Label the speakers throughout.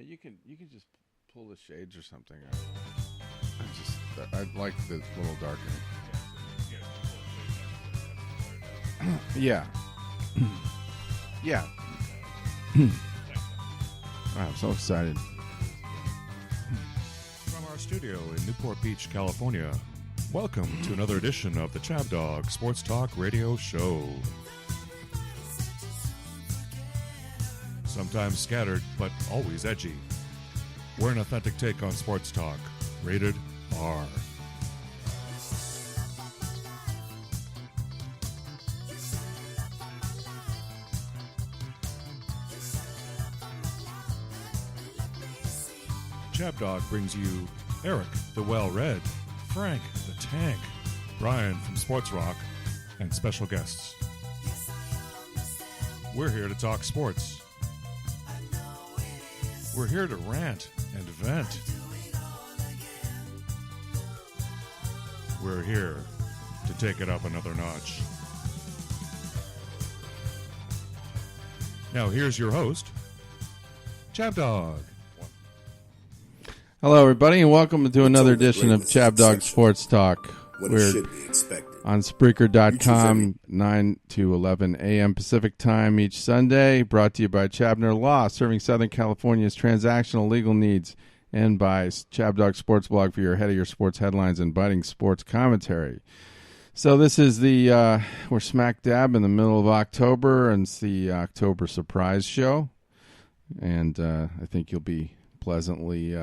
Speaker 1: you can just pull the shades or something. I like the little darkening. Yeah. Yeah. I'm so excited.
Speaker 2: From our studio in Newport Beach, California, welcome to another edition of the Chab Dog Sports Talk Radio Show. Sometimes scattered, but always edgy. We're an authentic take on sports talk. Rated R. Chab Dog brings you Eric the Well-Read, Frank the Tank, Brian from Sports Rock, and special guests. We're here to talk sports. We're here to rant and vent. We're here to take it up another notch. Now here's your host, Chab Dog.
Speaker 1: Hello, everybody, and welcome to another edition of Chab Dog Sports Talk.
Speaker 3: We're should be expected.
Speaker 1: On Spreaker.com, 9 to 11 a.m. Pacific Time each Sunday, brought to you by Chabner Law, serving Southern California's transactional legal needs, and by Chab Dog Sports Blog for your head of your sports headlines and biting sports commentary. So this is we're smack dab in the middle of October, and it's the October surprise show, and I think you'll be pleasantly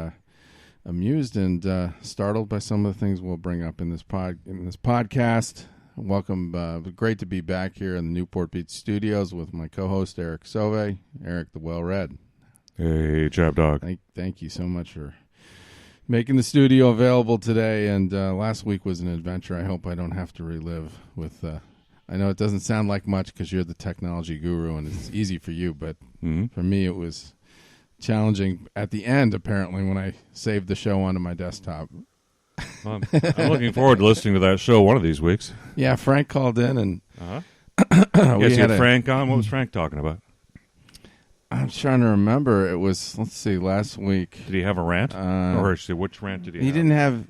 Speaker 1: amused and startled by some of the things we'll bring up in this podcast. Welcome. Great to be back here in the Newport Beach studios with my co-host Eric Sove. Eric the Well-Read.
Speaker 2: Hey, Chab Dog.
Speaker 1: Thank you so much for making the studio available today. And last week was an adventure I hope I don't have to relive with... I know it doesn't sound like much because you're the technology guru and it's easy for you, but for me it was challenging at the end, apparently, when I saved the show onto my desktop.
Speaker 2: I'm looking forward to listening to that show one of these weeks.
Speaker 1: Yeah, Frank called in and
Speaker 2: you had Frank on. What was Frank talking about?
Speaker 1: I'm trying to remember. It was, let's see, last week.
Speaker 2: Did he have a rant? Or actually, which rant did he have?
Speaker 1: He didn't have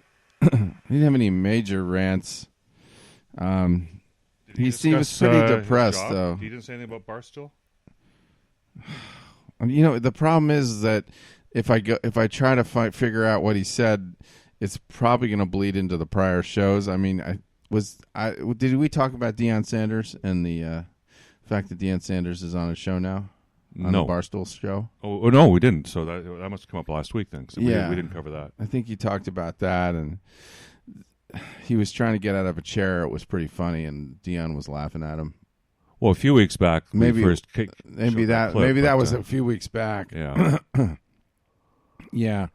Speaker 1: any major rants. He was pretty depressed, though.
Speaker 2: He didn't say anything about Barstool?
Speaker 1: You know, the problem is that if I try to figure out what he said, it's probably going to bleed into the prior shows. I mean, did we talk about Deion Sanders and the fact that Deion Sanders is on a show now? On the Barstool show?
Speaker 2: Oh, no, we didn't. So that must have come up last week then. So we didn't cover that.
Speaker 1: I think he talked about that, and he was trying to get out of a chair. It was pretty funny, and Deion was laughing at him.
Speaker 2: Well, a few weeks back,
Speaker 1: maybe
Speaker 2: that
Speaker 1: was a few weeks back.
Speaker 2: Yeah,
Speaker 1: yeah.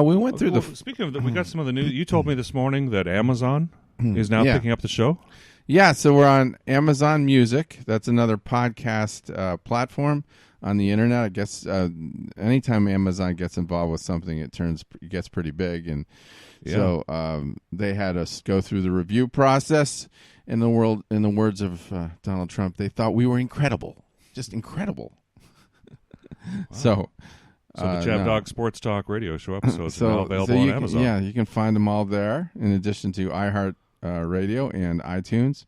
Speaker 1: We went through
Speaker 2: Speaking of that, we got some of the news. You told me this morning that Amazon is now picking up the show.
Speaker 1: Yeah, so we're on Amazon Music. That's another podcast platform on the internet. I guess anytime Amazon gets involved with something, it gets pretty big, and so they had us go through the review process. In the words of Donald Trump, they thought we were incredible, just incredible. Wow. So
Speaker 2: the Chab Dog Sports Talk Radio Show episodes are now available on Amazon.
Speaker 1: You can find them all there, in addition to iHeart Radio and iTunes,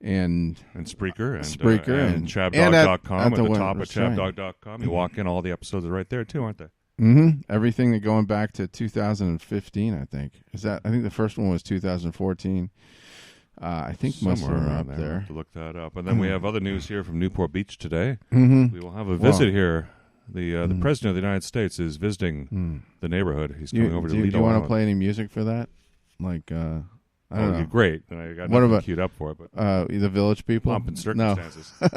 Speaker 1: and
Speaker 2: Spreaker,
Speaker 1: and
Speaker 2: ChabDog.com
Speaker 1: at
Speaker 2: the top of ChabDog.com. You walk in, all the episodes are right there too, aren't they?
Speaker 1: Mm-hmm. Everything going back to 2015, I think. I think the first one was 2014. I think
Speaker 2: somewhere
Speaker 1: around
Speaker 2: up
Speaker 1: there.
Speaker 2: We'll have to look that up. And then we have other news here from Newport Beach today.
Speaker 1: Mm-hmm.
Speaker 2: We will have a visit here. The President of the United States is visiting the neighborhood. He's coming over to Lido.
Speaker 1: Do you want to play any music for that? Like, I don't know.
Speaker 2: Great. I got nothing queued up for it. But
Speaker 1: the Village People?
Speaker 2: Pomp and Circumstances.
Speaker 1: No.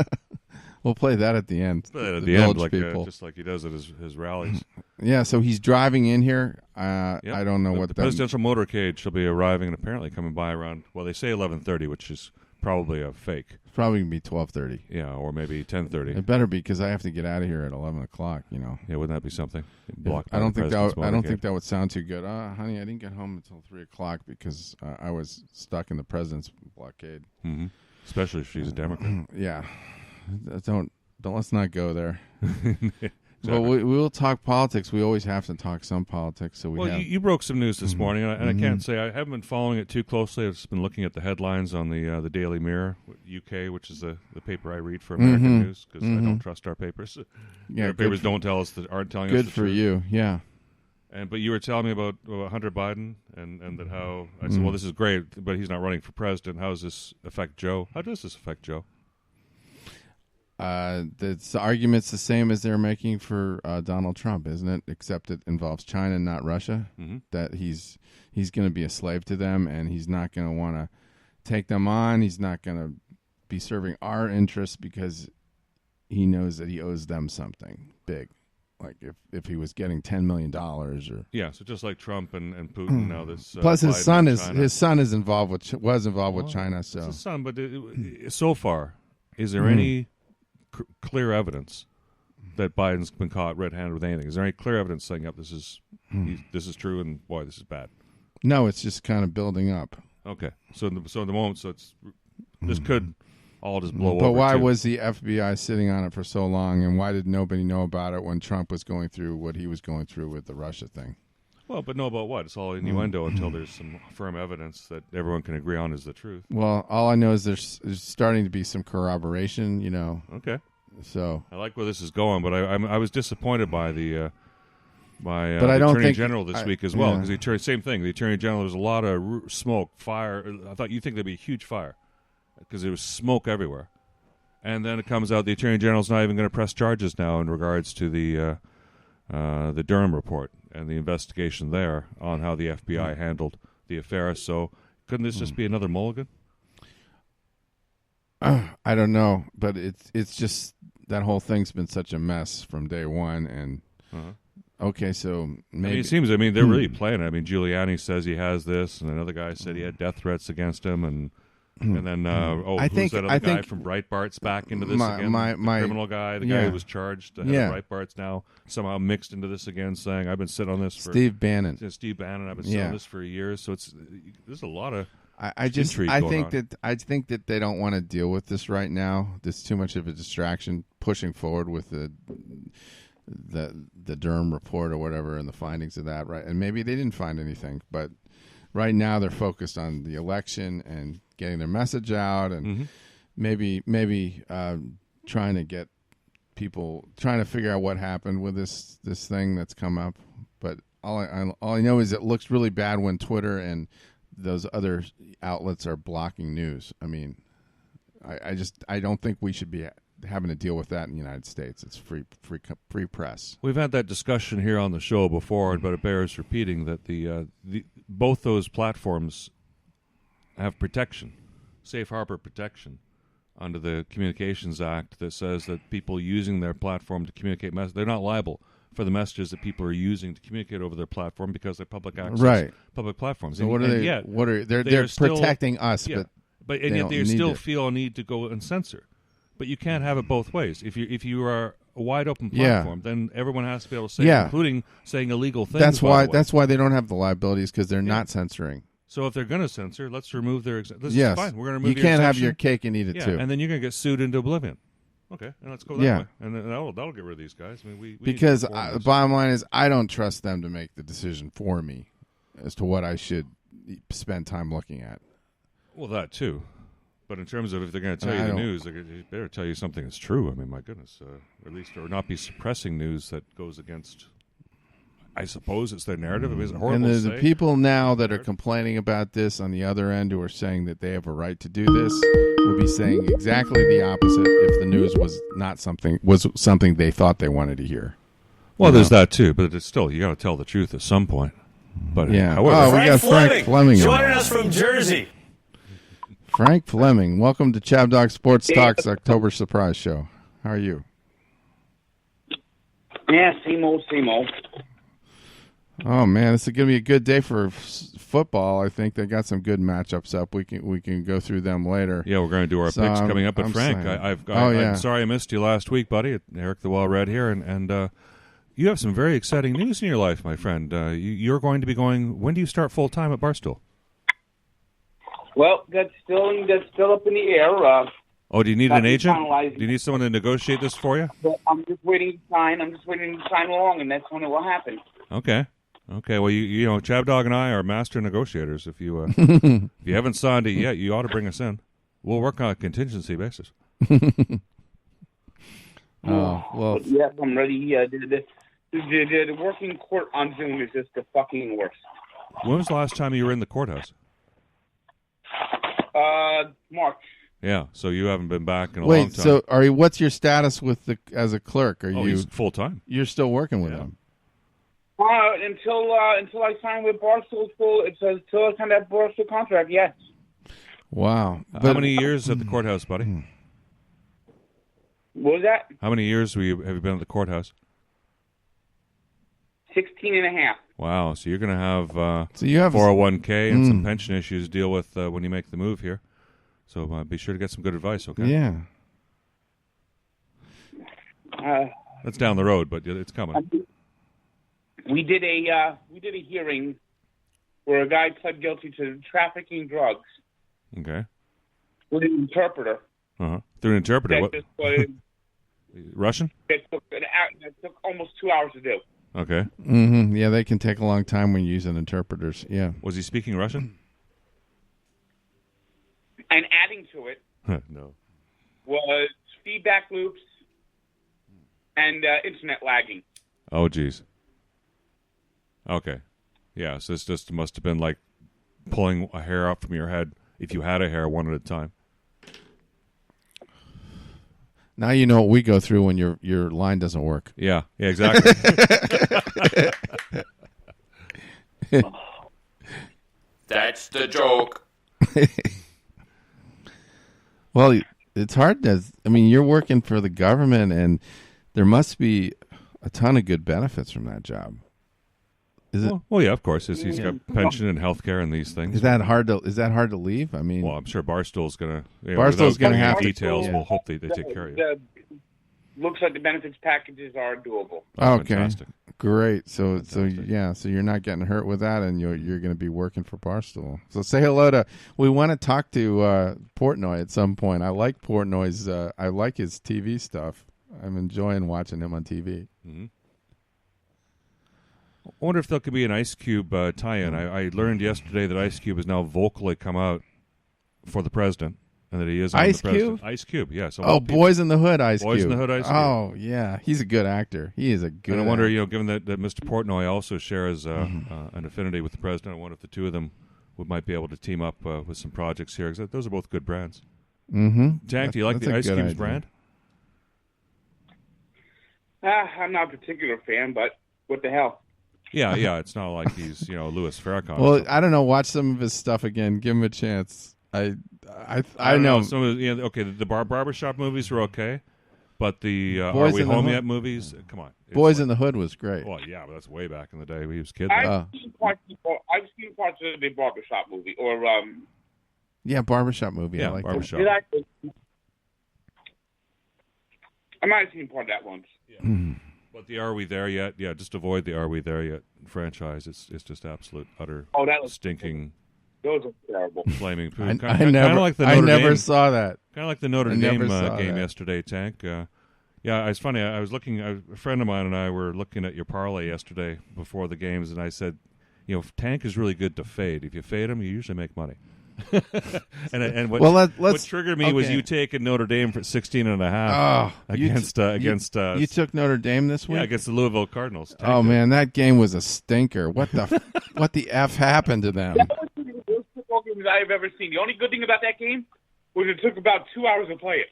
Speaker 1: We'll play that at the end.
Speaker 2: At the end, just like he does at his rallies.
Speaker 1: Yeah, so he's driving in here. I don't know what
Speaker 2: the presidential motorcade shall be arriving and apparently coming by around, well, they say 11:30, which is probably a fake.
Speaker 1: It's probably going to be 12:30.
Speaker 2: Yeah, or maybe 10:30.
Speaker 1: It better be, because I have to get out of here at 11 o'clock, you know.
Speaker 2: Yeah, wouldn't that be something?
Speaker 1: I don't think that would sound too good. Honey, I didn't get home until 3 o'clock because I was stuck in the president's blockade.
Speaker 2: Mm-hmm. Especially if she's a Democrat.
Speaker 1: Yeah. Let's not go there. Well, we will talk politics. We always have to talk some politics. So
Speaker 2: you broke some news this morning, and I can't say I haven't been following it too closely. I've just been looking at the headlines on the Daily Mirror UK, which is the paper I read for American news because I don't trust our papers. Our papers don't tell us aren't telling us the truth.
Speaker 1: Good for you, yeah.
Speaker 2: But you were telling me about Hunter Biden and that how I said, well, this is great, but he's not running for president. How does this affect Joe? How does this affect Joe?
Speaker 1: The argument's the same as they're making for Donald Trump, isn't it? Except it involves China, not Russia. That he's going to be a slave to them, and he's not going to want to take them on. He's not going to be serving our interests because he knows that he owes them something big. Like if he was getting $10 million or
Speaker 2: so just like Trump and Putin now this
Speaker 1: plus his
Speaker 2: Biden
Speaker 1: son is involved with with China. So
Speaker 2: it's his son, but so far, is there any clear evidence that Biden's been caught red-handed with anything? Is there any clear evidence saying up this is true and boy this is bad?
Speaker 1: No, it's just kind of building up.
Speaker 2: Okay, so in the moment, this could all just blow over.
Speaker 1: But why was the FBI sitting on it for so long, and why did nobody know about it when Trump was going through what he was going through with the Russia thing?
Speaker 2: Well, but know about what? It's all innuendo until there's some firm evidence that everyone can agree on is the truth.
Speaker 1: Well, all I know is there's starting to be some corroboration,
Speaker 2: Okay.
Speaker 1: So
Speaker 2: I like where this is going, but I was disappointed by the
Speaker 1: Attorney
Speaker 2: General this week as well, because same thing. The Attorney General, there's a lot of smoke, fire. I thought you'd think there'd be a huge fire because there was smoke everywhere. And then it comes out the Attorney General's not even going to press charges now in regards to the Durham report and the investigation there on how the FBI handled the affair. So couldn't this just be another mulligan?
Speaker 1: I don't know, but it's just that whole thing's been such a mess from day one. And okay, so maybe
Speaker 2: it seems. They're really playing it. Giuliani says he has this, and another guy said he had death threats against him, and then who's that other guy from Breitbart's back into this again? The criminal guy, the guy who was charged, the head of Breitbart's now somehow mixed into this again, saying I've been sitting on this for
Speaker 1: Steve Bannon.
Speaker 2: Steve Bannon, I've been sitting on this for years. So there's a lot of
Speaker 1: I think that they don't want to deal with this right now. There's too much of a distraction pushing forward with the Durham report or whatever and the findings of that, right? And maybe they didn't find anything, but right now they're focused on the election and getting their message out, and maybe trying to get people trying to figure out what happened with this thing that's come up. But all I know is it looks really bad when Twitter and those other outlets are blocking news. I don't think we should be having to deal with that in the United States. It's free press.
Speaker 2: We've had that discussion here on the show before, but it bears repeating that the both those platforms have protection, safe harbor protection, under the Communications Act that says that people using their platform to communicate they're not liable for the messages that people are using to communicate over their platform because they're public access, public platforms.
Speaker 1: So they're protecting us,
Speaker 2: but yet they still feel a need to go and censor. But you can't have it both ways. If you are a wide open platform, then everyone has to be able to say, including saying illegal things.
Speaker 1: That's why they don't have the liabilities, because they're not censoring.
Speaker 2: So if they're going to censor, let's remove their. This is fine. We're going to remove.
Speaker 1: You can't have your cake and eat it too.
Speaker 2: And then you're going to get sued into oblivion. Okay, and let's go that way, and then that'll get rid of these guys. We
Speaker 1: because the bottom line is, I don't trust them to make the decision for me as to what I should spend time looking at.
Speaker 2: Well, that too, but in terms of if they're going to tell you the news, they better tell you something that's true. My goodness, or at least or not be suppressing news that goes against. I suppose it's their narrative. Is it horrible?
Speaker 1: And the people now that are complaining about this on the other end, who are saying that they have a right to do this, will be saying exactly the opposite if the news was something they thought they wanted to hear.
Speaker 2: Well, there's that too, but it's still you got to tell the truth at some point. But
Speaker 1: however, we got Frank Fleming
Speaker 3: joining us from Jersey.
Speaker 1: Frank Fleming, welcome to Chab Dog Sports Talk's October Surprise Show. How are you?
Speaker 3: Yeah, same old.
Speaker 1: Oh man, this is going to be a good day for football. I think they got some good matchups up. We can go through them later.
Speaker 2: Yeah, we're going to do our picks coming up. But Frank, I'm sorry I missed you last week, buddy. Eric the Well Red here, and you have some very exciting news in your life, my friend. You're going to be going. When do you start full time at Barstool?
Speaker 3: Well, that's still up in the air.
Speaker 2: Oh, do you need an agent?
Speaker 3: finalizing.
Speaker 2: Do you need someone to negotiate this for you?
Speaker 3: But I'm just waiting to sign. I'm just waiting to sign along, and that's when it will happen.
Speaker 2: Okay. Well, you know, Chab Dog and I are master negotiators. If you if you haven't signed it yet, you ought to bring us in. We'll work on a contingency basis.
Speaker 1: Oh, well.
Speaker 3: But yes, I'm ready. The working court on Zoom is just the fucking worst.
Speaker 2: When was the last time you were in the courthouse?
Speaker 3: March.
Speaker 2: Yeah, so you haven't been back in a long
Speaker 1: Wait,
Speaker 2: time.
Speaker 1: so what's your status with as a clerk? Are you
Speaker 2: he's full time.
Speaker 1: you're still working with
Speaker 2: Yeah.
Speaker 1: them?
Speaker 3: Until I sign with Barstool full, it says until I sign that Barstool contract. Yes.
Speaker 1: Wow.
Speaker 2: How many years at the courthouse, buddy?
Speaker 3: What was that?
Speaker 2: How many years have you been at the courthouse?
Speaker 3: 16 and a half.
Speaker 2: Wow, so you're going to have
Speaker 1: So you have
Speaker 2: 401k and some pension issues to deal with when you make the move here. So be sure to get some good advice, okay?
Speaker 1: Yeah.
Speaker 2: That's down the road, but it's coming.
Speaker 3: We did a hearing where a guy pled guilty to trafficking drugs
Speaker 2: Okay.
Speaker 3: with an interpreter.
Speaker 2: Through an interpreter.
Speaker 3: That
Speaker 2: What?
Speaker 3: just was,
Speaker 2: Russian?
Speaker 3: that took almost 2 hours to do.
Speaker 2: Okay.
Speaker 1: Mm-hmm. Yeah, they can take a long time when using interpreters. Yeah.
Speaker 2: Was he speaking Russian?
Speaker 3: And adding to it
Speaker 2: No.
Speaker 3: was feedback loops and internet lagging.
Speaker 2: Oh, geez. Okay. Yeah, so this just must have been like pulling a hair out from your head if you had a hair one at a time.
Speaker 1: Now you know what we go through when your line doesn't work.
Speaker 2: Yeah, exactly.
Speaker 4: That's the joke.
Speaker 1: Well, it's hard to. I mean, you're working for the government, and there must be a ton of good benefits from that job. Is it?
Speaker 2: Well, yeah, of course. He's got pension and health care and these things.
Speaker 1: Is that hard to leave? I mean,
Speaker 2: Well, I'm sure Barstool's going to.
Speaker 1: Barstool's gonna have to-
Speaker 2: details.
Speaker 1: yeah.
Speaker 2: We'll hope they take care of you.
Speaker 3: Looks like the benefits packages are doable.
Speaker 1: okay,
Speaker 2: Fantastic.
Speaker 1: great. So you're not getting hurt with that, and you're going to be working for Barstool. So say hello to. We want to talk to Portnoy at some point. I like Portnoy's. I like his TV stuff. I'm enjoying watching him on TV.
Speaker 2: Mm-hmm. I wonder if there could be an Ice Cube tie-in. I learned yesterday that Ice Cube has now vocally come out for the president, and that he is on
Speaker 1: Ice
Speaker 2: the president.
Speaker 1: Cube?
Speaker 2: Ice Cube, yes.
Speaker 1: Oh, Boys in the Hood, Ice Cube.
Speaker 2: Boys in the Hood, Ice Cube.
Speaker 1: Oh, yeah, he's a good actor. He is a good.
Speaker 2: And I wonder,
Speaker 1: actor.
Speaker 2: given that Mr. Portnoy also shares an affinity with the president, I wonder if the two of them might be able to team up with some projects here. 'Cause those are both good brands.
Speaker 1: Mm-hmm.
Speaker 2: Tank, do you like
Speaker 1: That's
Speaker 2: the
Speaker 1: a
Speaker 2: Ice
Speaker 1: good
Speaker 2: Cube's
Speaker 1: idea.
Speaker 2: brand?
Speaker 3: I'm not a particular fan, but what the hell?
Speaker 2: Yeah. It's not like he's Louis Farrakhan.
Speaker 1: Well, I don't know. Watch some of his stuff again. Give him a chance. I
Speaker 2: don't
Speaker 1: know.
Speaker 2: some of okay. The barbershop movies were okay, but the
Speaker 1: Boys
Speaker 2: Are We
Speaker 1: in the
Speaker 2: Home
Speaker 1: Hood?
Speaker 2: Yet movies? Come on, It's
Speaker 1: Boys
Speaker 2: like-
Speaker 1: in the Hood was great.
Speaker 2: Well, yeah, but that's way back in the day. We was kids.
Speaker 3: I've seen parts of the barbershop movie, or
Speaker 1: Yeah, barbershop movie.
Speaker 2: Yeah,
Speaker 1: I like
Speaker 2: barbershop.
Speaker 3: did I might have seen part of that once.
Speaker 2: But the Are We There Yet? Yeah, just avoid the Are We There Yet franchise. It's just absolute, utter,
Speaker 3: Oh, that was
Speaker 2: stinking,
Speaker 3: those are terrible.
Speaker 2: flaming poo.
Speaker 1: that.
Speaker 2: Kind
Speaker 1: I
Speaker 2: of like the
Speaker 1: I
Speaker 2: Notre
Speaker 1: never
Speaker 2: Dame.
Speaker 1: saw that.
Speaker 2: Kind of like the Notre
Speaker 1: I
Speaker 2: Dame
Speaker 1: never saw
Speaker 2: game
Speaker 1: that.
Speaker 2: yesterday, Tank. Yeah, it's funny. I was looking. A friend of mine and I were looking at your parlay yesterday before the games, and I said, Tank is really good to fade. If you fade him, you usually make money. and what,
Speaker 1: Well,
Speaker 2: what
Speaker 1: let's
Speaker 2: triggered me was
Speaker 1: okay.
Speaker 2: you taking Notre Dame for 16.5 against
Speaker 1: You took Notre Dame this week.
Speaker 2: against the Louisville Cardinals. Tank
Speaker 1: Oh
Speaker 2: did.
Speaker 1: man, that game was a stinker. What the what the f happened to them?
Speaker 3: That was one of the worst football games I've ever seen. The only good thing about that game was it took about 2 hours to play it.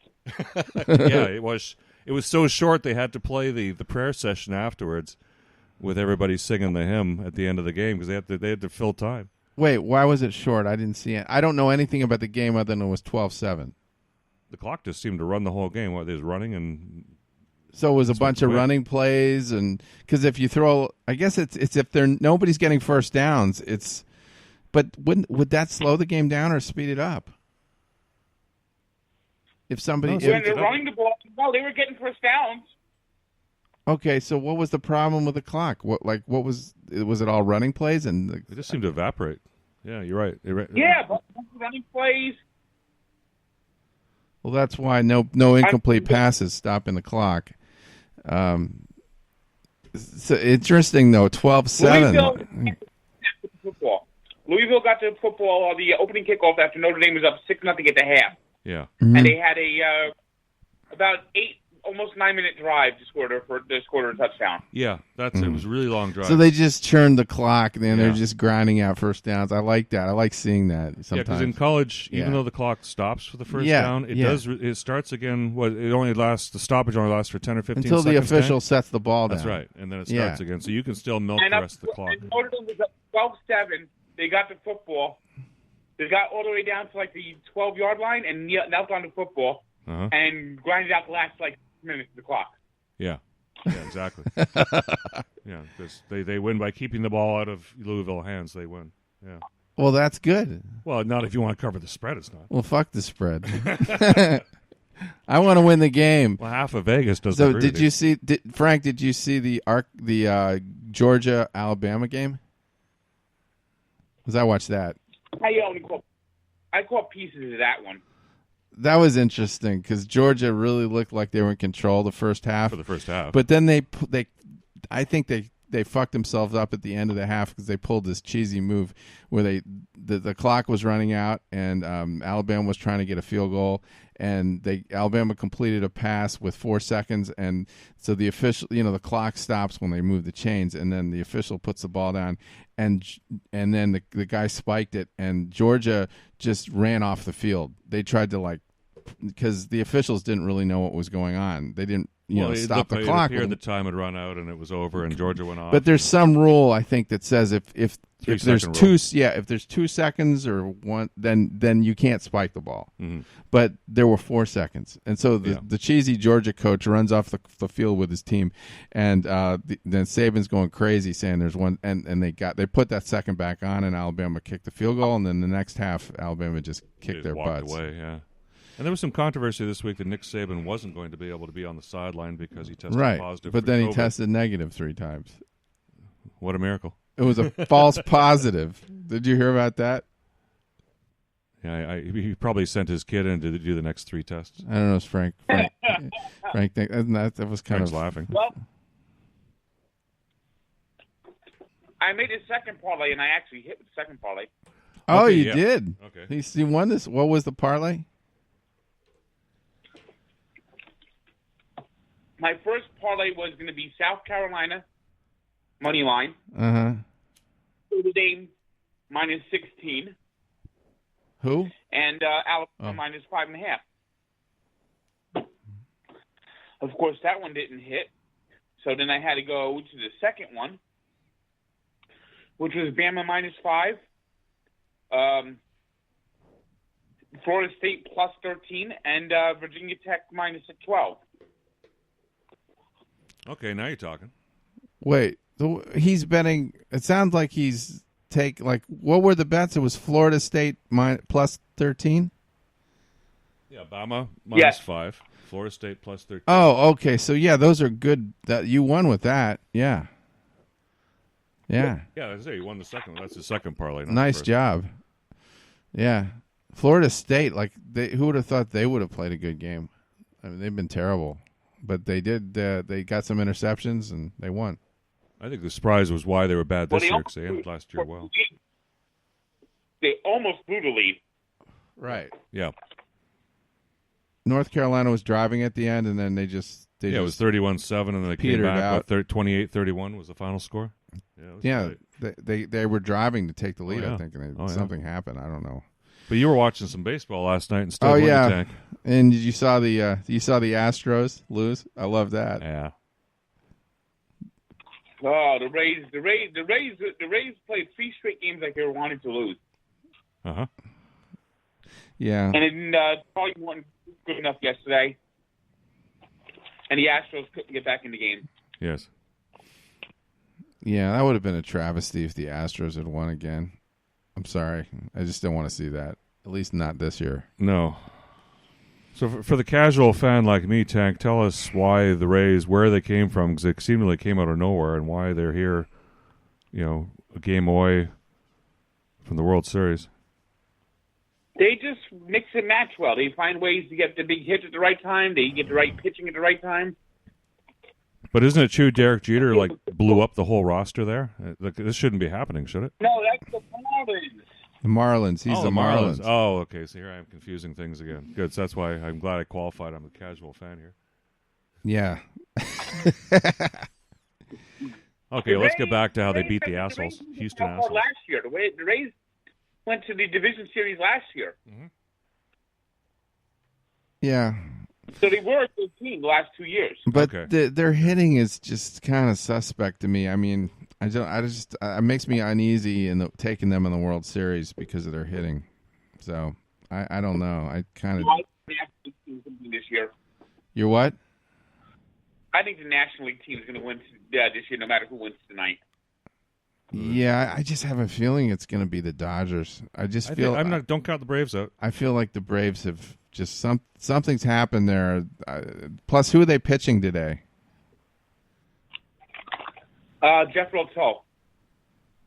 Speaker 2: Yeah, it was so short they had to play the prayer session afterwards with everybody singing the hymn at the end of the game because they had to fill time.
Speaker 1: Wait, why was it short? I didn't see it. I don't know anything about the game other than it was 12-7.
Speaker 2: The clock just seemed to run the whole game. What, they was running and
Speaker 1: So it was a
Speaker 2: That's
Speaker 1: bunch
Speaker 2: what's
Speaker 1: of
Speaker 2: quick.
Speaker 1: running plays, and because if you throw, I guess it's if nobody's getting first downs, it's. But would that slow the game down or speed it up? If somebody,
Speaker 2: No,
Speaker 1: if-
Speaker 3: When they're running the ball, well, they were getting first downs.
Speaker 1: okay, so what was the problem with the clock? What was it all running plays and
Speaker 2: it just seemed to evaporate. Yeah, you're right.
Speaker 3: Yeah, but running plays.
Speaker 1: Well, that's why no incomplete passes stopping the clock. So interesting though. 12-7.
Speaker 3: Football. Louisville got to football or the opening kickoff after Notre Dame was up 6-0 at the half.
Speaker 2: Yeah.
Speaker 1: Mm-hmm.
Speaker 3: And they had a about 8, almost 9-minute drive to score a touchdown.
Speaker 2: Yeah, it was a really long drive.
Speaker 1: So they just churned the clock, and then they're
Speaker 2: Yeah.
Speaker 1: just grinding out first downs. I like that. I like seeing that sometimes.
Speaker 2: Yeah, because in college, even
Speaker 1: Yeah.
Speaker 2: though the clock stops for the first
Speaker 1: Yeah,
Speaker 2: down, it
Speaker 1: yeah.
Speaker 2: does. It starts again. The stoppage only lasts for 10 or 15
Speaker 1: Until
Speaker 2: seconds.
Speaker 1: the official
Speaker 2: Tank.
Speaker 1: sets the ball down.
Speaker 2: That's right, and then it
Speaker 1: Yeah.
Speaker 2: starts again. So you can still milk
Speaker 3: And
Speaker 2: the rest of the clock.
Speaker 3: And Notre Dame was up 12-7. They got the football. They got all the way down to like the 12-yard line and knelt on the football
Speaker 2: Uh-huh.
Speaker 3: and grinded out the last like minutes of the clock.
Speaker 2: Yeah, exactly. Yeah, because they win by keeping the ball out of Louisville hands. They win. Yeah.
Speaker 1: Well, that's good.
Speaker 2: Well, not if you want to cover the spread. It's not.
Speaker 1: Well, fuck the spread. I want to win the game.
Speaker 2: Well, half of Vegas doesn't.
Speaker 1: So,
Speaker 2: agree
Speaker 1: did
Speaker 2: with
Speaker 1: you see, Frank? Did you see the Georgia Alabama game? Because I watched that.
Speaker 3: I caught pieces of that one.
Speaker 1: That was interesting because Georgia really looked like they were in control the first half.
Speaker 2: for the first half?
Speaker 1: But then I think they fucked themselves up at the end of the half because they pulled this cheesy move where the clock was running out and Alabama was trying to get a field goal and Alabama completed a pass with 4 seconds and so the official, the clock stops when they move the chains and then the official puts the ball down and then the guy spiked it and Georgia just ran off the field. They tried to because the officials didn't really know what was going on. They didn't stop the clock.
Speaker 2: It appeared the time had run out and it was over and Georgia went off.
Speaker 1: But there's some rule I think that says if there's 2 if there's 2 seconds or one then you can't spike the ball.
Speaker 2: Mm-hmm.
Speaker 1: But there were 4 seconds, and so the cheesy Georgia coach runs off the field with his team, and then Saban's going crazy saying there's one, and they put that second back on, and Alabama kicked the field goal, and then the next half Alabama just kicked their
Speaker 2: walked
Speaker 1: butts.
Speaker 2: away. Yeah. And there was some controversy this week that Nick Saban wasn't going to be able to be on the sideline because he tested positive.
Speaker 1: But
Speaker 2: for
Speaker 1: then he
Speaker 2: COVID.
Speaker 1: tested negative 3 times.
Speaker 2: What a miracle!
Speaker 1: It was a false positive. Did you hear about that?
Speaker 2: Yeah, he probably sent his kid in to do the next 3 tests.
Speaker 1: I don't know. It's Frank. Frank that was kind
Speaker 2: Frank's
Speaker 1: of
Speaker 2: laughing.
Speaker 3: Well, I made a second parlay, and I actually hit with the second parlay.
Speaker 1: Oh,
Speaker 2: Okay,
Speaker 1: you
Speaker 2: yeah.
Speaker 1: did.
Speaker 2: Okay.
Speaker 1: He won this. What was the parlay?
Speaker 3: My first parlay was going to be South Carolina money line, Notre Dame minus 16,
Speaker 1: Who?
Speaker 3: and Alabama minus 5.5. Of course, that one didn't hit. So then I had to go to the second one, which was Bama minus 5, Florida State plus 13, and Virginia Tech minus 12.
Speaker 2: Okay, now you're talking.
Speaker 1: Wait, so he's betting. It sounds like he's what were the bets? It was Florida State plus 13.
Speaker 2: Yeah, Bama minus 5, Florida State plus 13.
Speaker 1: Oh, okay. So yeah, those are good. That you won with that. Yeah. Yeah.
Speaker 2: Yeah, that's it. You won the second one. That's the second parlay. not the
Speaker 1: Nice
Speaker 2: first.
Speaker 1: job. Yeah. Florida State, who would have thought they would have played a good game? I mean, they've been terrible, but they did. They got some interceptions and they won.
Speaker 2: I think the surprise was why they were bad this year because they ended last year well.
Speaker 3: They almost blew the lead.
Speaker 1: Right.
Speaker 2: Yeah.
Speaker 1: North Carolina was driving at the end, and then they just
Speaker 2: it was 31-7, and then they came
Speaker 1: petered
Speaker 2: back.
Speaker 1: out.
Speaker 2: 28-31 was the final score. Yeah, it was great.
Speaker 1: they were driving to take the lead.
Speaker 2: yeah.
Speaker 1: I think, and
Speaker 2: Oh, yeah.
Speaker 1: something happened. I don't know.
Speaker 2: But you were watching some baseball last night and still
Speaker 1: Oh
Speaker 2: won
Speaker 1: yeah,
Speaker 2: the tank.
Speaker 1: and you saw the Astros lose. I love that.
Speaker 2: Yeah.
Speaker 3: Oh, the Rays played 3 straight games like they were wanting to lose,
Speaker 2: Uh-huh.
Speaker 1: Yeah.
Speaker 3: and then probably weren't good enough yesterday, and the Astros couldn't get back in the game.
Speaker 2: Yes.
Speaker 1: Yeah, that would have been a travesty if the Astros had won again. I'm sorry. I just don't want to see that. At least not this year.
Speaker 2: No. So for the casual fan like me, Tank, tell us why the Rays, where they came from, because they seemingly came out of nowhere, and why they're here, a game away from the World Series.
Speaker 3: They just mix and match well. They find ways to get the big hit at the right time. They get the right pitching at the right time.
Speaker 2: But isn't it true Derek Jeter blew up the whole roster there? This shouldn't be happening, should it?
Speaker 3: No, that's the Marlins.
Speaker 1: The Marlins. He's the Marlins.
Speaker 2: Oh, okay. So here I am confusing things again. Good. So that's why I'm glad I qualified. I'm a casual fan here.
Speaker 1: Yeah.
Speaker 2: Okay, let's get back to how they beat the assholes. Houston assholes.
Speaker 3: Last year, the Rays went to the division series last year.
Speaker 2: Mm-hmm.
Speaker 1: Yeah.
Speaker 3: So they were a good team the last 2 years.
Speaker 1: But their hitting is just kind of suspect to me. I mean, it makes me uneasy in taking them in the World Series because of their hitting. So I don't know. I kind of.
Speaker 3: This year.
Speaker 1: You're what?
Speaker 3: I think the National League team is going to win this year, no matter who wins tonight.
Speaker 1: Yeah, I just have a feeling it's going to be the Dodgers.
Speaker 2: Don't count the Braves out.
Speaker 1: I feel like the Braves have just something's happened there. Plus, who are they pitching today?
Speaker 3: Jethro Tull.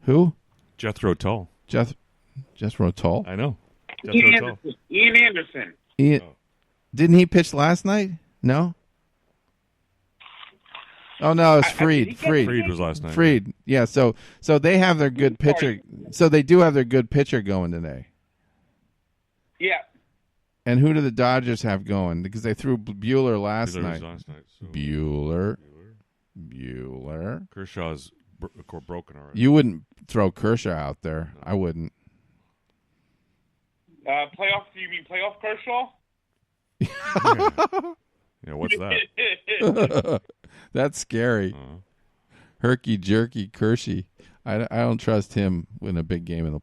Speaker 1: Who?
Speaker 2: Jethro Tull.
Speaker 1: Jethro Tull.
Speaker 2: I know.
Speaker 3: Ian Anderson.
Speaker 1: Didn't he pitch last night? No. Oh no, it's Fried.
Speaker 2: Fried was last night.
Speaker 1: Fried. Yeah. So they have their good pitcher. So they do have their good pitcher going today.
Speaker 3: Yeah.
Speaker 1: And who do the Dodgers have going? Because they threw Buehler last night. Buehler.
Speaker 2: Kershaw's broken already.
Speaker 1: You wouldn't throw Kershaw out there. No. I wouldn't.
Speaker 3: Playoff? Do you mean playoff Kershaw?
Speaker 2: Yeah, what's that?
Speaker 1: That's scary. Herky jerky Kershey. I don't trust him in a big game in the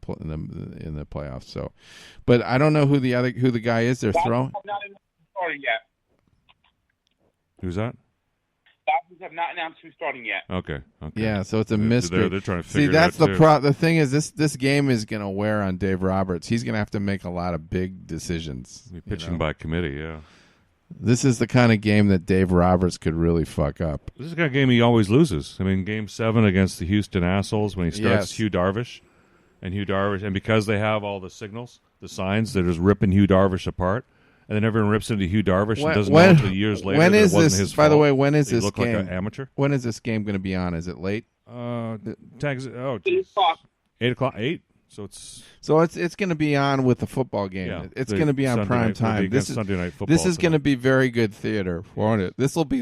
Speaker 1: playoffs. So, but I don't know who the guy is they're throwing.
Speaker 3: Not starting yet.
Speaker 2: Who's that?
Speaker 3: Dodgers have not announced who's starting yet.
Speaker 2: Okay.
Speaker 1: Yeah, so it's a mystery.
Speaker 2: They're trying to figure
Speaker 1: it out. See, that's
Speaker 2: the
Speaker 1: the thing is this game is going to wear on Dave Roberts. He's going to have to make a lot of big decisions.
Speaker 2: Pitching by committee, yeah.
Speaker 1: This is the kind of game that Dave Roberts could really fuck up.
Speaker 2: This is the kind of game he always loses. I mean, Game 7 against the Houston assholes when he starts Hugh Darvish. And because they have all the signals, the signs, they're just ripping Hugh Darvish apart. And then everyone rips into Hugh Darvish and doesn't know until years later that it wasn't his fault.
Speaker 1: By the way, when is this
Speaker 2: look
Speaker 1: game?
Speaker 2: Like an amateur?
Speaker 1: When is this game going to be on? Is it late?
Speaker 2: Tags.
Speaker 3: 8 o'clock.
Speaker 2: 8 o'clock. 8.
Speaker 1: So it's going to be on with the football game.
Speaker 2: Yeah,
Speaker 1: it's going to be on prime time. This is
Speaker 2: Sunday night football.
Speaker 1: This is going to be very good theater, won't it? This will be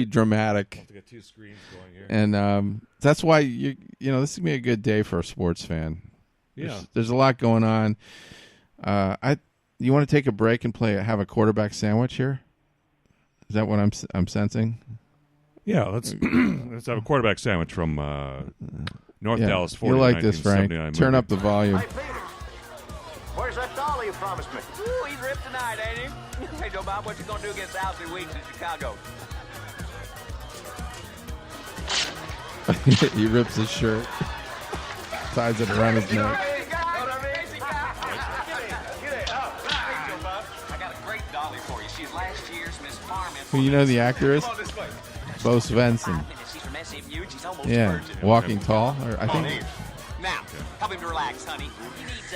Speaker 1: dramatic.
Speaker 2: Have to get 2 screens going here.
Speaker 1: And that's why this is going to be a good day for a sports fan.
Speaker 2: Yeah,
Speaker 1: there's a lot going on. You want to take a break and have a quarterback sandwich here? Is that what I'm sensing?
Speaker 2: Yeah, let's have a quarterback sandwich from North Dallas 40.
Speaker 1: You like this, Frank? Turn up the volume.
Speaker 5: Hey, Peter, where's that dollar you promised me?
Speaker 6: Ooh, he's ripped tonight, ain't he? Hey, Joe Bob, what you gonna do against Alfie Weeks in Chicago?
Speaker 1: He rips his shirt, ties it around his neck. Who you know the actor is? Bo Svensson. Yeah, Walking Tall. Or I think.
Speaker 6: Now, help him to relax, honey. He needs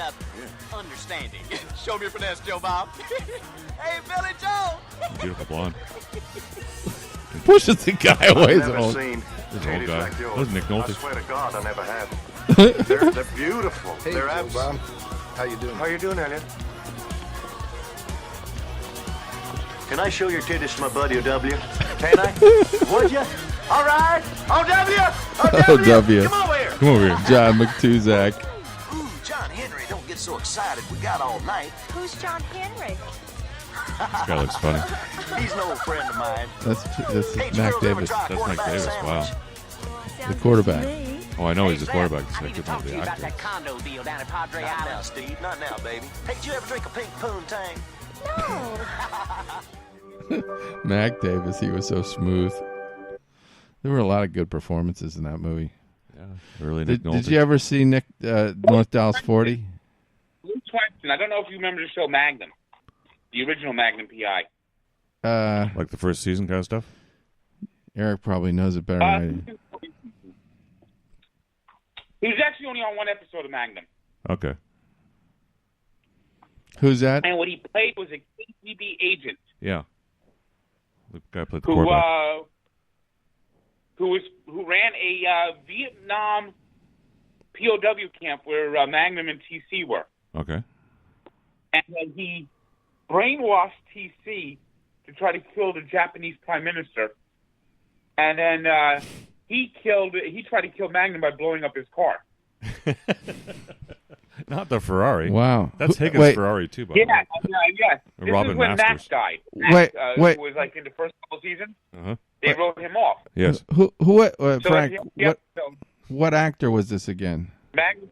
Speaker 6: understanding. Show me your finesse, Joe Bob. Hey, Billy Joe.
Speaker 2: Beautiful blonde.
Speaker 1: Pushes the guy away.
Speaker 5: I've never seen ladies like yours.
Speaker 2: Nick Nolte.
Speaker 5: I swear to God, I never have. They're beautiful.
Speaker 7: Hey,
Speaker 5: they're
Speaker 7: Joe Bob. How you doing?
Speaker 5: How you doing, Elliot? Can I show your titties to my buddy O.W.? Can I? Would you? All right. O.W.
Speaker 1: O.W.
Speaker 5: Come over here.
Speaker 2: Come over here.
Speaker 1: John McTuzak.
Speaker 5: Ooh, John Henry, don't get so excited. We got all night.
Speaker 8: Who's John Henry?
Speaker 2: This guy looks funny.
Speaker 5: He's an old friend of mine.
Speaker 1: This is Mac Davis.
Speaker 2: That's Mac Davis. Wow.
Speaker 1: The quarterback.
Speaker 2: Oh, I know he's a quarterback.
Speaker 6: I need to talk to you about that condo deal down at Padre
Speaker 5: Not now,
Speaker 6: Island.
Speaker 5: Steve. Not now, baby. Hey, did you ever drink a pink poontang?
Speaker 1: Mac Davis, he was so smooth. There were a lot of good performances in that movie.
Speaker 2: Yeah, really.
Speaker 1: Did you ever see North Dallas 40?
Speaker 3: Luke Swenson. I don't know if you remember the show Magnum, the original Magnum PI.
Speaker 2: Like the first season kind of stuff?
Speaker 1: Eric probably knows it better than I do.
Speaker 3: He was actually only on one episode of Magnum.
Speaker 2: Okay.
Speaker 1: Who's that?
Speaker 3: And what he played was a KGB agent
Speaker 2: Yeah. The guy played the
Speaker 3: who
Speaker 2: quarterback.
Speaker 3: who ran a Vietnam POW camp where Magnum and TC were.
Speaker 2: Okay.
Speaker 3: And then he brainwashed TC to try to kill the Japanese prime minister. And then he tried to kill Magnum by blowing up his car.
Speaker 2: Not the Ferrari.
Speaker 1: Wow.
Speaker 2: That's Higgins'
Speaker 1: Wait.
Speaker 2: Ferrari, too, by the way.
Speaker 3: Yeah. This
Speaker 2: Robin
Speaker 3: is when
Speaker 2: Masters.
Speaker 3: Max died.
Speaker 1: Wait.
Speaker 3: Who was like in the first couple seasons.
Speaker 2: Uh-huh.
Speaker 3: They wrote him off.
Speaker 2: Yes.
Speaker 1: Who?
Speaker 3: So
Speaker 1: Frank?
Speaker 3: so
Speaker 1: What actor was this again?
Speaker 3: Magnum,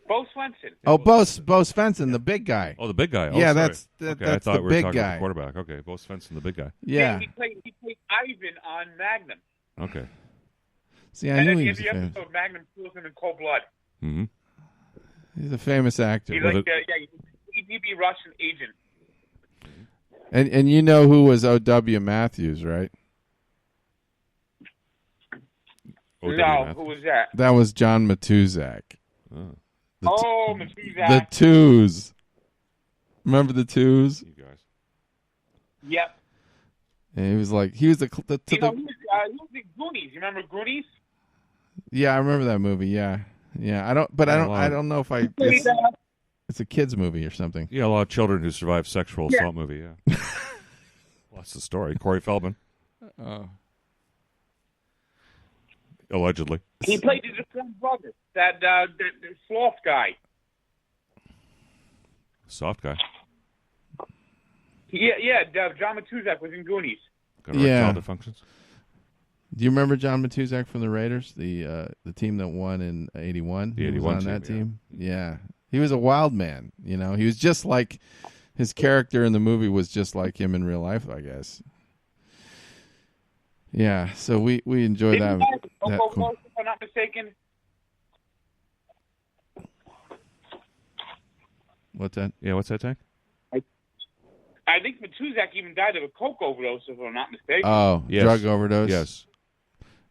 Speaker 3: Bo Swenson.
Speaker 1: Oh, Bo Svensson, the big guy.
Speaker 2: Oh, the big guy. Oh,
Speaker 1: Yeah,
Speaker 2: sorry.
Speaker 1: that's
Speaker 2: okay, I
Speaker 1: that's
Speaker 2: thought
Speaker 1: the
Speaker 2: we were
Speaker 1: big
Speaker 2: talking about
Speaker 1: guy.
Speaker 2: the quarterback. Okay, Bo Svensson, the big guy.
Speaker 1: Yeah.
Speaker 3: He played Ivan on Magnum.
Speaker 2: Okay.
Speaker 1: See, I
Speaker 3: And
Speaker 1: knew
Speaker 3: at the
Speaker 1: he
Speaker 3: end
Speaker 1: was
Speaker 3: of the
Speaker 1: famous.
Speaker 3: episode, Magnum kills him in cold blood.
Speaker 2: Mm-hmm.
Speaker 1: He's a famous actor.
Speaker 3: He's
Speaker 2: Was
Speaker 3: like,
Speaker 2: it-
Speaker 3: he's a KGB Russian agent.
Speaker 1: And you know who was O.W. Matthews, right?
Speaker 2: O.W.
Speaker 3: No,
Speaker 2: Matthews.
Speaker 3: who was that?
Speaker 1: That was John Matuzak.
Speaker 2: Oh,
Speaker 3: Matuzak.
Speaker 1: The Twos. Remember the Twos?
Speaker 2: you guys.
Speaker 3: Yep.
Speaker 1: And he was the
Speaker 3: he was in Goonies. You remember Goonies?
Speaker 1: yeah, I remember that movie. Yeah, I don't know if I. It's a kids movie or something.
Speaker 2: Yeah, a lot of children who survived sexual assault movie, yeah. Well, that's the story. Corey Feldman,
Speaker 1: Oh,
Speaker 2: allegedly.
Speaker 3: He played his twin brother, that sloth guy.
Speaker 2: Soft guy.
Speaker 3: Yeah. John Matuzak was in Goonies.
Speaker 2: Got
Speaker 1: Yeah.
Speaker 2: erectile dysfunctions.
Speaker 1: do you remember John Matuzak from the Raiders, the team that won in '81?
Speaker 2: The
Speaker 1: He was
Speaker 2: 81
Speaker 1: on that
Speaker 2: team,
Speaker 1: team. Yeah, he was a wild man. You know, he was just like his character in the movie was just like him in real life, I guess. Yeah, so we enjoy
Speaker 3: Didn't
Speaker 1: that.
Speaker 3: he have a
Speaker 1: that
Speaker 3: Coco
Speaker 1: cool.
Speaker 3: Ghost, if I'm not mistaken?
Speaker 1: What's that?
Speaker 2: Yeah, what's that, Tank?
Speaker 3: I think Matuzak even died of a coke overdose, if I'm not mistaken.
Speaker 1: Oh,
Speaker 2: Yes.
Speaker 1: drug overdose.
Speaker 2: Yes,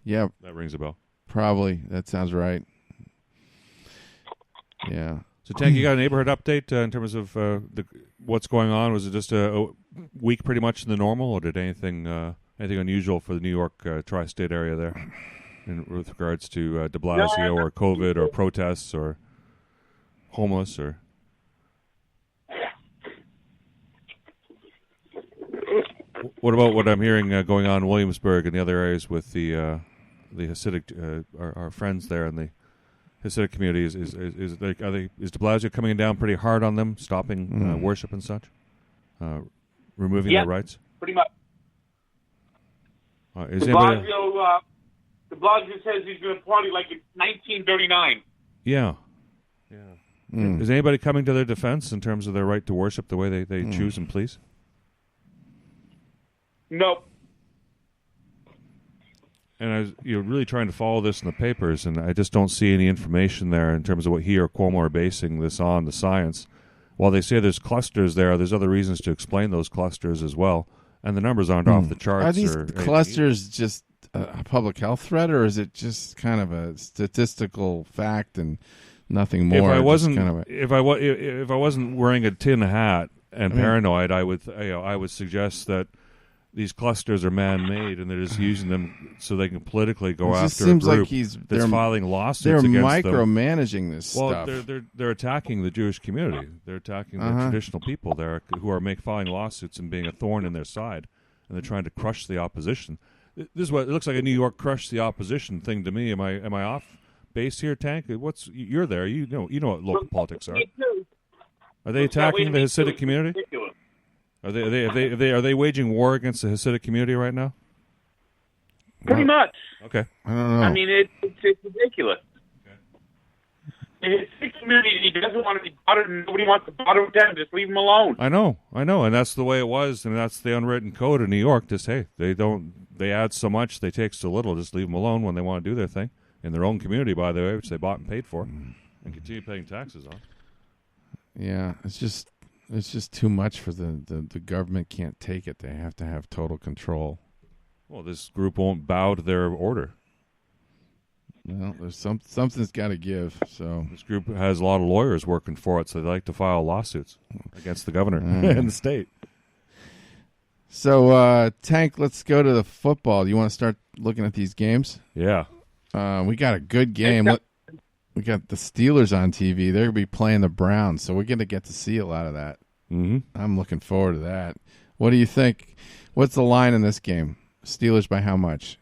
Speaker 1: Yeah,
Speaker 2: that rings a bell.
Speaker 1: probably. That sounds right. Yeah.
Speaker 2: So, Tank, you got a neighborhood update in terms of what's going on? Was it just a week pretty much in the normal, or did anything unusual for the New York tri-state area there with regards to de Blasio or COVID or protests or homeless or... What about what I'm hearing going on in Williamsburg and the other areas with the Hasidic, our friends there in the Hasidic community? Is de Blasio coming down pretty hard on them, stopping worship and such, removing their rights?
Speaker 3: Pretty much.
Speaker 2: Is
Speaker 3: De
Speaker 2: anybody?
Speaker 3: Blasio says he's going to party like it's 1939.
Speaker 2: Yeah. Is anybody coming to their defense in terms of their right to worship the way they choose and please?
Speaker 3: Nope.
Speaker 2: And I was really trying to follow this in the papers, and I just don't see any information there in terms of what he or Cuomo are basing this on, the science. While they say there's clusters there's other reasons to explain those clusters as well, and the numbers aren't off the charts.
Speaker 1: Are these
Speaker 2: or anything
Speaker 1: clusters just a public health threat, or is it just kind of a statistical fact and nothing more?
Speaker 2: If I
Speaker 1: Just
Speaker 2: wasn't,
Speaker 1: kind of a,
Speaker 2: if I wasn't wearing a tin hat and paranoid, I would suggest that these clusters are man-made, and they're just using them so they can politically go
Speaker 1: it just
Speaker 2: after
Speaker 1: seems
Speaker 2: a group
Speaker 1: like
Speaker 2: that's
Speaker 1: they're
Speaker 2: filing lawsuits
Speaker 1: they're
Speaker 2: against them.
Speaker 1: micromanaging this
Speaker 2: Well,
Speaker 1: stuff.
Speaker 2: they're attacking the Jewish community. They're attacking the traditional people there who are filing lawsuits and being a thorn in their side, and they're trying to crush the opposition. This is what it looks like, a New York crush the opposition thing to me. Am I off base here, Tank? You're there? You know what local politics are. Are they attacking the Hasidic community?
Speaker 3: Ridiculous.
Speaker 2: Are they waging war against the Hasidic community right now?
Speaker 3: Pretty much.
Speaker 2: Okay.
Speaker 1: I don't know.
Speaker 3: I mean, it's ridiculous. The Hasidic community doesn't want to be bothered, and nobody wants to bother with them. Just leave them alone.
Speaker 2: I know, and that's the way it was, and that's the unwritten code in New York. Just they add so much, they take so little. Just leave them alone when they want to do their thing in their own community, by the way, which they bought and paid for, and continue paying taxes on.
Speaker 1: Yeah, it's just too much for the government. Can't take it. They have to have total control.
Speaker 2: Well, this group won't bow to their order.
Speaker 1: Well, There's something's got to give. So
Speaker 2: This group has a lot of lawyers working for it, so they like to file lawsuits against the governor and the state.
Speaker 1: So, Tank, let's go to the football. Do you want to start looking at these games?
Speaker 2: Yeah.
Speaker 1: We got a good game. We got the Steelers on TV. They're going to be playing the Browns, so we're going to get to see a lot of that.
Speaker 2: Mm-hmm.
Speaker 1: I'm looking forward to that. What do you think? What's the line in this game? Steelers by how much?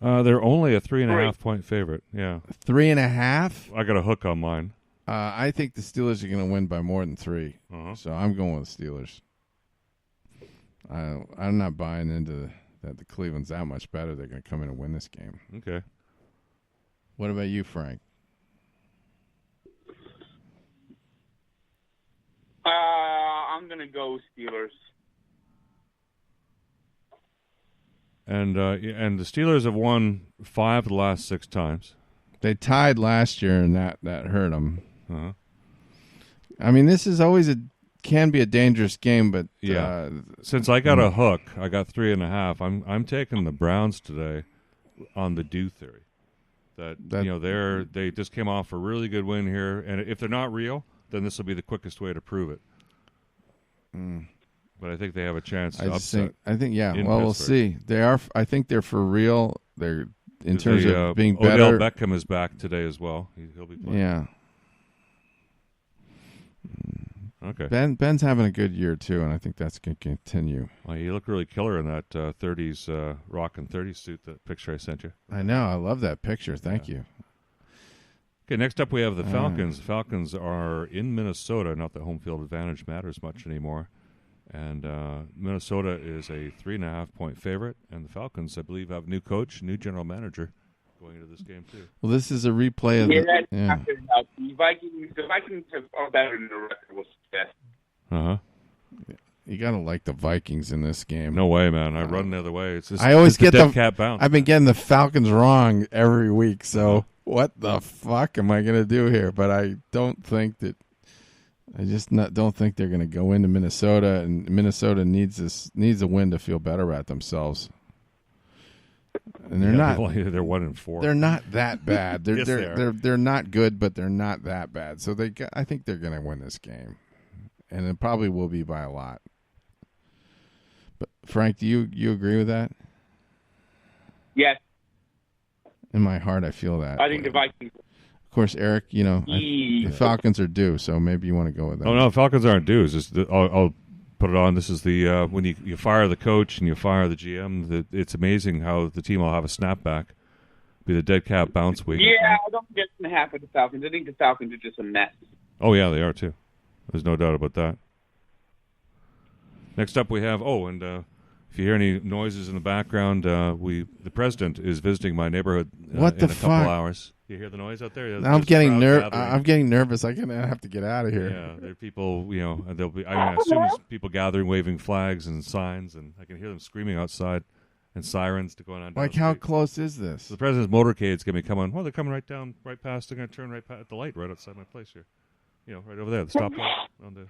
Speaker 2: They're only a 3.5 point favorite. Yeah.
Speaker 1: 3.5?
Speaker 2: I got a hook on mine.
Speaker 1: I think the Steelers are going to win by more than 3. So I'm going with the Steelers. I'm not buying into that the Cleveland's that much better. They're going to come in and win this game.
Speaker 2: Okay.
Speaker 1: What about you, Frank?
Speaker 3: I'm going to go Steelers.
Speaker 2: And the Steelers have won 5 of the last 6 times.
Speaker 1: They tied last year, and that hurt them.
Speaker 2: Uh-huh.
Speaker 1: I mean, this is always can be a dangerous game, but
Speaker 2: yeah. Since I got a hook, I got 3.5. I'm taking the Browns today on the do theory. That they just came off a really good win here, and if they're not real, then this will be the quickest way to prove it. But I think they have a chance to upset.
Speaker 1: I think yeah.
Speaker 2: in
Speaker 1: Well, we'll
Speaker 2: Pittsburgh.
Speaker 1: see. They are. I think they're for real. They're in terms of being
Speaker 2: Odell
Speaker 1: better.
Speaker 2: Beckham is back today as well. He'll be playing.
Speaker 1: Yeah.
Speaker 2: Okay.
Speaker 1: Ben's having a good year too, and I think that's going to continue.
Speaker 2: Well, you look really killer in that 30s rockin' 30s suit. That picture I sent you.
Speaker 1: I know. I love that picture. Thank you.
Speaker 2: Okay, next up we have the Falcons. The Falcons are in Minnesota. Not that home field advantage matters much anymore. And Minnesota is a 3.5 point favorite. And the Falcons, I believe, have a new coach, new general manager going into this game, too.
Speaker 1: Well, this is a replay of
Speaker 3: The Vikings are better than the record will suggest.
Speaker 2: Uh-huh.
Speaker 1: You got to like the Vikings in this game.
Speaker 2: No way, man. I run the other way. It's just,
Speaker 1: I always get
Speaker 2: the dead cat bounce.
Speaker 1: I've been getting the Falcons wrong every week, so what the fuck am I going to do here? But I don't think that don't think they're going to go into Minnesota, and Minnesota needs a win to feel better at themselves. And they're not.
Speaker 2: They're 1-4.
Speaker 1: They're not that bad.
Speaker 2: Yes, they are.
Speaker 1: They're not good, but they're not that bad. So I think they're going to win this game, and it probably will be by a lot. But Frank, do you agree with that?
Speaker 3: Yes.
Speaker 1: In my heart, I feel that.
Speaker 3: I think the Vikings.
Speaker 1: Of course, Eric, the Falcons are due, so maybe you want to go with that.
Speaker 2: Oh, no, Falcons aren't due. It's just I'll put it on. This is the when you fire the coach and you fire the GM, it's amazing how the team will have a snapback. Be the dead cat bounce week.
Speaker 3: Yeah, I don't think it's going to happen to the Falcons. I think the Falcons are just a mess.
Speaker 2: Oh, yeah, they are, too. There's no doubt about that. Next up we have, if you hear any noises in the background, the president is visiting my neighborhood in a couple hours. You hear the noise out there?
Speaker 1: I'm getting nervous. I'm gonna have to get out of here.
Speaker 2: Yeah, there are people. There'll be. I assume there's people gathering, waving flags and signs, and I can hear them screaming outside, and sirens to going on.
Speaker 1: Like, how close is this?
Speaker 2: So the president's motorcade's gonna be coming. Well, they're coming right past. They're gonna turn right past the light right outside my place here. Right over there, the stoplight.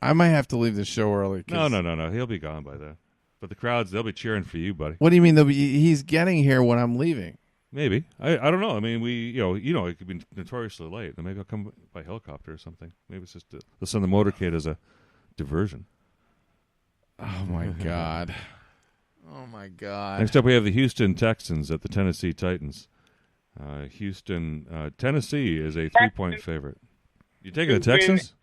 Speaker 1: I might have to leave the show early.
Speaker 2: No. He'll be gone by then. But the crowds, they'll be cheering for you, buddy.
Speaker 1: What do you mean? He's getting here when I'm leaving.
Speaker 2: Maybe. I don't know. I mean, it could be notoriously late. Maybe I'll come by helicopter or something. Maybe it's just they'll send the motorcade as a diversion.
Speaker 1: Oh my god. Oh my god.
Speaker 2: Next up, we have the Houston Texans at the Tennessee Titans. Tennessee is a 3-point favorite. You taking the Texans?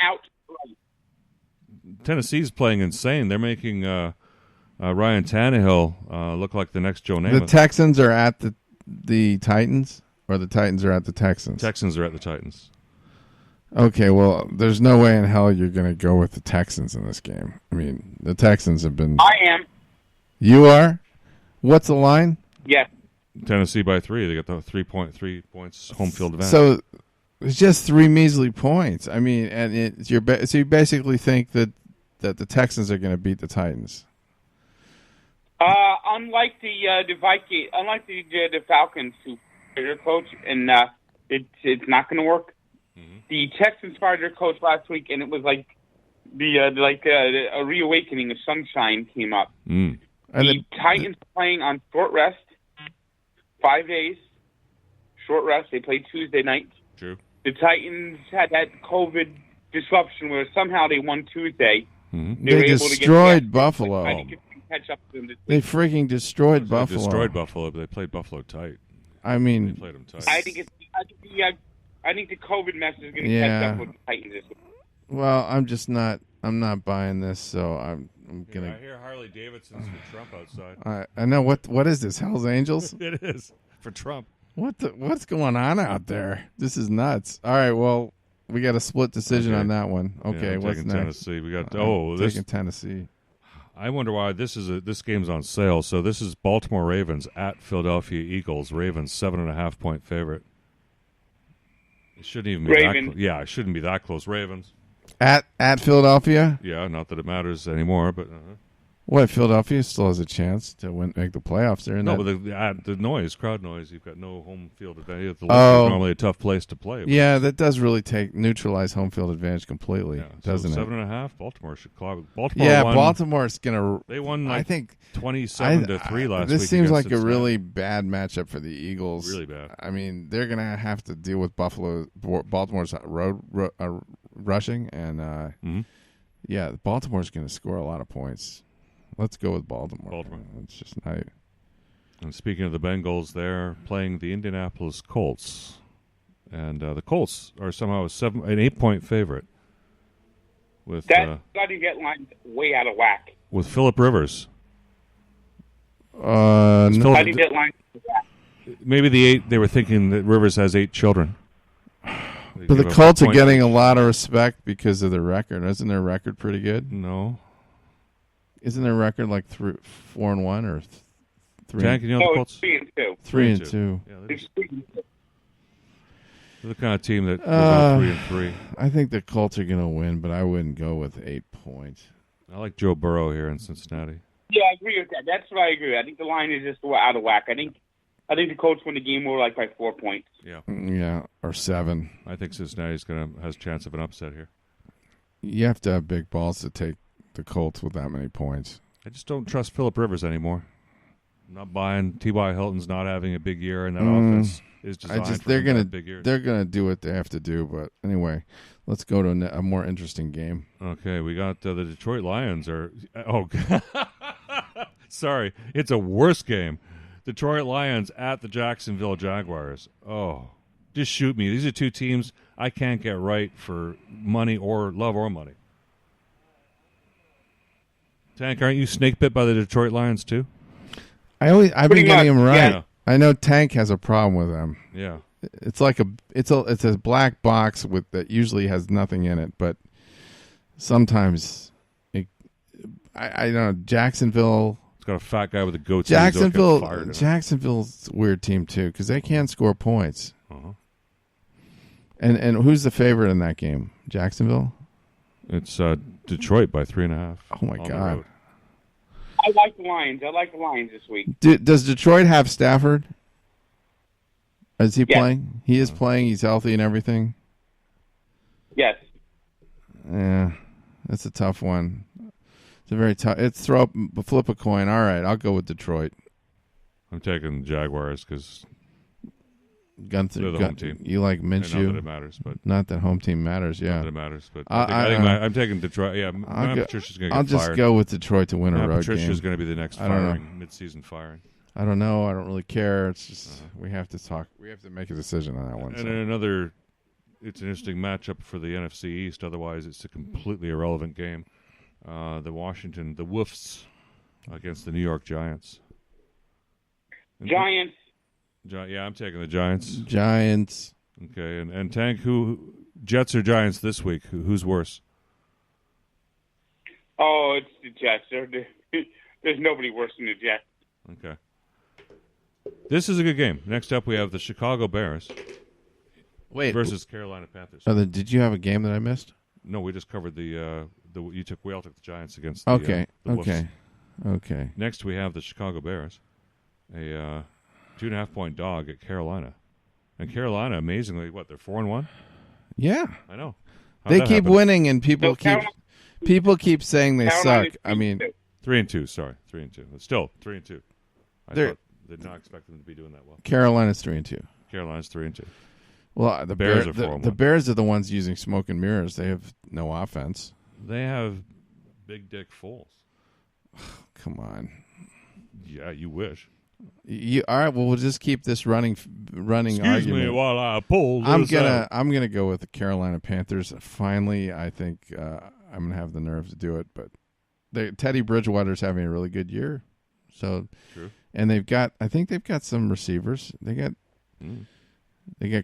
Speaker 2: Tennessee's playing insane. They're making Ryan Tannehill look like the next Joe Namath.
Speaker 1: The Texans are at the Titans, or the Titans are at the Texans?
Speaker 2: Texans are at the Titans.
Speaker 1: Okay, well, there's no way in hell you're going to go with the Texans in this game. I mean, the Texans have been...
Speaker 3: I am.
Speaker 1: You are? What's the line?
Speaker 3: Yes.
Speaker 2: Tennessee by 3. They got the 3 points home field advantage.
Speaker 1: So it's just 3 measly points. I mean, and so you basically think that the Texans are going to beat the Titans.
Speaker 3: Unlike the Falcons, who fired their coach, and it's not going to work. Mm-hmm. The Texans fired their coach last week, and it was like a reawakening of sunshine came up.
Speaker 2: Mm.
Speaker 3: The Titans playing on short rest, 5 days, short rest. They played Tuesday night.
Speaker 2: True.
Speaker 3: The Titans had that COVID disruption where somehow they won Tuesday.
Speaker 2: Mm-hmm.
Speaker 3: They were
Speaker 1: They
Speaker 3: able to get
Speaker 1: destroyed
Speaker 3: back.
Speaker 1: Buffalo.
Speaker 3: I think it can catch up to them this
Speaker 1: They
Speaker 3: week.
Speaker 1: freaking destroyed
Speaker 2: They
Speaker 1: Buffalo.
Speaker 2: destroyed Buffalo, but they played Buffalo tight.
Speaker 1: I
Speaker 2: They
Speaker 1: mean,
Speaker 2: played them tight.
Speaker 3: I think the COVID mess is going to
Speaker 1: Yeah.
Speaker 3: catch up with the Titans this week.
Speaker 1: well, I'm not buying this, so I'm
Speaker 2: I
Speaker 1: gonna.
Speaker 2: hear Harley Davidson's for Trump outside.
Speaker 1: I know what is this? Hell's Angels?
Speaker 2: It is for Trump.
Speaker 1: What's going on out there? This is nuts. All right, well, we got a split decision
Speaker 2: Okay.
Speaker 1: on that one. Okay,
Speaker 2: Yeah, I'm
Speaker 1: what's
Speaker 2: taking
Speaker 1: next?
Speaker 2: Tennessee. We got
Speaker 1: I'm
Speaker 2: this.
Speaker 1: taking Tennessee.
Speaker 2: I wonder why this game's on sale. So this is Baltimore Ravens at Philadelphia Eagles. Ravens 7.5 point favorite. It shouldn't even be
Speaker 3: Ravens.
Speaker 2: that. It shouldn't be that close. Ravens.
Speaker 1: At Philadelphia.
Speaker 2: Yeah, not that it matters anymore, but
Speaker 1: What? Philadelphia still has a chance to make the playoffs. They're in
Speaker 2: no.
Speaker 1: that.
Speaker 2: But the noise, crowd noise. You've got no home field advantage. The
Speaker 1: Oh.
Speaker 2: is normally a tough place to play. But
Speaker 1: Yeah, that does really neutralize home field advantage completely,
Speaker 2: yeah,
Speaker 1: doesn't
Speaker 2: so
Speaker 1: it?
Speaker 2: 7.5. Baltimore should clog. Baltimore.
Speaker 1: Yeah,
Speaker 2: won,
Speaker 1: Baltimore's gonna.
Speaker 2: They won.
Speaker 1: I
Speaker 2: Like
Speaker 1: think
Speaker 2: 27-3 last week.
Speaker 1: This seems
Speaker 2: against
Speaker 1: like a
Speaker 2: Cincinnati.
Speaker 1: really bad matchup for the Eagles.
Speaker 2: Really bad.
Speaker 1: I mean, they're gonna have to deal with Baltimore's rushing, and
Speaker 2: Mhm.
Speaker 1: yeah, Baltimore's gonna score a lot of points. Let's go with Baltimore. It's just not.
Speaker 2: And speaking of the Bengals, they're playing the Indianapolis Colts, and the Colts are somehow an 8 point favorite with
Speaker 3: That got to get lines way out of whack.
Speaker 2: with Phillip Rivers.
Speaker 1: No,
Speaker 2: Phillip-
Speaker 3: How do you get lines out of whack?
Speaker 2: Maybe the 8. They were thinking that Rivers has 8 children. They
Speaker 1: but the
Speaker 2: give up
Speaker 1: Colts
Speaker 2: a
Speaker 1: are
Speaker 2: point.
Speaker 1: getting a lot of respect because of their record. Isn't their record pretty good?
Speaker 2: No.
Speaker 1: Isn't their record like 4-1 or 3?
Speaker 2: Tank, you know
Speaker 3: No,
Speaker 2: the
Speaker 3: it's
Speaker 2: Colts?
Speaker 3: 3-2.
Speaker 1: 3-2.
Speaker 2: Yeah,
Speaker 3: It's 3-2.
Speaker 2: they're the kind of team that will go 3-3.
Speaker 1: I think the Colts are going to win, but I wouldn't go with 8 points.
Speaker 2: I like Joe Burrow here in Cincinnati.
Speaker 3: Yeah, I agree with that. That's what I agree. I think the line is just out of whack. I think the Colts win the game more like by 4 points.
Speaker 1: Yeah, or 7.
Speaker 2: I think Cincinnati's has a chance of an upset here.
Speaker 1: You have to have big balls to take the Colts with that many points.
Speaker 2: I just don't trust Phillip Rivers anymore. I'm not buying T.Y. Hilton's not having a big year, and that offense is designed for him to have big years.
Speaker 1: They're gonna do what they have to do. But anyway, let's go to a more interesting game.
Speaker 2: Okay, we got the Detroit Lions are. Oh, sorry, it's a worse game. Detroit Lions at the Jacksonville Jaguars. Oh, just shoot me. These are two teams I can't get right for money or love or money. Tank, aren't you snake bit by the Detroit Lions too?
Speaker 1: I've been
Speaker 3: Pretty
Speaker 1: getting
Speaker 3: much,
Speaker 1: them right.
Speaker 2: yeah.
Speaker 1: I know Tank has a problem with them.
Speaker 2: Yeah.
Speaker 1: It's like it's a black box that usually has nothing in it, but sometimes I don't know. Jacksonville.
Speaker 2: It's got a fat guy with a goatee. Who's gonna get fired.
Speaker 1: Jacksonville's a weird team too because they can't score points.
Speaker 2: Uh-huh.
Speaker 1: And who's the favorite in that game? Jacksonville.
Speaker 2: It's Detroit by 3.5.
Speaker 1: Oh my
Speaker 2: on the
Speaker 1: God!
Speaker 2: road.
Speaker 3: I like the Lions. I like the Lions this week.
Speaker 1: Does Detroit have Stafford? Is he
Speaker 3: Yes.
Speaker 1: playing? He is playing. He's healthy and everything.
Speaker 3: Yes.
Speaker 1: Yeah, that's a tough one. It's a very tough. It's flip a coin. All right, I'll go with Detroit.
Speaker 2: I'm taking the Jaguars because
Speaker 1: Gunther,
Speaker 2: they're the home team.
Speaker 1: You like
Speaker 2: not that
Speaker 1: Minshew?
Speaker 2: it matters, but
Speaker 1: not that home team matters.
Speaker 2: not
Speaker 1: Yeah,
Speaker 2: that it matters. But
Speaker 1: I-
Speaker 2: I'm taking Detroit. Yeah,
Speaker 1: I'll go-
Speaker 2: Patricia's going to
Speaker 1: I'll
Speaker 2: get
Speaker 1: just
Speaker 2: fired.
Speaker 1: go with Detroit to win a road
Speaker 2: Patricia's
Speaker 1: game.
Speaker 2: going to be the next
Speaker 1: I don't know.
Speaker 2: firing, mid-season firing.
Speaker 1: I don't know. I don't really care. It's just we have to talk. We have to make a decision on that one.
Speaker 2: And
Speaker 1: so.
Speaker 2: then another, it's an interesting matchup for the NFC East. Otherwise, it's a completely irrelevant game. The Wolves against the New York Giants.
Speaker 3: Giants.
Speaker 2: Yeah, I'm taking the Giants.
Speaker 1: Giants.
Speaker 2: Okay, and Tank, who Jets or Giants this week? Who's worse?
Speaker 3: Oh, it's the Jets. There's nobody worse than the Jets.
Speaker 2: Okay. This is a good game. Next up, we have the Chicago Bears
Speaker 1: Wait.
Speaker 2: versus Carolina Panthers.
Speaker 1: Did you have a game that I missed?
Speaker 2: No, we just covered we all took the Giants against
Speaker 1: Okay.
Speaker 2: the Wolves.
Speaker 1: Okay.
Speaker 2: Next, we have the Chicago Bears, a 2.5-point dog at Carolina. And Carolina, amazingly, they're 4-1?
Speaker 1: Yeah.
Speaker 2: I know. How'd
Speaker 1: They
Speaker 2: that
Speaker 1: keep
Speaker 2: happen?
Speaker 1: winning, and people keep saying they
Speaker 3: Carolina's
Speaker 1: suck. I mean,
Speaker 2: 3-2, sorry. 3-2. But still, 3-2. I
Speaker 1: They're-
Speaker 2: thought did not expect them to be doing that well.
Speaker 1: Carolina's 3-2.
Speaker 2: Carolina's 3-2.
Speaker 1: Well, the
Speaker 2: Bears
Speaker 1: Bears
Speaker 2: are
Speaker 1: the
Speaker 2: 4-1.
Speaker 1: the Bears are the ones using smoke and mirrors. They have no offense.
Speaker 2: They have Big Dick Foles.
Speaker 1: Come on.
Speaker 2: Yeah, you wish.
Speaker 1: All right. Well, we'll just keep this running
Speaker 2: Excuse
Speaker 1: argument.
Speaker 2: me while I pull
Speaker 1: I'm
Speaker 2: this out.
Speaker 1: gonna go with the Carolina Panthers. Finally, I think I'm gonna have the nerve to do it. But Teddy Bridgewater's having a really good year. So,
Speaker 2: True.
Speaker 1: And I think they've got some receivers. They got I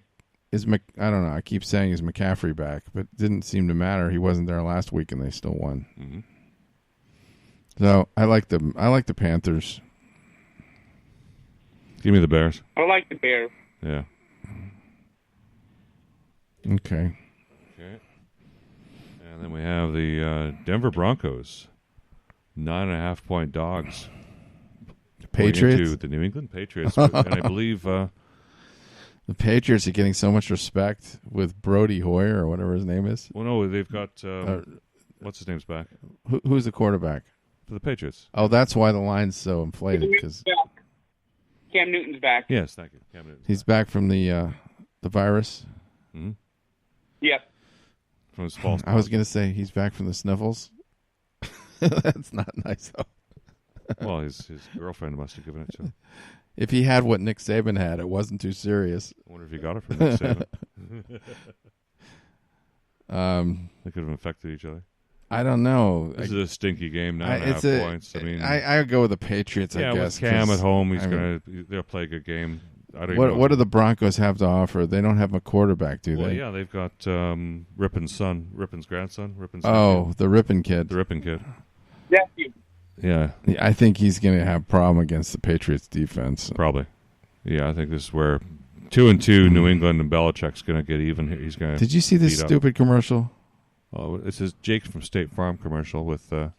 Speaker 1: don't know. I keep saying is McCaffrey back, but it didn't seem to matter. He wasn't there last week, and they still won.
Speaker 2: Mm-hmm.
Speaker 1: So I like the Panthers.
Speaker 2: Give me the Bears.
Speaker 3: I like the Bears.
Speaker 2: Yeah.
Speaker 1: Okay.
Speaker 2: Okay. And then we have the Denver Broncos, 9.5-point dogs.
Speaker 1: Patriots.
Speaker 2: Going into the New England Patriots, and I believe
Speaker 1: the Patriots are getting so much respect with Brody Hoyer or whatever his name is.
Speaker 2: Well, no, they've got what's his name's back
Speaker 1: Who's the quarterback?
Speaker 2: for the Patriots.
Speaker 1: Oh, that's why the line's so inflated because
Speaker 3: Cam Newton's back.
Speaker 2: Yes, thank you. Cam Newton's
Speaker 1: he's back from the virus.
Speaker 2: Mm-hmm.
Speaker 3: Yes.
Speaker 2: From his false.
Speaker 1: I was going to say he's back from the sniffles. That's not nice, though.
Speaker 2: Well, his girlfriend must have given it to him.
Speaker 1: If he had what Nick Saban had, it wasn't too serious.
Speaker 2: I wonder if he got it from Nick Saban. They could have infected each other.
Speaker 1: I don't know.
Speaker 2: This is a stinky game. 9.5 points. I mean,
Speaker 1: I go with the Patriots.
Speaker 2: yeah,
Speaker 1: I guess
Speaker 2: with Cam
Speaker 1: 'cause,
Speaker 2: at home,
Speaker 1: I
Speaker 2: they'll play a good game. I don't even know
Speaker 1: what do the Broncos have to offer? They don't have a quarterback, do
Speaker 2: Well,
Speaker 1: they?
Speaker 2: yeah, they've got Rippon's grandson, Rippon's
Speaker 1: Oh, the Rippon kid.
Speaker 2: the Rippon kid.
Speaker 3: Nephew.
Speaker 2: Yeah,
Speaker 1: I think he's going to have a problem against the Patriots defense.
Speaker 2: probably. Yeah, I think this is where 2-2 New England and Belichick's going to get even here. He's going to.
Speaker 1: Did you see this
Speaker 2: beat up.
Speaker 1: stupid commercial?
Speaker 2: Oh, it's his Jake from State Farm commercial with. This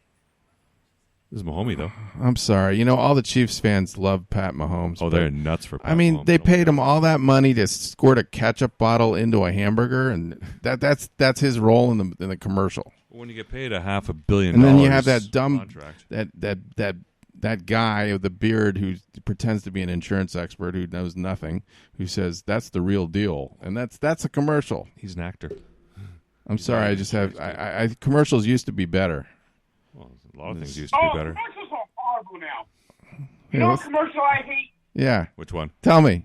Speaker 2: is Mahomie though.
Speaker 1: I'm sorry. You know, all the Chiefs fans love Pat Mahomes.
Speaker 2: Oh,
Speaker 1: but-
Speaker 2: they're nuts for. Pat
Speaker 1: I mean,
Speaker 2: Mahomes.
Speaker 1: they paid him all that money to squirt a ketchup bottle into a hamburger, and that's his role in the commercial.
Speaker 2: When you get paid $500 million,
Speaker 1: And then you have that dumb
Speaker 2: contract.
Speaker 1: that guy with the beard who pretends to be an insurance expert who knows nothing, who says that's the real deal, and that's a commercial.
Speaker 2: He's an actor.
Speaker 1: I'm sorry, I just have I commercials used to be better.
Speaker 2: Well, a lot of things used to be better.
Speaker 3: Commercials are horrible now. You know what commercial I hate?
Speaker 1: Yeah,
Speaker 2: Which one?
Speaker 1: tell me.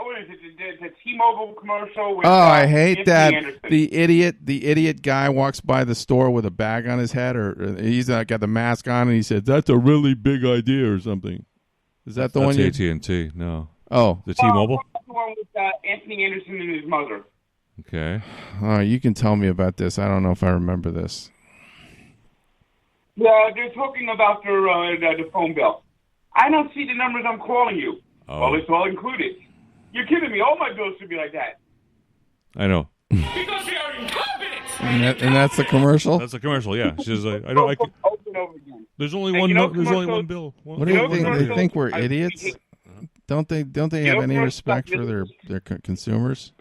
Speaker 3: What is it? The T-Mobile commercial. With,
Speaker 1: I hate
Speaker 3: Anthony
Speaker 1: that.
Speaker 3: Anderson.
Speaker 1: The idiot guy walks by the store with a bag on his head, or he's got the mask on, and he said, "That's a really big idea," or something. Is that the
Speaker 2: That's
Speaker 1: one?
Speaker 2: AT&T. No,
Speaker 1: Oh,
Speaker 2: the T-Mobile.
Speaker 3: That's the one with Anthony Anderson and his mother.
Speaker 2: Okay.
Speaker 1: you can tell me about this. I don't know if I remember this.
Speaker 3: Yeah, they're talking about the phone bill. I don't see the numbers I'm calling you.
Speaker 2: Oh.
Speaker 3: Well, it's all included. You're kidding me. All my bills should be like that.
Speaker 2: I know.
Speaker 3: Because they are incompetent.
Speaker 1: And that's the commercial.
Speaker 2: That's a commercial. Yeah. She's like, I don't. I can,
Speaker 3: Over and over again.
Speaker 2: there's only
Speaker 3: And
Speaker 2: one.
Speaker 3: you know
Speaker 2: There's only one
Speaker 3: commercials-
Speaker 2: bill.
Speaker 1: What do
Speaker 3: You
Speaker 1: you
Speaker 3: know
Speaker 1: think? They
Speaker 3: commercials?
Speaker 1: think we're
Speaker 3: I
Speaker 1: idiots?
Speaker 3: hate-
Speaker 1: Don't they
Speaker 3: You
Speaker 1: have
Speaker 3: know
Speaker 1: any
Speaker 3: commercials
Speaker 1: respect
Speaker 3: like
Speaker 1: for their consumers?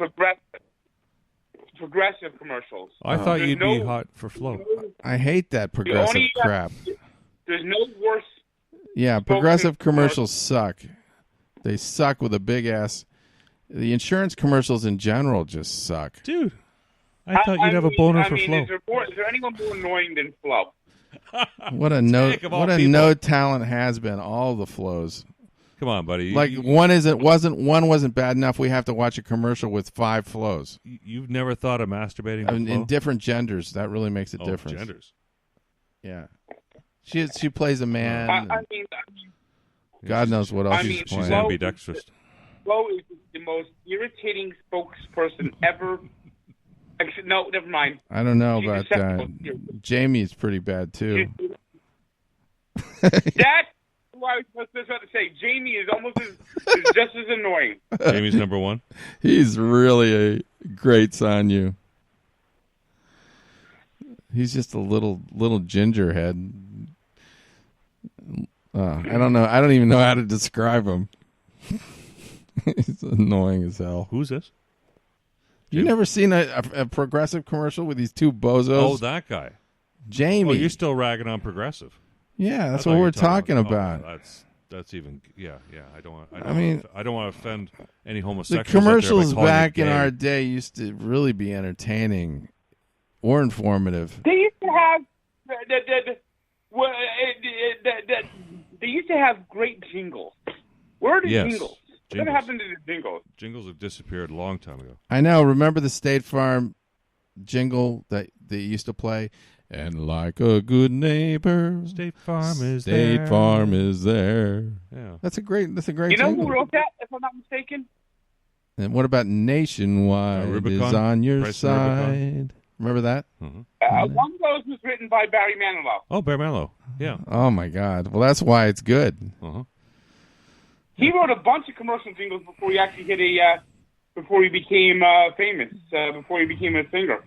Speaker 3: Progressive commercials.
Speaker 2: I thought
Speaker 3: There's
Speaker 2: you'd be
Speaker 3: no-
Speaker 2: hot for flow.
Speaker 1: I hate that progressive
Speaker 3: only-
Speaker 1: crap.
Speaker 3: There's no worse.
Speaker 1: Yeah, progressive commercials suck. They suck with a big ass. The insurance commercials in general just suck.
Speaker 2: Dude, I thought you'd have a boner for flow.
Speaker 3: Is there anyone more annoying than Flo?
Speaker 1: What a no
Speaker 2: Dick of all
Speaker 1: what a
Speaker 2: people.
Speaker 1: no talent has been. All the flows.
Speaker 2: Come on, buddy.
Speaker 1: Like one wasn't bad enough. We have to watch a commercial with 5 flows.
Speaker 2: You've never thought of masturbating to flow?
Speaker 1: In different genders. That really makes a difference.
Speaker 2: Genders.
Speaker 1: Yeah. She plays a man.
Speaker 3: I mean,
Speaker 1: God knows what else
Speaker 3: I
Speaker 1: she's
Speaker 3: mean,
Speaker 2: She's
Speaker 1: playing.
Speaker 2: ambidextrous.
Speaker 3: Flo is the most irritating spokesperson ever. Actually, no, never mind.
Speaker 1: I don't know
Speaker 3: She's
Speaker 1: about that.
Speaker 3: acceptable.
Speaker 1: Jamie's pretty bad too.
Speaker 3: That's what I was just about to say. Jamie is is just as annoying.
Speaker 2: Jamie's number one.
Speaker 1: He's really a great Sanyu. He's just a little ginger head. I don't know. I don't even know how to describe him. He's annoying as hell.
Speaker 2: Who's this?
Speaker 1: You never seen a progressive commercial with these two bozos?
Speaker 2: Oh, that guy.
Speaker 1: Jamie.
Speaker 2: Oh, you're still ragging on progressive.
Speaker 1: Yeah, that's
Speaker 2: I thought
Speaker 1: what
Speaker 2: you
Speaker 1: we're
Speaker 2: were
Speaker 1: talking
Speaker 2: oh,
Speaker 1: about.
Speaker 2: that's That's even yeah. I don't want. I don't want to offend any
Speaker 1: The
Speaker 2: homosexuals.
Speaker 1: commercials
Speaker 2: out there by calling
Speaker 1: back
Speaker 2: it
Speaker 1: in
Speaker 2: gay.
Speaker 1: our day used to really be entertaining or informative.
Speaker 3: They used to have they used to have great jingles. Where are the
Speaker 2: Yes,
Speaker 3: jingles? What
Speaker 2: jingles.
Speaker 3: happened to the jingles?
Speaker 2: Jingles have disappeared a long time ago.
Speaker 1: I know. Remember the State Farm jingle that they used to play? And like a good neighbor,
Speaker 2: State Farm is
Speaker 1: State
Speaker 2: there.
Speaker 1: Farm is there.
Speaker 2: Yeah.
Speaker 1: That's a great
Speaker 3: You know
Speaker 1: jingle.
Speaker 3: who wrote that, if I'm not mistaken?
Speaker 1: And what about Nationwide
Speaker 2: Rubicon?
Speaker 1: is on your
Speaker 2: Price and Rubicon?
Speaker 1: side? Remember that?
Speaker 3: One of those was written by Barry Manilow.
Speaker 2: Oh, Bear Manilow. Yeah.
Speaker 1: Oh my God! Well, that's why it's good.
Speaker 2: Uh-huh.
Speaker 3: He wrote a bunch of commercial jingles before he actually hit before he became famous, before he became a singer,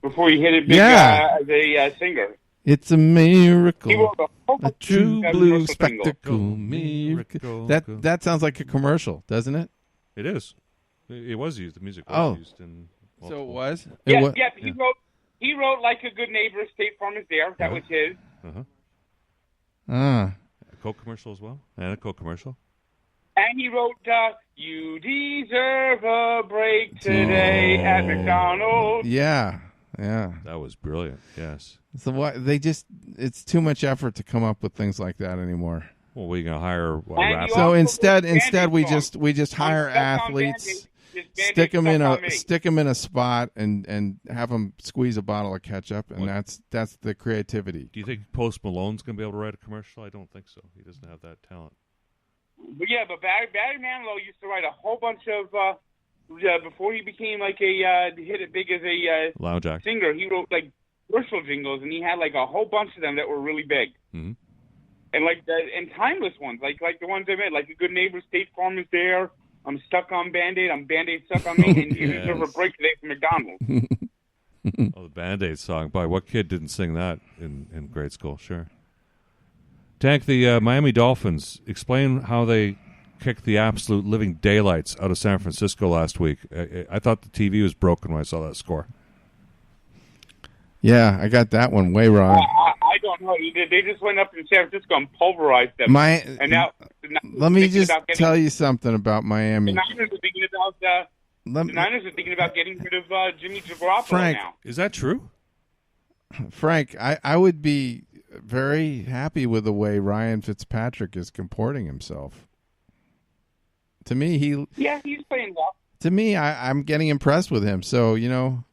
Speaker 3: before he hit it big
Speaker 1: Yeah.
Speaker 3: as a singer.
Speaker 1: It's a
Speaker 3: He
Speaker 1: miracle,
Speaker 3: wrote a whole
Speaker 1: a
Speaker 3: bunch
Speaker 1: true
Speaker 3: of
Speaker 1: blue
Speaker 3: commercial jingles.
Speaker 1: spectacle.
Speaker 2: Miracle.
Speaker 1: That sounds like a commercial, doesn't it?
Speaker 2: It is. It was used. The music was
Speaker 1: Oh.
Speaker 2: used in.
Speaker 1: So it
Speaker 2: multiple-
Speaker 1: was.
Speaker 3: Yes, yes. He wrote Like a Good Neighbor, State Farm is There. That was his.
Speaker 1: Ah.
Speaker 2: A Coke commercial as well, and a Coke commercial.
Speaker 3: And he wrote, You deserve a break today at McDonald's.
Speaker 1: Yeah. Yeah.
Speaker 2: That was brilliant. Yes.
Speaker 1: So what it's too much effort to come up with things like that anymore.
Speaker 2: Well, we gonna hire a
Speaker 3: And
Speaker 2: rapper.
Speaker 3: you
Speaker 1: So
Speaker 3: also
Speaker 1: instead
Speaker 3: wrote Band-Aid
Speaker 1: we
Speaker 3: songs.
Speaker 1: just hire
Speaker 3: Stuck on
Speaker 1: athletes,
Speaker 3: Band-Aid, just Band-Aid
Speaker 1: stick them
Speaker 3: stuck on me.
Speaker 1: in a spot and have them squeeze a bottle of ketchup, and that's the creativity.
Speaker 2: Do you think Post Malone's gonna be able to write a commercial? I don't think so. He doesn't have that talent.
Speaker 3: But yeah, but Barry Manilow used to write a whole bunch of before he became like hit it big as a
Speaker 2: Lounge act.
Speaker 3: singer. He wrote like commercial jingles, and he had like a whole bunch of them that were really big,
Speaker 2: Mhm.
Speaker 3: and and timeless ones, like the ones I made, like A Good Neighbor, State Farm is There. I'm stuck on Band-Aid. I'm Band-Aid stuck on me, and you deserve a break today from McDonald's.
Speaker 2: Oh, the Band-Aid song. Boy, what kid didn't sing that in grade school? Sure. Tank, the Miami Dolphins, explain how they kicked the absolute living daylights out of San Francisco last week. I thought the TV was broken when I saw that score.
Speaker 1: Yeah, I got that one way wrong.
Speaker 3: I don't know. They just went up in San Francisco and pulverized them. And now,
Speaker 1: Let me just tell you something about
Speaker 3: The
Speaker 1: Miami.
Speaker 3: Niners are thinking about getting rid of Jimmy Garoppolo
Speaker 1: Frank.
Speaker 3: now.
Speaker 2: Is that true?
Speaker 1: Frank, I would be very happy with the way Ryan Fitzpatrick is comporting himself. To me,
Speaker 3: He's playing well.
Speaker 1: to me, I'm getting impressed with him. So,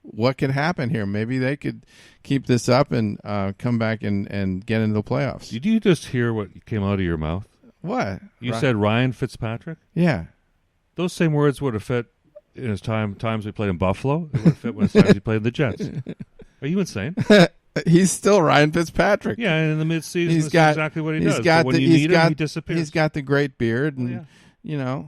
Speaker 1: what could happen here? Maybe they could keep this up and come back and get into the playoffs.
Speaker 2: Did you just hear what came out of your mouth?
Speaker 1: What?
Speaker 2: You said Ryan Fitzpatrick?
Speaker 1: Yeah.
Speaker 2: Those same words would have fit in his times we played in Buffalo. It would have fit when his times he played in the Jets. Are you insane?
Speaker 1: He's still Ryan Fitzpatrick.
Speaker 2: Yeah, and in the midseason,
Speaker 1: He's
Speaker 2: this
Speaker 1: got
Speaker 2: is exactly what he
Speaker 1: he's
Speaker 2: does.
Speaker 1: got
Speaker 2: But when
Speaker 1: the-
Speaker 2: you
Speaker 1: he's
Speaker 2: need
Speaker 1: got-
Speaker 2: him, he disappears.
Speaker 1: He's got the great beard, and
Speaker 2: yeah.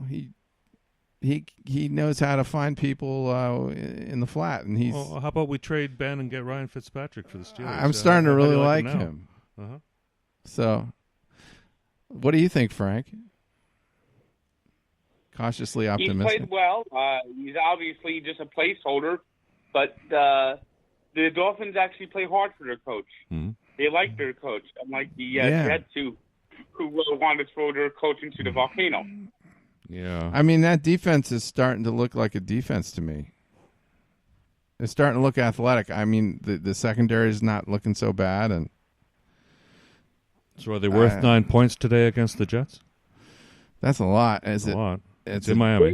Speaker 1: he knows how to find people in the flat, and he's.
Speaker 2: Well, how about we trade Ben and get Ryan Fitzpatrick for the Steelers?
Speaker 1: I'm starting to
Speaker 2: how do
Speaker 1: really
Speaker 2: you
Speaker 1: like
Speaker 2: now?
Speaker 1: him.
Speaker 2: Uh-huh.
Speaker 1: So, what do you think, Frank? Cautiously
Speaker 3: He's
Speaker 1: optimistic.
Speaker 3: played well. He's obviously just a placeholder, but the Dolphins actually play hard for their coach.
Speaker 2: Mm-hmm.
Speaker 3: They like their coach, unlike the
Speaker 1: Yeah.
Speaker 3: Jets who want to throw their coach into the volcano.
Speaker 2: Yeah.
Speaker 1: I mean, that defense is starting to look like a defense to me. It's starting to look athletic. I mean, the secondary is not looking so bad, and
Speaker 2: So are they worth 9 points today against the Jets?
Speaker 1: that's a lot. Is
Speaker 2: That's
Speaker 1: it?
Speaker 2: a lot.
Speaker 1: It's
Speaker 2: It's in Miami.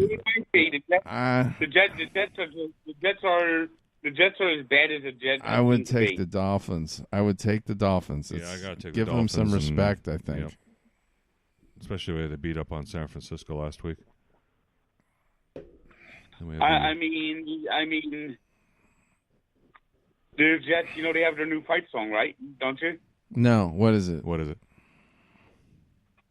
Speaker 3: The Jets are as bad as the Jets.
Speaker 1: I would
Speaker 3: seem to
Speaker 1: take
Speaker 3: be.
Speaker 1: the Dolphins. I would take the Dolphins.
Speaker 2: Yeah, I gotta take the
Speaker 1: give them some
Speaker 2: Dolphins and-
Speaker 1: respect. I think.
Speaker 2: Yep. Especially the way they beat up on San Francisco last week.
Speaker 3: I mean, the Jets. They have their new fight song, right? Don't you?
Speaker 1: No, what is it?
Speaker 2: What is it?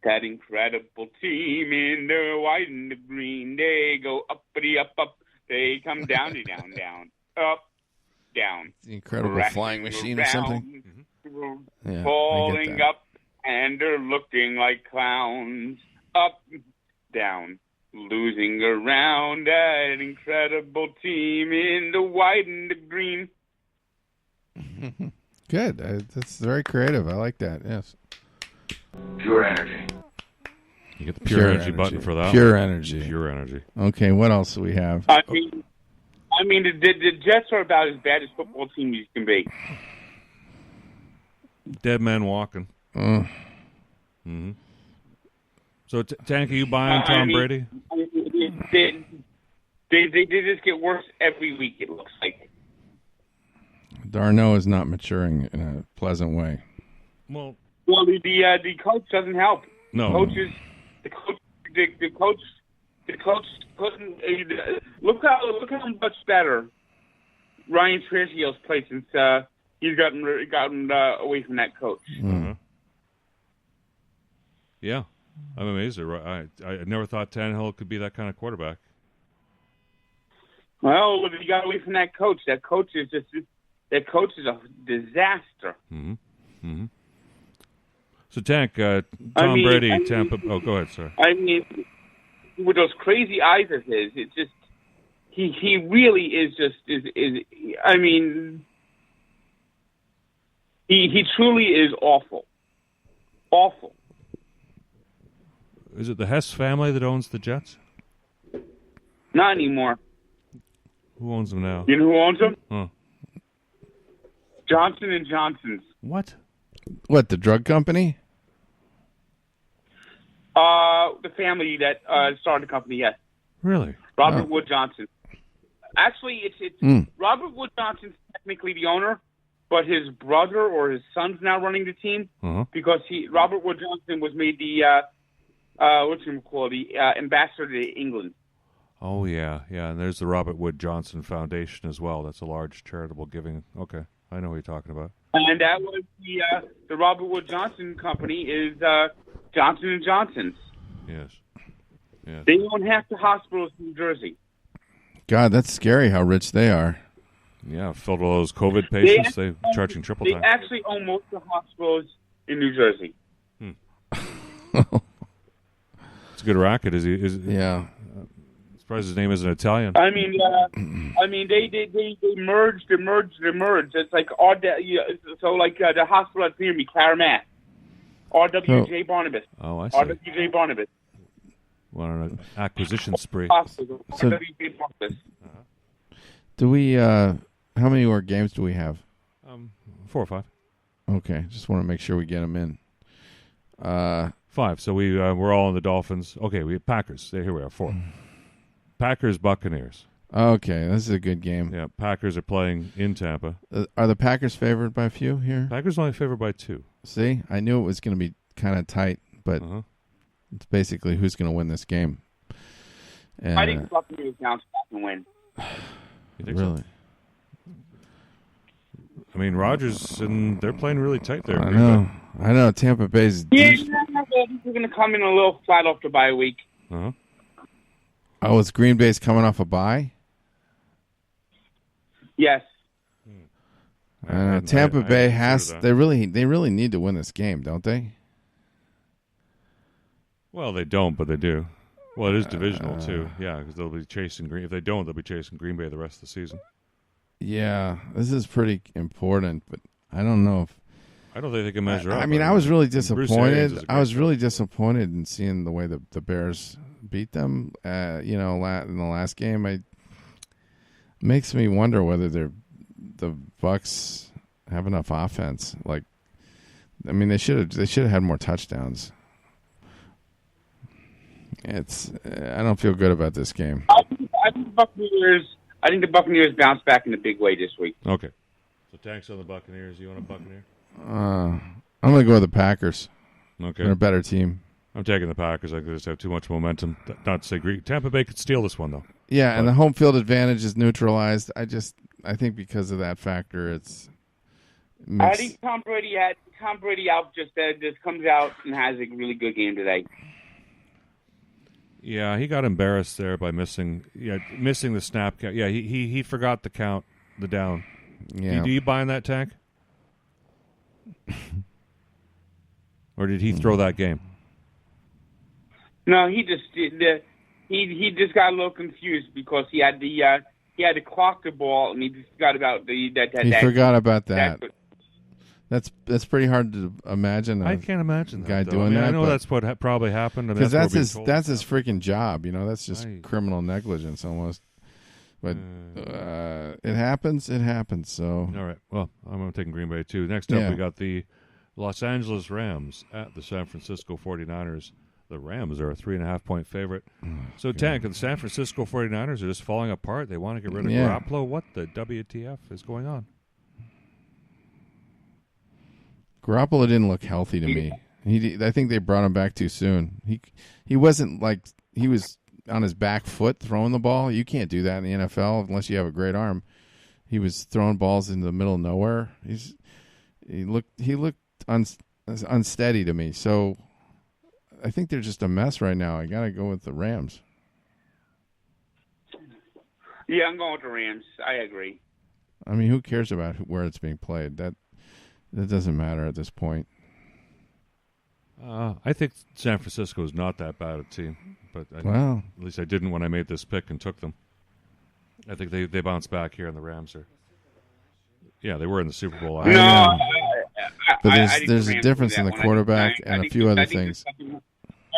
Speaker 3: That incredible team in the white and the green, they go uppity up, up. They come downy down, down, up, down.
Speaker 1: The incredible
Speaker 3: Crashing
Speaker 1: flying machine or
Speaker 3: around,
Speaker 1: something. Yeah, I get
Speaker 3: falling
Speaker 1: that.
Speaker 3: up, and they're looking like clowns. Up, down, losing around. That incredible team in the white and the green.
Speaker 1: Good. That's very creative. I like that. Yes.
Speaker 5: Pure energy.
Speaker 2: You get the pure energy button for that.
Speaker 1: Pure energy.
Speaker 2: Pure energy.
Speaker 1: Okay, what else do we have?
Speaker 3: I mean, the Jets are about as bad as football teams can be.
Speaker 2: Dead man walking. Mm-hmm. So, Tank, are you buying Tom Brady?
Speaker 3: They just get worse every week, it looks like.
Speaker 1: Darno is not maturing in a pleasant way.
Speaker 2: Well,
Speaker 3: the coach doesn't help.
Speaker 2: No.
Speaker 3: The coach couldn't. Look how much better Ryan Trishio's played since he's gotten away from that coach.
Speaker 2: Mm-hmm. Yeah, I'm amazed. I never thought Tannehill could be that kind of quarterback.
Speaker 3: Well, he got away from that coach. That coach is a disaster.
Speaker 2: Mm-hmm. Mm-hmm. So, Tank, Tom Brady, Tampa. Oh, go ahead, sir.
Speaker 3: I mean, with those crazy eyes of his, it's just he really is just is. I mean, he truly is awful. Awful.
Speaker 2: Is it the Hess family that owns the Jets?
Speaker 3: Not anymore.
Speaker 2: Who owns them now?
Speaker 3: You know who owns them?
Speaker 2: Huh.
Speaker 3: Johnson and Johnson's.
Speaker 2: What?
Speaker 1: What, the drug company?
Speaker 3: The family that started the company, yes.
Speaker 2: Really?
Speaker 3: Robert Wood Johnson. Actually, it's Robert Wood Johnson's technically the owner, but his brother or his son's now running the team because Robert Wood Johnson was made the ambassador to England.
Speaker 2: Oh, yeah, and there's the Robert Wood Johnson Foundation as well. That's a large charitable giving. Okay, I know what you're talking about.
Speaker 3: And that was the Robert Wood Johnson company is Johnson & Johnson's.
Speaker 2: Yes.
Speaker 3: They own half the hospitals in New Jersey.
Speaker 1: God, that's scary how rich they are.
Speaker 2: Yeah, filled with all those COVID patients. They're charging triple time.
Speaker 3: They actually own most of the hospitals in New Jersey.
Speaker 2: It's a good racket.
Speaker 1: Yeah.
Speaker 2: Surprised his name isn't Italian.
Speaker 3: I mean, they merged. It's like the hospital that's near me, Claramat, RWJ Barnabas.
Speaker 2: Oh, I see.
Speaker 3: RWJ Barnabas.
Speaker 2: Well, an acquisition spree.
Speaker 3: Hospital,
Speaker 1: So-
Speaker 3: RWJ Barnabas.
Speaker 1: Do we, how many more games do we have?
Speaker 2: 4 or 5.
Speaker 1: Okay, just want to make sure we get them in.
Speaker 2: 5. So we're all on the Dolphins. Okay, we have Packers. Here we are, 4. Packers, Buccaneers.
Speaker 1: Okay, this is a good game.
Speaker 2: Yeah, Packers are playing in Tampa.
Speaker 1: Are the Packers favored by a few here?
Speaker 2: Packers only favored by 2.
Speaker 1: See, I knew it was going to be kind of tight, but it's basically who's going to win this game. And,
Speaker 3: I think Buccaneers bounce back and win.
Speaker 2: You think
Speaker 1: really?
Speaker 2: so? I mean, Rodgers, and they're playing really tight there.
Speaker 1: I know. Tampa Bay's...
Speaker 3: Yeah, they're going to come in a little flat off the bye week.
Speaker 1: Oh, is Green Bay's coming off a bye?
Speaker 3: Yes.
Speaker 1: Tampa Bay has... They really need to win this game, don't they?
Speaker 2: Well, they don't, but they do. Well, it is divisional, too. Yeah, because they'll be chasing Green... If they don't, they'll be chasing Green Bay the rest of the season.
Speaker 1: Yeah, this is pretty important, but I don't know if...
Speaker 2: I don't think they can measure up.
Speaker 1: I mean, I was really disappointed. I was really
Speaker 2: coach.
Speaker 1: disappointed in seeing the way the Bears beat them. In the last game, it makes me wonder whether the Bucs have enough offense. Like, I mean, they should have had more touchdowns. I don't feel good about this game.
Speaker 3: I think the Buccaneers bounce back in a big way this week.
Speaker 2: Okay. So Tank's on the Buccaneers. You want a Buccaneer?
Speaker 1: I'm going to go with the Packers.
Speaker 2: Okay.
Speaker 1: They're a better team.
Speaker 2: I'm taking the Packers. I just have too much momentum. Not to say Tampa Bay could steal this one, though.
Speaker 1: Yeah, and the home field advantage is neutralized. I think because of that factor, it's...
Speaker 3: I think Tom Brady just comes out and has a really good game today.
Speaker 2: Yeah, he got embarrassed there by missing the snap count. Yeah, he forgot the count, the down.
Speaker 1: Yeah.
Speaker 2: Do you buy in that, Tank? Or did he throw that game?
Speaker 3: No, he just got a little confused because he had to clock the ball and he just forgot about
Speaker 1: He forgot about that. That's pretty hard to imagine.
Speaker 2: I can't imagine
Speaker 1: guy
Speaker 2: that,
Speaker 1: doing that.
Speaker 2: I know
Speaker 1: but-
Speaker 2: that's what probably happened.
Speaker 1: Because
Speaker 2: that's
Speaker 1: that's his freaking job, That's just criminal negligence almost. But it happens. It happens. So
Speaker 2: all right. Well, I'm taking Green Bay too. Next up, we got the Los Angeles Rams at the San Francisco 49ers. The Rams are a 3.5-point favorite. So, Tank, the San Francisco 49ers are just falling apart. They want to get rid of Garoppolo. What the WTF is going on?
Speaker 1: Garoppolo didn't look healthy to me. I think they brought him back too soon. He wasn't like he was on his back foot throwing the ball. You can't do that in the NFL unless you have a great arm. He was throwing balls in the middle of nowhere. He looked unsteady to me. So I think they're just a mess right now. I got to go with the Rams.
Speaker 3: Yeah, I'm going with the Rams. I agree.
Speaker 1: I mean, who cares about where it's being played? That doesn't matter at this point.
Speaker 2: I think San Francisco is not that bad a team, but at least I didn't when I made this pick and took them. I think they bounce back here, and the Rams are. Yeah, they were in the Super Bowl.
Speaker 1: But there's a difference in the quarterback and a few other things.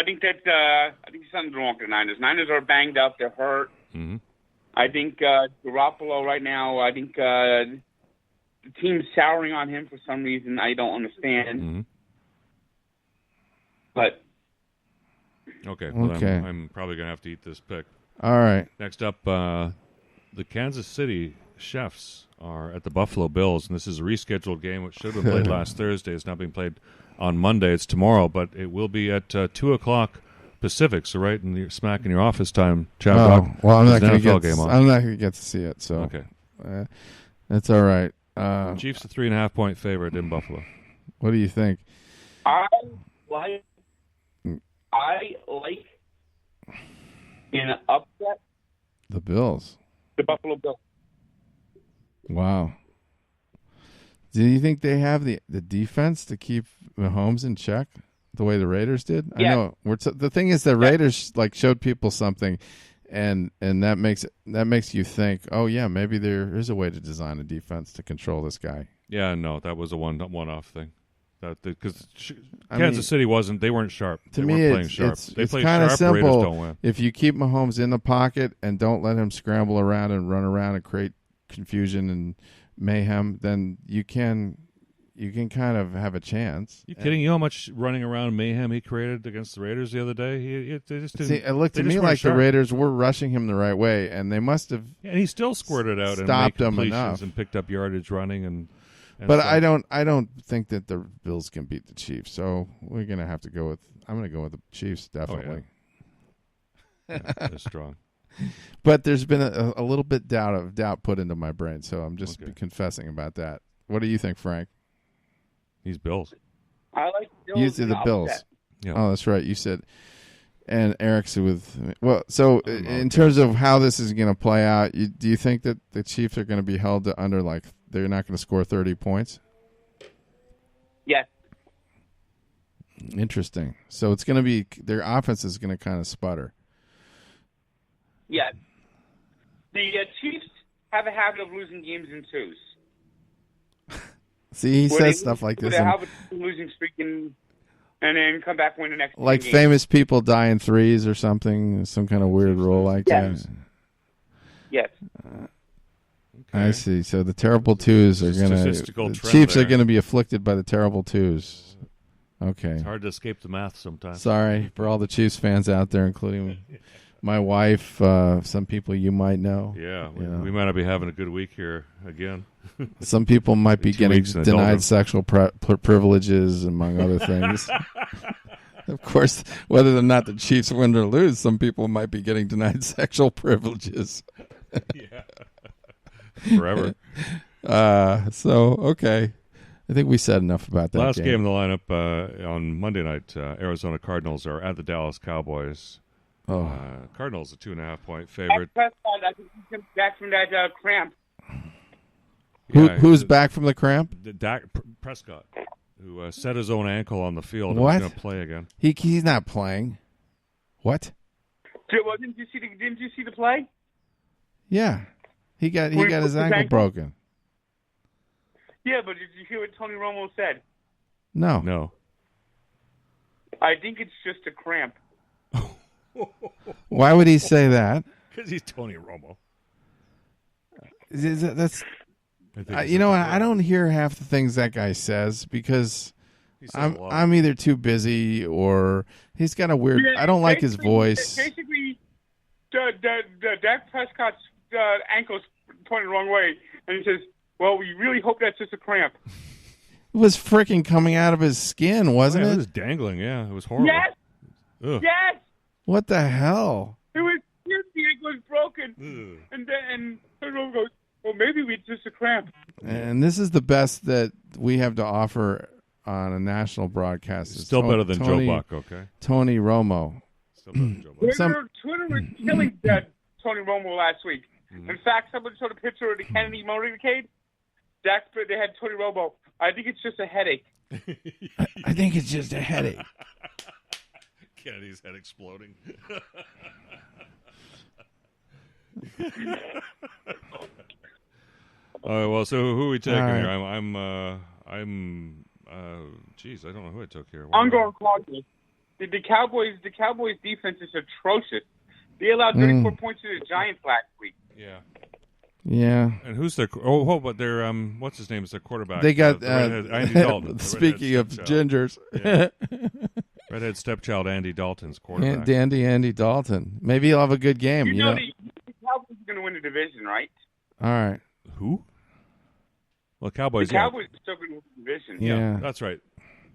Speaker 3: I think there's something wrong with the Niners. Niners are banged up. They're hurt.
Speaker 2: Mm-hmm.
Speaker 3: I think Garoppolo right now, I think the team's souring on him for some reason I don't understand.
Speaker 2: Mm-hmm.
Speaker 3: But
Speaker 2: okay. Well, I'm probably going to have to eat this pick.
Speaker 1: All right.
Speaker 2: Next up, the Kansas City Chiefs are at the Buffalo Bills, and this is a rescheduled game which should have been played last Thursday. It's not being played on Monday. It's tomorrow, but it will be at 2 o'clock Pacific, so right in smack in your office time.
Speaker 1: Well, I'm not going
Speaker 2: to
Speaker 1: get to see it, so
Speaker 2: okay.
Speaker 1: That's all right.
Speaker 2: Chiefs a 3.5-point favorite in Buffalo.
Speaker 1: What do you think?
Speaker 3: I like in an upset
Speaker 1: the Bills.
Speaker 3: The Buffalo Bills.
Speaker 1: Wow. Do you think they have the defense to keep Mahomes in check the way the Raiders did?
Speaker 3: Yeah.
Speaker 1: I know. The thing is, the Raiders showed people something, and that makes you think, oh yeah, maybe there is a way to design a defense to control this guy.
Speaker 2: Yeah, no, that was a one-off thing. Because Kansas City they weren't sharp.
Speaker 1: To me, it's kind of simple.
Speaker 2: Raiders don't win.
Speaker 1: If you keep Mahomes in the pocket and don't let him scramble around and run around and create confusion and mayhem, then you can kind of have a chance.
Speaker 2: You kidding? You know how much running around mayhem he created against the Raiders the other day? They just didn't.
Speaker 1: See, it looked to me like the Raiders were rushing him the right way, and they must have.
Speaker 2: Yeah, and he still squirted out and
Speaker 1: stopped
Speaker 2: made
Speaker 1: him
Speaker 2: completions
Speaker 1: enough
Speaker 2: and picked up yardage running and
Speaker 1: but stuff. I don't think that the Bills can beat the Chiefs, so we're gonna have to go with. I'm gonna go with the Chiefs definitely.
Speaker 2: Oh, yeah. They're strong.
Speaker 1: But there's been a little bit doubt put into my brain, so I'm just confessing about that. What do you think, Frank?
Speaker 2: He's Bills.
Speaker 3: I like Bills.
Speaker 1: You said the Bills.
Speaker 2: Yeah.
Speaker 1: Oh, that's right. You said, and Eric's with. Well, so in terms of how this is going to play out, do you think that the Chiefs are going to be held to under they're not going to score 30 points?
Speaker 3: Yes.
Speaker 1: Interesting. So it's going to be their offense is going to kind of sputter.
Speaker 3: Yes. The Chiefs have a habit of losing games in twos.
Speaker 1: See, he says stuff like this.
Speaker 3: They have a losing streak and then come back win the next game.
Speaker 1: Like famous people die in threes or something, some kind of weird rule like that.
Speaker 3: Yes.
Speaker 1: I see. So the terrible twos are going to. The Chiefs are going to be afflicted by the terrible twos. Okay.
Speaker 2: It's hard to escape the math sometimes.
Speaker 1: Sorry for all the Chiefs fans out there, including my wife, some people you might know.
Speaker 2: Yeah, we might not be having a good week here again.
Speaker 1: Some people might be getting denied sexual privileges, among other things. Of course, whether or not the Chiefs win or lose, some people might be getting denied sexual privileges.
Speaker 2: Yeah. Forever.
Speaker 1: Okay. I think we said enough about that.
Speaker 2: Last game in the lineup on Monday night, Arizona Cardinals are at the Dallas Cowboys. Cardinals a 2.5-point favorite.
Speaker 3: I think he comes back from that cramp.
Speaker 1: Who's back from the cramp?
Speaker 2: Dak Prescott, who set his own ankle on the field.
Speaker 1: What?
Speaker 2: And is going to play again.
Speaker 1: He's not playing. What?
Speaker 3: Well, didn't you see the play?
Speaker 1: Yeah, he got his ankle broken.
Speaker 3: Yeah, but did you hear what Tony Romo said?
Speaker 1: No.
Speaker 2: No.
Speaker 3: I think it's just a cramp.
Speaker 1: Why would he say that?
Speaker 2: Because he's Tony Romo.
Speaker 1: That's
Speaker 2: I think
Speaker 1: you know what? I don't hear half the things that guy says because
Speaker 2: He says a lot.
Speaker 1: I'm either too busy or he's got a weird. I don't like his voice.
Speaker 3: Basically, Dak Prescott's ankle's pointed the wrong way, and he says, "Well, we really hope that's just a cramp."
Speaker 1: It was freaking coming out of his skin, wasn't
Speaker 2: It
Speaker 1: it?
Speaker 2: was dangling. Yeah, it was horrible.
Speaker 3: Yes,
Speaker 2: Ugh.
Speaker 3: yes,
Speaker 1: What the hell?
Speaker 3: it was. The ankle was broken,
Speaker 2: Ugh.
Speaker 3: and Tony Romo goes, "Well, maybe it's just a cramp."
Speaker 1: And this is the best that we have to offer on a national broadcast. It's
Speaker 2: Still better than Joe Buck, okay?
Speaker 1: Tony Romo.
Speaker 2: Still better than Joe Buck.
Speaker 3: Twitter was killing Tony Romo last week. In fact, someone showed a picture of the Kennedy motorcade. They had Tony Romo. I think it's just a headache.
Speaker 1: I think it's just a headache.
Speaker 2: Kennedy's head exploding. All right, well, so who are we taking
Speaker 1: All right.
Speaker 2: here? Geez, I don't know who I took here.
Speaker 3: I'm going Cardinals. The Cowboys defense is atrocious. They allowed 34 points to the Giants last week.
Speaker 2: Yeah.
Speaker 1: Yeah.
Speaker 2: And who's their? but their what's his name is their quarterback?
Speaker 1: They got
Speaker 2: the redhead, Andy Dalton. the
Speaker 1: speaking of
Speaker 2: redhead
Speaker 1: gingers,
Speaker 2: redhead stepchild Andy Dalton's quarterback.
Speaker 1: Dandy Andy Dalton. Maybe he'll have a good game.
Speaker 3: You
Speaker 1: You
Speaker 3: know
Speaker 1: know.
Speaker 3: the Cowboys are going to win the division, right?
Speaker 1: All right.
Speaker 2: Who? Well,
Speaker 3: The
Speaker 2: Cowboys.
Speaker 3: Cowboys are still going to win the division.
Speaker 1: Yeah.
Speaker 2: That's right.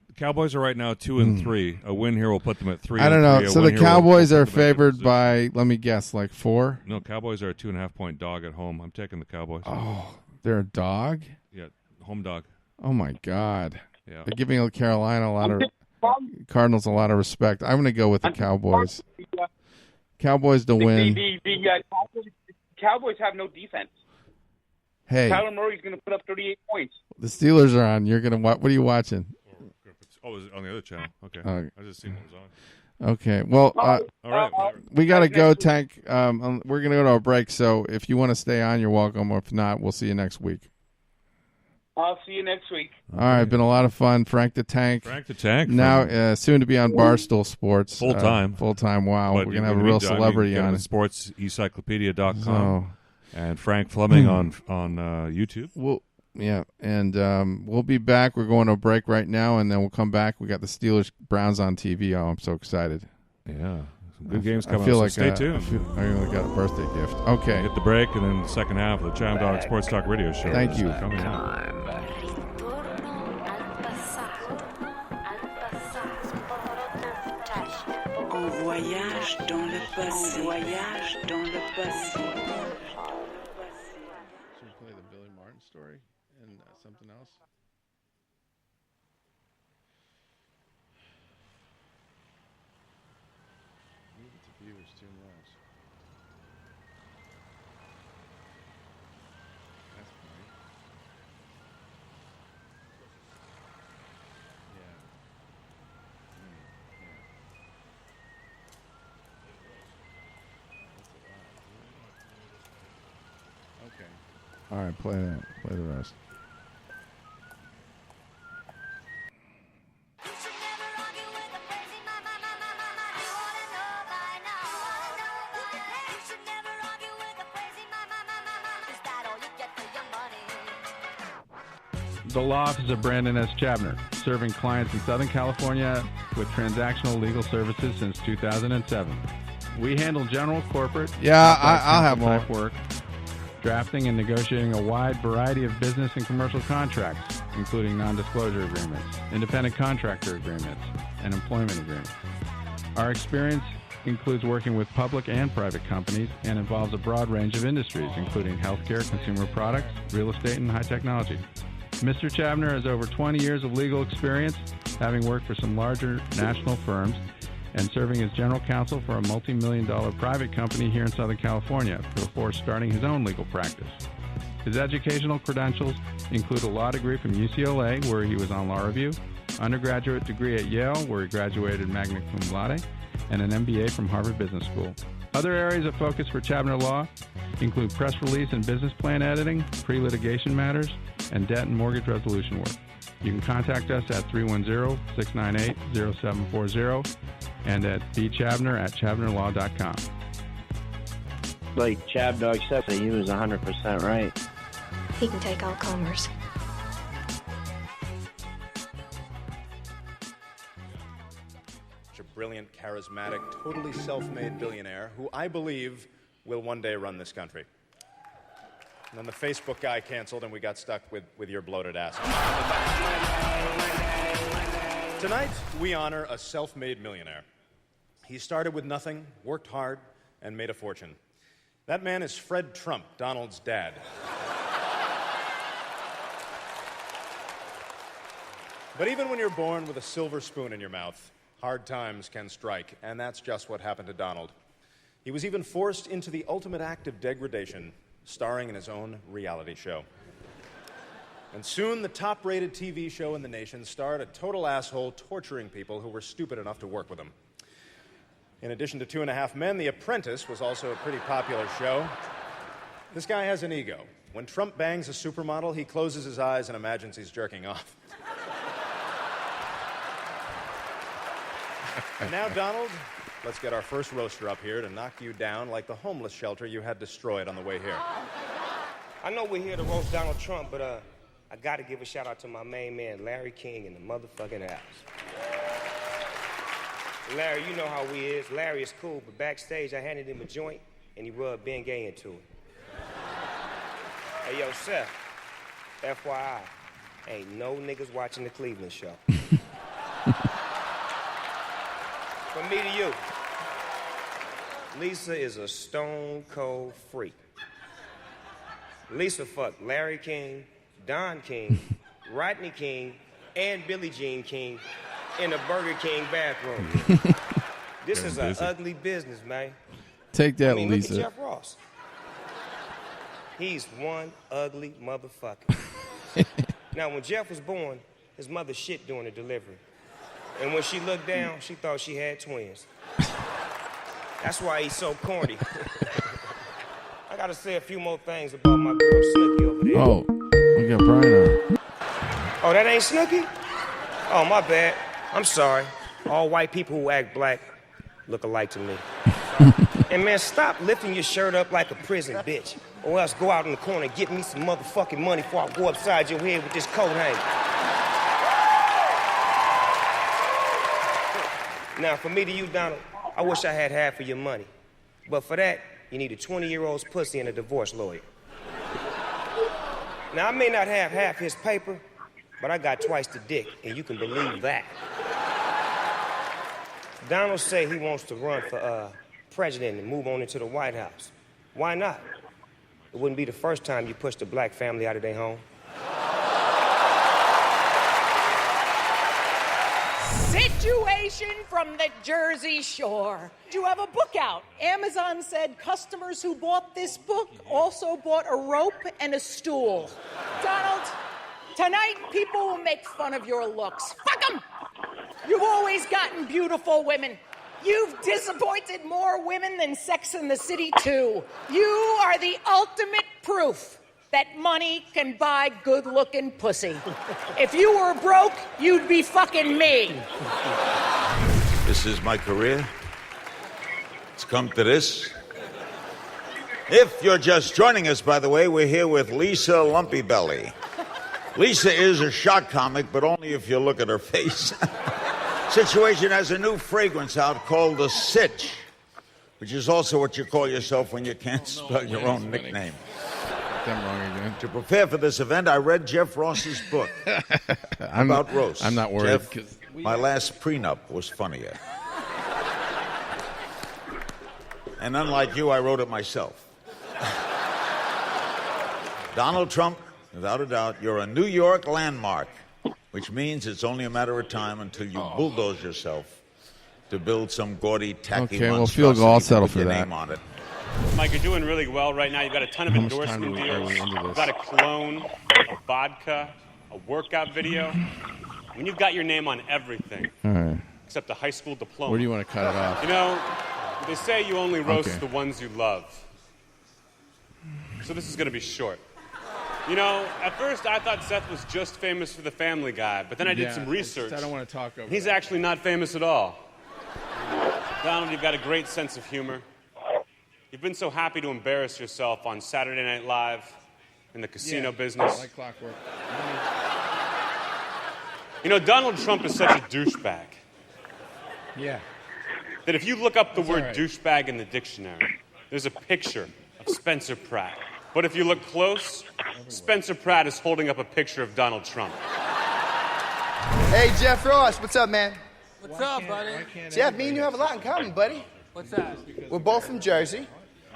Speaker 2: The Cowboys are right now 2-3. A win here will put them at 3.
Speaker 1: I don't know.
Speaker 2: A
Speaker 1: So
Speaker 2: win
Speaker 1: the
Speaker 2: here will
Speaker 1: Cowboys
Speaker 2: put
Speaker 1: are
Speaker 2: them at
Speaker 1: favored
Speaker 2: 5th
Speaker 1: by, let me guess, like 4.
Speaker 2: No, Cowboys are a 2.5-point dog at home. I'm taking the Cowboys.
Speaker 1: Oh, they're a dog.
Speaker 2: Yeah, home dog.
Speaker 1: Oh my God.
Speaker 2: Yeah.
Speaker 1: They're giving Carolina Cardinals a lot of respect. I'm going to go with the Cowboys. Cowboys to win.
Speaker 3: The Cowboys have no defense.
Speaker 1: Hey,
Speaker 3: Kyler Murray's going to put up 38 points.
Speaker 1: the Steelers are on. You're going to what are you watching?
Speaker 2: Oh, is it on the other channel? Okay. I just seen what was on.
Speaker 1: Okay. Well,
Speaker 2: All right.
Speaker 1: we got to go, Tank. We're going to go to a break. So if you want to stay on, you're welcome. Or if not, we'll see you next week.
Speaker 3: I'll see you next week.
Speaker 1: All right. Been a lot of fun. Frank the Tank.
Speaker 2: Frank the Tank.
Speaker 1: Now, soon to be on Barstool Sports.
Speaker 2: Full time.
Speaker 1: Full time. Wow.
Speaker 2: But
Speaker 1: We're
Speaker 2: you're
Speaker 1: going to have a
Speaker 2: gonna
Speaker 1: real
Speaker 2: be-
Speaker 1: celebrity on it.
Speaker 2: SportsEncyclopedia.com.
Speaker 1: So,
Speaker 2: And Frank Fleming on YouTube.
Speaker 1: and we'll be back. We're going to a break right now, and then we'll come back. We got the Steelers Browns on TV. Oh, I'm so excited.
Speaker 2: Yeah. Some good games coming
Speaker 1: I feel
Speaker 2: up,
Speaker 1: like
Speaker 2: so stay tuned.
Speaker 1: I really got a birthday gift. Okay.
Speaker 2: Get the break, and then the second half of the Cham Dog Sports Talk Radio Show.
Speaker 1: Thank
Speaker 2: is
Speaker 1: you.
Speaker 2: Coming up.
Speaker 7: Un voyage dans le passé. Voyage dans le passé.
Speaker 1: Should we play the Billy Martin story and something else? Move it to viewers too much. That's funny. Yeah. Okay. All right, play that. Play the rest.
Speaker 8: The Law Office of Brandon S. Chabner, serving clients in Southern California with transactional legal services since 2007. We handle general corporate,
Speaker 1: I'll have
Speaker 8: type
Speaker 1: more.
Speaker 8: work, drafting and negotiating a wide variety of business and commercial contracts, including non-disclosure agreements, independent contractor agreements, and employment agreements. Our experience includes working with public and private companies and involves a broad range of industries, including healthcare, consumer products, real estate, and high technology. Mr. Chabner has over 20 years of legal experience, having worked for some larger national firms and serving as general counsel for a multi-million-dollar private company here in Southern California before starting his own legal practice. His educational credentials include a law degree from UCLA, where he was on law review, undergraduate degree at Yale, where he graduated magna cum laude, and an MBA from Harvard Business School. Other areas of focus for Chabner Law include press release and business plan editing, pre-litigation matters, and debt and mortgage resolution work. You can contact us at 310-698-0740 and at bchabner@chabnerlaw.com.
Speaker 9: Like Chab Dog said, he was 100% right.
Speaker 10: He can take all comers.
Speaker 11: A brilliant, charismatic, totally self-made billionaire who I believe will one day run this country. And then the Facebook guy canceled and we got stuck with your bloated ass. Tonight, we honor a self-made millionaire. He started with nothing, worked hard, and made a fortune. That man is Fred Trump, Donald's dad. But even when you're born with a silver spoon in your mouth, hard times can strike, and that's just what happened to Donald. He was even forced into the ultimate act of degradation, starring in his own reality show. And soon, the top-rated TV show in the nation starred a total asshole torturing people who were stupid enough to work with him. In addition to 2.5 Men, The Apprentice was also a pretty popular show. This guy has an ego. When Trump bangs a supermodel, he closes his eyes and imagines he's jerking off. And now, Donald, let's get our first roaster up here to knock you down like the homeless shelter you had destroyed on the way here.
Speaker 12: I know we're here to roast Donald Trump, but I got to give a shout out to my main man, Larry King, in the motherfucking house. Larry, you know how he is. Larry is cool, but backstage I handed him a joint, and he rubbed Ben Gay into it. Hey, yo, Seth, FYI, ain't no niggas watching the Cleveland show. From me to you, Lisa is a stone cold freak. Lisa fucked Larry King, Don King, Rodney King, and Billie Jean King in the Burger King bathroom. This is an ugly business, man.
Speaker 1: Take that,
Speaker 12: Lisa.
Speaker 1: Lisa.
Speaker 12: Look at Jeff Ross. He's one ugly motherfucker. Now, when Jeff was born, his mother shit during the delivery. And when she looked down, she thought she had twins. That's why he's so corny. I gotta say a few more things about my girl Snooki over there.
Speaker 1: Oh, we got Brian on.
Speaker 12: Oh, that ain't Snooki? Oh, my bad. I'm sorry. All white people who act black look alike to me. And man, stop lifting your shirt up like a prison bitch. Or else go out in the corner and get me some motherfucking money before I go upside your head with this coat hanging. Now, for me to you, Donald, I wish I had half of your money. But for that, you need a 20-year-old's pussy and a divorce lawyer. Now, I may not have half his paper, but I got twice the dick, and you can believe that. Donald say he wants to run for president and move on into the White House. Why not? It wouldn't be the first time you pushed a black family out of their home.
Speaker 13: Situation from the Jersey Shore. You have a book out. Amazon said customers who bought this book also bought a rope and a stool. Donald, tonight people will make fun of your looks. Fuck them! You've always gotten beautiful women. You've disappointed more women than Sex and the City 2. You are the ultimate proof that money can buy good-looking pussy. If you were broke, you'd be fucking me.
Speaker 14: This is my career. It's come to this. If you're just joining us, by the way, we're here with Lisa Lumpy Belly. Lisa is a shock comic, but only if you look at her face. Situation has a new fragrance out called the Sitch, which is also what you call yourself when you can't spell your own nickname.
Speaker 1: I'm wrong again.
Speaker 14: To prepare for this event, I read Jeff Ross's book about roast.
Speaker 1: I'm not worried.
Speaker 14: Jeff, my last prenup was funnier. And unlike you, I wrote it myself. Donald Trump, without a doubt, you're a New York landmark, which means it's only a matter of time until you bulldoze yourself to build some gaudy, tacky
Speaker 1: okay, well, field goal, I'll settle for
Speaker 14: your
Speaker 1: that.
Speaker 14: name on it.
Speaker 15: Mike, you're doing really well right now. You've got a ton of endorsement deals. You've got a cologne, a vodka, a workout video. I mean, you've got your name on everything.
Speaker 1: All right.
Speaker 15: Except a high school diploma.
Speaker 1: Where do you want to cut it off?
Speaker 15: You know, they say you only roast the ones you love. So this is going to be short. You know, at first I thought Seth was just famous for the Family Guy, but then I did some research.
Speaker 1: I don't want to talk over.
Speaker 15: He's actually not famous at all. Donald, you've got a great sense of humor. You've been so happy to embarrass yourself on Saturday Night Live in the casino business.
Speaker 1: Like clockwork.
Speaker 15: You know, Donald Trump is such a douchebag.
Speaker 1: Yeah.
Speaker 15: That if you look up the word
Speaker 1: all right.
Speaker 15: douchebag in the dictionary, there's a picture of Spencer Pratt. But if you look close, Spencer Pratt is holding up a picture of Donald Trump.
Speaker 16: Hey, Jeff Ross, what's up, man?
Speaker 17: What's up, buddy?
Speaker 16: Jeff, me and you have a lot in common, buddy.
Speaker 17: What's that?
Speaker 16: We're both from Jersey,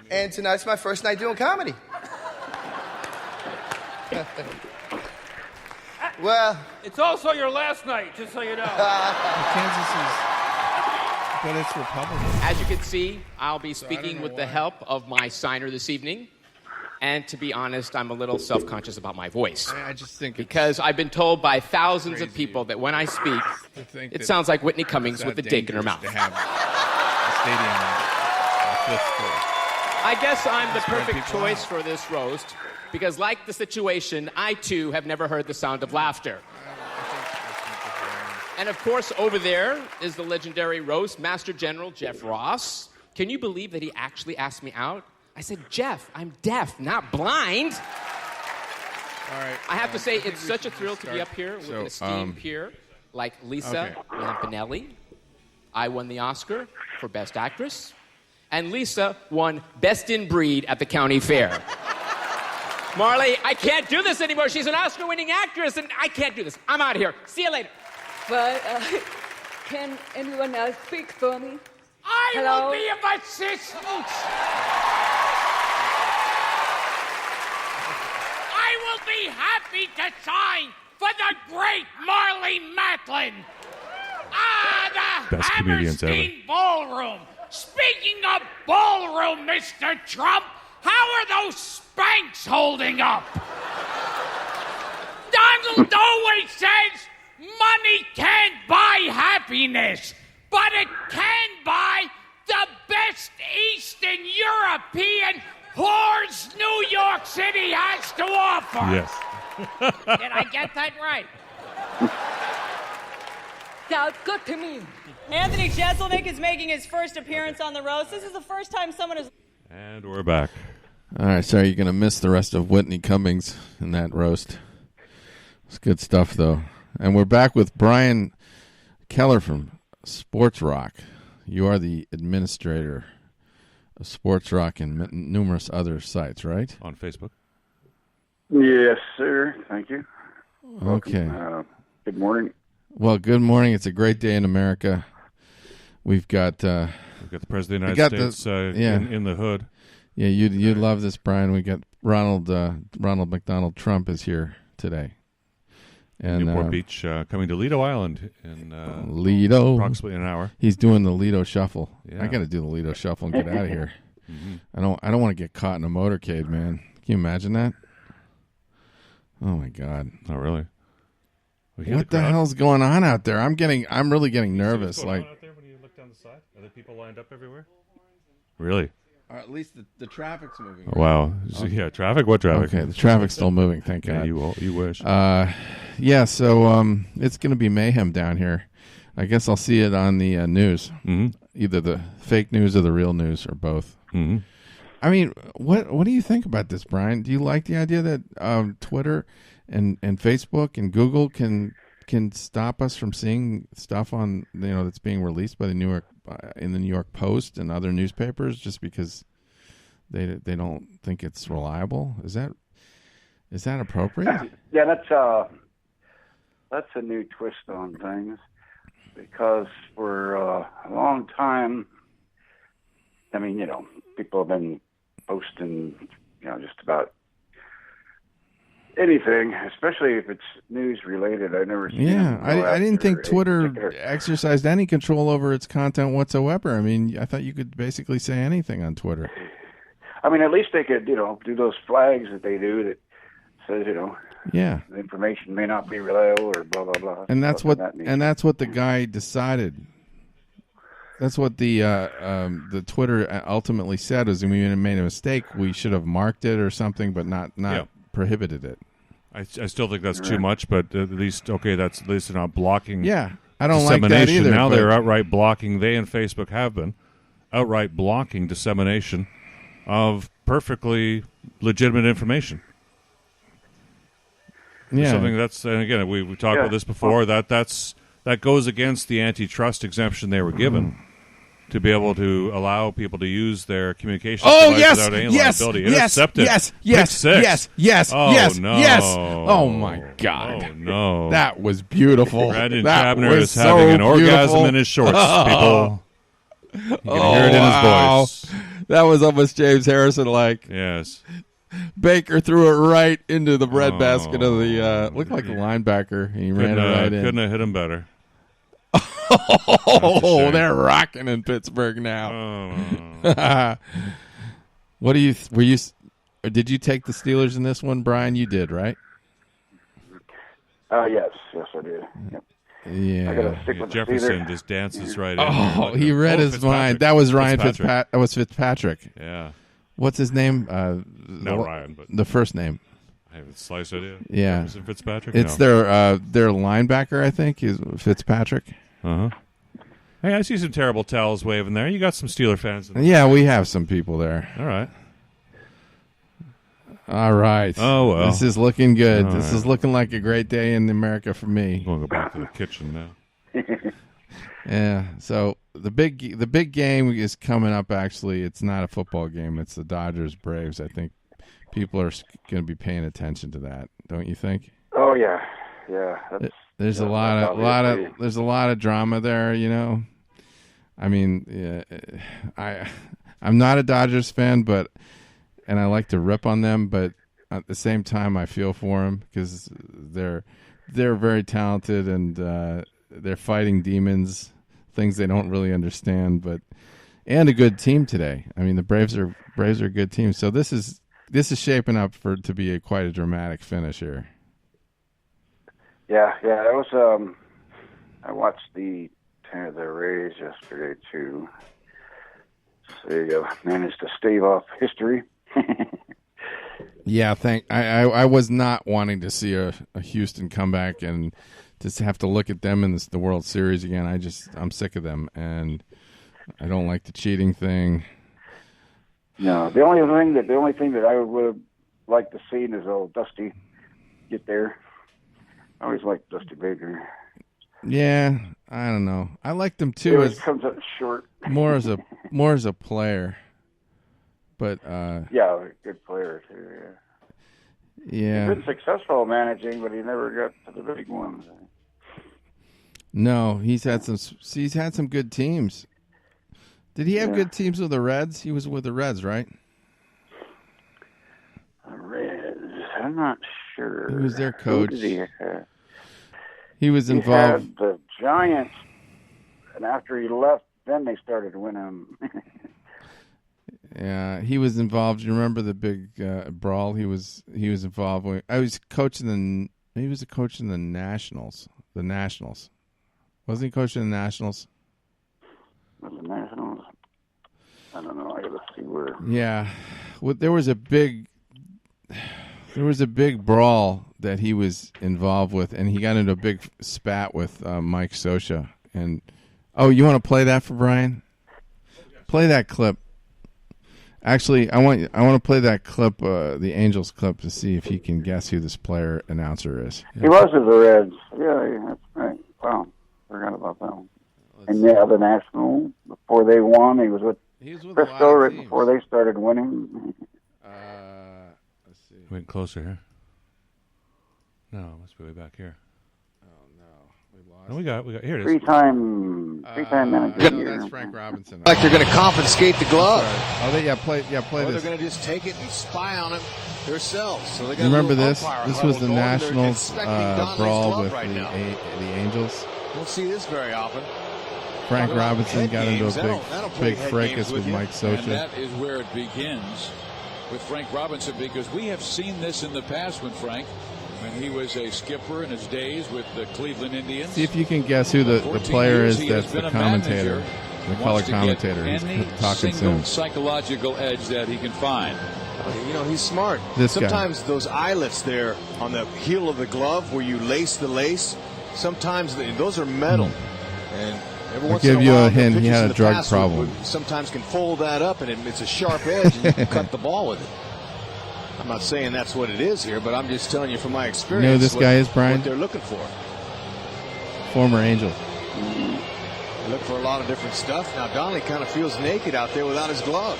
Speaker 16: and tonight's my first night doing comedy. Well,
Speaker 17: It's also your last night, just so you know.
Speaker 1: Kansas is, but it's Republican.
Speaker 18: As you can see, I'll be speaking with the help of my signer this evening. And to be honest, I'm a little self-conscious about my voice.
Speaker 1: I just think
Speaker 18: because I've been told by thousands of people that when I speak, it sounds like Whitney Cummings with a dick in her mouth.
Speaker 1: To have a stadium on the fifth floor.
Speaker 18: I guess I'm the perfect choice for this roast because, like the situation, I too have never heard the sound of laughter. And of course, over there is the legendary roast master general Jeff Ross. Can you believe that he actually asked me out? I said, Jeff, I'm deaf, not blind.
Speaker 1: All right.
Speaker 18: I have to say, it's such a thrill to be up here with an esteemed peer like Lisa Lampanelli. I won the Oscar for Best Actress, and Lisa won Best in Breed at the county fair. Marley, I can't do this anymore. She's an Oscar-winning actress, and I can't do this. I'm out of here. See you later.
Speaker 19: But can anyone else speak for me?
Speaker 17: I
Speaker 19: Hello?
Speaker 17: will be of assistance. I will be happy to sign for the great Marley Matlin. The
Speaker 2: Best comedians ever.
Speaker 17: Hammerstein Ballroom. Speaking of ballroom, Mr. Trump, how are those Spanx holding up? Donald always says money can't buy happiness, but it can buy the best Eastern European whores New York City has to offer.
Speaker 2: Yes.
Speaker 17: Did I get that right?
Speaker 19: Sounds good to me.
Speaker 20: Anthony Jeselnik is making his first appearance on the roast. This is the first time someone has...
Speaker 2: And we're back.
Speaker 1: All right, sorry, you're going to miss the rest of Whitney Cummings in that roast. It's good stuff, though. And we're back with Brian Keller from Sports Rock. You are the administrator of Sports Rock and numerous other sites, right?
Speaker 2: On Facebook.
Speaker 21: Yes, sir. Thank you.
Speaker 1: Okay.
Speaker 21: Good morning.
Speaker 1: Well, good morning. It's a great day in America. We've got the
Speaker 2: President of the United States in the hood.
Speaker 1: Yeah, you'd love this, Brian. We got Ronald McDonald Trump is here today. And
Speaker 2: Newport Beach, coming to Lido Island in
Speaker 1: Lido,
Speaker 2: approximately an hour.
Speaker 1: He's doing the Lido Shuffle.
Speaker 2: Yeah.
Speaker 1: I got to do the Lido Shuffle and get out of here.
Speaker 2: Mm-hmm.
Speaker 1: I don't want to get caught in a motorcade, man. Can you imagine that? Oh my God!
Speaker 2: Not really.
Speaker 1: What the hell's going on out there? I'm really getting nervous.
Speaker 2: See what's going on out there when you look down the side? Are there people lined up everywhere? Really?
Speaker 1: Or at least the traffic's moving.
Speaker 2: Right? Wow. So, yeah, traffic? What traffic?
Speaker 1: Okay, the traffic's still moving, thank God.
Speaker 2: Yeah, you wish.
Speaker 1: Yeah, so it's going to be mayhem down here. I guess I'll see it on the news.
Speaker 2: Mm-hmm.
Speaker 1: Either the fake news or the real news or both.
Speaker 2: Mm-hmm.
Speaker 1: I mean, what do you think about this, Brian? Do you like the idea that Twitter and Facebook and Google can stop us from seeing stuff on that's being released by the New York Post and other newspapers just because they don't think it's reliable? Is that appropriate?
Speaker 21: Yeah, that's a new twist on things because for a long time, I mean, people have been posting, just about anything, especially if it's news related. I've never seen.
Speaker 1: Yeah, I didn't think Twitter exercised any control over its content whatsoever. I mean, I thought you could basically say anything on Twitter.
Speaker 21: I mean, at least they could, do those flags that they do that says,
Speaker 1: yeah,
Speaker 21: the information may not be reliable or blah blah blah.
Speaker 1: And that's what the guy decided. That's what the Twitter ultimately said is we made a mistake. We should have marked it or something, but not prohibited it.
Speaker 2: I still think that's too much, but at least that's at least they're not blocking.
Speaker 1: Yeah, I don't like that either.
Speaker 2: Now they're outright blocking. They and Facebook have been outright blocking dissemination of perfectly legitimate information.
Speaker 1: Yeah,
Speaker 2: something that's, and again, we talked about this before. That goes against the antitrust exemption they were given. To be able to allow people to use their communications device without any liability. Intercepted.
Speaker 1: Yes.
Speaker 2: Oh, no.
Speaker 1: Oh, my God.
Speaker 2: Oh, no.
Speaker 1: That was beautiful.
Speaker 2: Brandon
Speaker 1: that
Speaker 2: Chabner is having an orgasm in his shorts, people. You can hear it in his voice.
Speaker 1: That was almost James Harrison-like.
Speaker 2: Yes.
Speaker 1: Baker threw it right into the breadbasket of the, looked like a linebacker. He ran it right in.
Speaker 2: Couldn't have hit him better.
Speaker 1: Oh, they're rocking in Pittsburgh now. What do you? Did you take the Steelers in this one, Brian? You did, right?
Speaker 21: Yes, I did. Yep.
Speaker 1: Yeah.
Speaker 21: I gotta stick with
Speaker 2: Jefferson just dances right in.
Speaker 1: Oh, he read his mind. That was Ryan Fitzpatrick. That was Fitzpatrick.
Speaker 2: Yeah.
Speaker 1: What's his name?
Speaker 2: Not Ryan, but
Speaker 1: the first name.
Speaker 2: I have a slice idea.
Speaker 1: Yeah.
Speaker 2: Jefferson Fitzpatrick.
Speaker 1: It's their linebacker, I think, is Fitzpatrick.
Speaker 2: Hey, I see some terrible towels waving there. You got some Steeler fans.
Speaker 1: Yeah, we have some people there. All right.
Speaker 2: Oh, well.
Speaker 1: This is looking good.
Speaker 2: All
Speaker 1: this
Speaker 2: right.
Speaker 1: is looking like a great day in America for me.
Speaker 2: I'm going to go back to the kitchen now.
Speaker 1: Yeah. So the big game is coming up. Actually, it's not a football game. It's the Dodgers Braves. I think people are going to be paying attention to that. Don't you think?
Speaker 21: Oh yeah.
Speaker 1: There's a lot of drama there. You know. I mean, I'm not a Dodgers fan, and I like to rip on them, but at the same time, I feel for them because they're very talented and they're fighting demons, things they don't really understand, and a good team today. I mean, the Braves are a good team, so this is shaping up to be quite a dramatic finish here.
Speaker 21: Yeah. It was. I watched the Rays yesterday too. So they managed to stave off history.
Speaker 1: Yeah, I was not wanting to see a Houston comeback and just have to look at them in the World Series again. I'm sick of them, and I don't like the cheating thing.
Speaker 21: No, the only thing that I would have liked to see is old Dusty get there. I always liked Dusty Baker.
Speaker 1: Yeah, I don't know. I liked him too.
Speaker 21: He always comes up short.
Speaker 1: more as a player, but
Speaker 21: yeah, a good player too.
Speaker 1: Yeah.
Speaker 21: He's been successful managing, but he never got to the big ones.
Speaker 1: No, he's had some good teams. Did he have good teams with the Reds? He was with the Reds, right?
Speaker 21: The Reds. I'm not sure.
Speaker 1: He was their coach.
Speaker 21: Who did he have?
Speaker 1: He was involved.
Speaker 21: He had the Giants, and after he left, then they started winning.
Speaker 1: Yeah, he was involved. You remember the big brawl? He was involved. He was a coach in the Nationals. The Nationals. Wasn't he coaching the Nationals?
Speaker 21: Was the Nationals? I don't know. I gotta see where.
Speaker 1: Yeah, there was a big brawl that he was involved with, and he got into a big spat with Mike Scioscia. And you want to play that for Brian? Play that clip. Actually, I want to play that clip, the Angels clip, to see if he can guess who this player announcer is.
Speaker 21: He was with the Reds. Yeah, that's right. Wow, forgot about that one. And the National, before they won, he was with Frisco right before they started winning.
Speaker 1: Let's see.
Speaker 2: Went closer here. No, it must be way back here.
Speaker 1: Oh no, we lost.
Speaker 2: No, we got here. It is.
Speaker 21: Three-time manager.
Speaker 1: No, that's Frank Robinson.
Speaker 4: Like they're going to confiscate the glove.
Speaker 1: Play
Speaker 4: or
Speaker 1: this.
Speaker 4: They're going to just take it and spy on him themselves. So they got
Speaker 1: Remember
Speaker 4: a little
Speaker 1: this?
Speaker 4: umpire
Speaker 1: This
Speaker 4: huddle
Speaker 1: was the
Speaker 4: going. They're
Speaker 1: Nationals
Speaker 4: inspecting Donald's
Speaker 1: brawl
Speaker 4: glove
Speaker 1: with
Speaker 4: right now.
Speaker 1: the Angels.
Speaker 4: Don't see this very often.
Speaker 1: Frank Robinson got into a
Speaker 4: That'll
Speaker 1: big
Speaker 4: play head
Speaker 1: fracas
Speaker 4: games
Speaker 1: with
Speaker 4: you.
Speaker 1: Mike
Speaker 22: And
Speaker 1: Scioscia.
Speaker 22: that is where it begins with Frank Robinson, because we have seen this in the past with Frank when he was a skipper in his days with the Cleveland Indians.
Speaker 1: See if you can guess who the
Speaker 22: 14
Speaker 1: player
Speaker 22: years
Speaker 1: is
Speaker 22: he
Speaker 1: that's
Speaker 22: has been
Speaker 1: the
Speaker 22: a
Speaker 1: commentator,
Speaker 22: manager
Speaker 1: the
Speaker 22: who
Speaker 1: color
Speaker 22: wants to get
Speaker 1: commentator. He's
Speaker 22: any
Speaker 1: talking
Speaker 22: single
Speaker 1: soon.
Speaker 22: psychological edge that he can find.
Speaker 4: You know, he's smart.
Speaker 1: This guy.
Speaker 4: Sometimes those eyelets there on the heel of the glove where you lace the lace, sometimes those are metal. And every
Speaker 1: I'll
Speaker 4: once
Speaker 1: give
Speaker 4: in a
Speaker 1: you
Speaker 4: while,
Speaker 1: a
Speaker 4: the
Speaker 1: hint. He
Speaker 4: pitchers
Speaker 1: had
Speaker 4: in
Speaker 1: a
Speaker 4: the
Speaker 1: drug
Speaker 4: past
Speaker 1: problem.
Speaker 4: sometimes can fold that up, and it's a sharp edge, and you can cut the ball with it. I'm not saying that's what it is here, but I'm just telling you from my experience.
Speaker 1: You know who this guy is, Brian?
Speaker 4: What they're looking for.
Speaker 1: Former Angel.
Speaker 4: They look for a lot of different stuff. Now Donnelly kind of feels naked out there without his glove.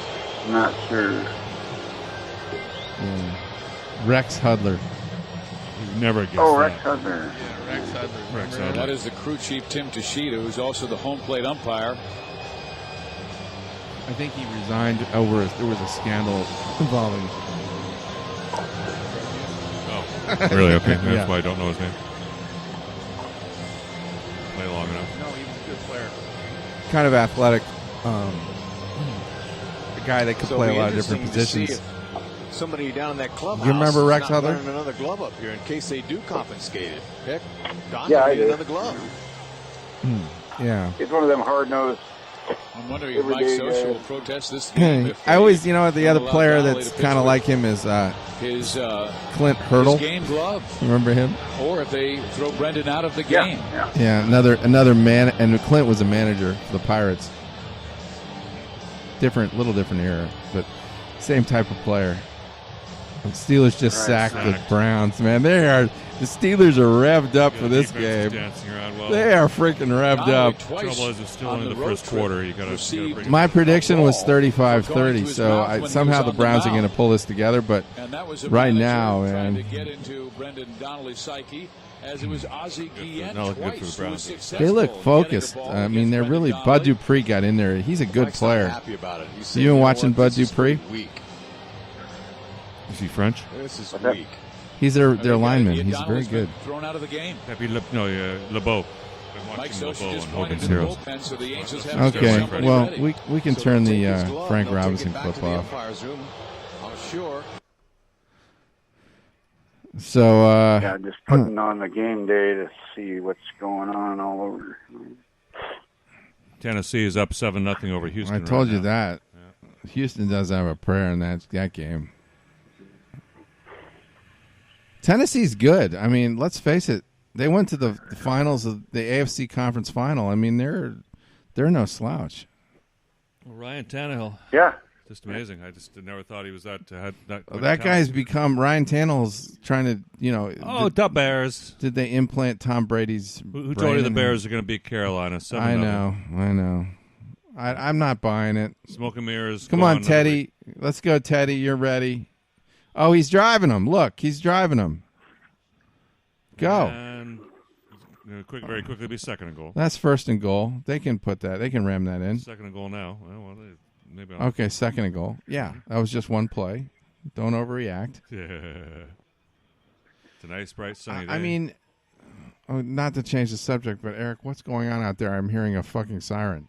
Speaker 21: Not sure.
Speaker 1: Yeah. Rex Hudler.
Speaker 2: You never guessed
Speaker 21: Rex Hudler.
Speaker 1: Yeah, Rex Hudler.
Speaker 2: Rex Hudler.
Speaker 22: That is the crew chief, Tim Toshida, who's also the home plate umpire.
Speaker 1: I think he resigned over there was a scandal involving.
Speaker 2: Oh, really? Okay, that's
Speaker 1: Yeah.
Speaker 2: why I don't know his name. Play long enough.
Speaker 1: No, he was a good player. Kind of athletic. A guy that could
Speaker 4: So
Speaker 1: play
Speaker 4: it'll
Speaker 1: a
Speaker 4: be
Speaker 1: lot of different
Speaker 4: interesting to see
Speaker 1: positions.
Speaker 4: if somebody down in that clubhouse.
Speaker 1: You remember Rex
Speaker 4: is not
Speaker 1: Hudler?
Speaker 4: wearing another glove up here in case they do confiscate it. Heck, Don
Speaker 21: Yeah,
Speaker 4: will
Speaker 21: I
Speaker 4: need
Speaker 21: do.
Speaker 4: another glove.
Speaker 1: Yeah.
Speaker 21: He's one of them hard-nosed.
Speaker 22: I'm wondering if Mike
Speaker 21: Everyday
Speaker 22: Scioscia
Speaker 21: guy.
Speaker 22: will protest this game. if
Speaker 1: I always, you know, the
Speaker 22: don't
Speaker 1: other
Speaker 22: allow
Speaker 1: player
Speaker 22: Donnelly
Speaker 1: that's
Speaker 22: to pitch
Speaker 1: kind of
Speaker 22: with
Speaker 1: like him is
Speaker 22: his
Speaker 1: Clint Hurdle.
Speaker 22: his game glove,
Speaker 1: Remember him?
Speaker 22: or if they throw Brendan out of the game.
Speaker 1: Yeah, another man, and Clint was a manager for the Pirates. Little different era, but same type of player. The Steelers just sacked the Browns, man. The Steelers are revved up for this game. They are freaking revved up.
Speaker 2: Trouble is, it's still in the first quarter. You got to bring
Speaker 1: My prediction was 35-30, so somehow the Browns are going to pull this together, but right now,
Speaker 22: Trying to
Speaker 1: man,
Speaker 22: get into Brendan Donnelly's psyche, as it was Ozzie Guillen
Speaker 2: not looking good for
Speaker 22: twice
Speaker 2: the
Speaker 22: who was
Speaker 2: Browns.
Speaker 22: successful
Speaker 1: they look
Speaker 22: in getting
Speaker 1: focused.
Speaker 22: the ball
Speaker 1: I mean,
Speaker 22: against
Speaker 1: they're
Speaker 22: Brendan
Speaker 1: really.
Speaker 22: Donnelly.
Speaker 1: Bud Dupree got in there. He's a good
Speaker 4: Mike's not
Speaker 1: player.
Speaker 4: happy about it. He said,
Speaker 1: You
Speaker 4: "You
Speaker 1: been
Speaker 4: know
Speaker 1: watching
Speaker 4: what?
Speaker 1: Bud
Speaker 4: This is
Speaker 1: Dupree?
Speaker 4: pretty weak.
Speaker 2: Is he French?
Speaker 4: This is
Speaker 21: What's that?
Speaker 4: weak.
Speaker 1: He's their lineman.
Speaker 22: Ian
Speaker 1: He's
Speaker 22: Donnelly's
Speaker 1: very
Speaker 22: been
Speaker 1: good.
Speaker 22: Thrown out of the game.
Speaker 2: Happy LeBeau. Been
Speaker 22: Mike
Speaker 2: watching
Speaker 22: Scioscia
Speaker 2: LeBeau
Speaker 22: just
Speaker 2: on
Speaker 22: pointed
Speaker 2: Hogan's
Speaker 22: to the
Speaker 2: Heroes.
Speaker 22: bullpen, so the Angels have
Speaker 1: Okay,
Speaker 22: somebody
Speaker 1: well,
Speaker 22: ready.
Speaker 1: we can
Speaker 4: So
Speaker 1: turn
Speaker 4: they'll
Speaker 1: the
Speaker 4: take his glove,
Speaker 1: Frank
Speaker 4: they'll take
Speaker 1: Robinson
Speaker 4: it back
Speaker 1: clip
Speaker 4: to the
Speaker 1: off.
Speaker 4: umpire's room, I'm sure.
Speaker 1: So,
Speaker 21: Yeah, just putting on the game day to see what's going on all over.
Speaker 2: Tennessee is up 7-0 over Houston.
Speaker 1: I told
Speaker 2: right
Speaker 1: you
Speaker 2: now.
Speaker 1: that. Houston does have a prayer in that game. Tennessee's good. I mean, let's face it. They went to the finals of the AFC Conference Final. I mean, they're no slouch.
Speaker 2: Well, Ryan Tannehill.
Speaker 21: Yeah.
Speaker 2: Just amazing. I just never thought he was that. Had that
Speaker 1: Well, that guy's become Ryan Tannehill's trying to,
Speaker 2: the Bears.
Speaker 1: Did they implant Tom Brady's?
Speaker 2: Who told you the Bears are going to beat Carolina? 7-0.
Speaker 1: I know. I'm not buying it.
Speaker 2: Smoke and mirrors.
Speaker 1: Come on, Teddy. Let's go, Teddy. You're ready. Oh, he's driving him. Look, he's driving him. Go.
Speaker 2: And very quickly be second and goal.
Speaker 1: That's first and goal. They can put that. They can ram that in.
Speaker 2: Second and goal now. Well, maybe I'll...
Speaker 1: Okay, second and goal. Yeah, that was just one play. Don't overreact.
Speaker 2: Yeah. It's a nice, bright, sunny day.
Speaker 1: I mean, not to change the subject, but Eric, what's going on out there? I'm hearing a fucking siren.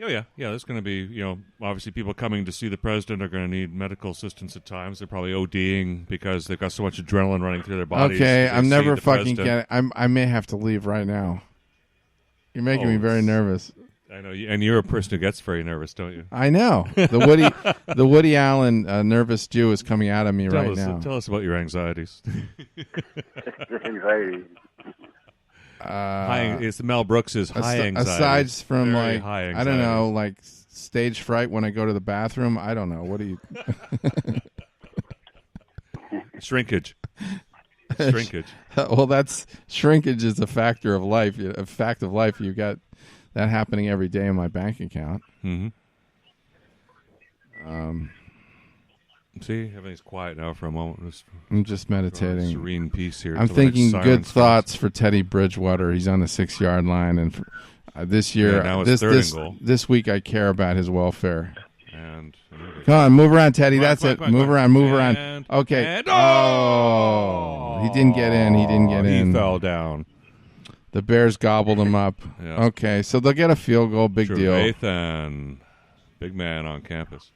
Speaker 2: Oh, yeah. There's going to be, obviously people coming to see the president are going to need medical assistance at times. They're probably ODing because they've got so much adrenaline running through their bodies.
Speaker 1: Okay, I'm never fucking
Speaker 2: getting.
Speaker 1: I may have to leave right now. You're making me very nervous.
Speaker 2: I know, and you're a person who gets very nervous, don't you?
Speaker 1: I know. The Woody Allen nervous Jew is coming out of me right now.
Speaker 2: Tell us about your anxieties.
Speaker 21: Anxiety.
Speaker 2: It's Mel Brooks's high anxiety.
Speaker 1: Aside from
Speaker 2: Very
Speaker 1: like,
Speaker 2: high
Speaker 1: I don't know, like stage fright when I go to the bathroom. I don't know. What do you?
Speaker 2: Shrinkage.
Speaker 1: Well, shrinkage is a factor of life. A fact of life. You got that happening every day in my bank account.
Speaker 2: Mm-hmm. See, everything's quiet now for a moment.
Speaker 1: I'm just meditating.
Speaker 2: Serene peace here.
Speaker 1: I'm thinking good thoughts for Teddy Bridgewater. He's on the 6-yard line, and this year,
Speaker 2: now it's third and goal.
Speaker 1: This week, I care about his welfare.
Speaker 2: And
Speaker 1: come on, move around, Teddy.
Speaker 2: Come on,
Speaker 1: That's
Speaker 2: come on,
Speaker 1: it.
Speaker 2: come on,
Speaker 1: Move
Speaker 2: come on.
Speaker 1: around, move around.
Speaker 2: And-
Speaker 1: Okay.
Speaker 2: and-
Speaker 1: He didn't get in. He didn't get in.
Speaker 2: He fell down.
Speaker 1: The Bears gobbled him up.
Speaker 2: Yeah.
Speaker 1: Okay, so they'll get a field goal. Big deal.
Speaker 2: Trevathan, big man on campus.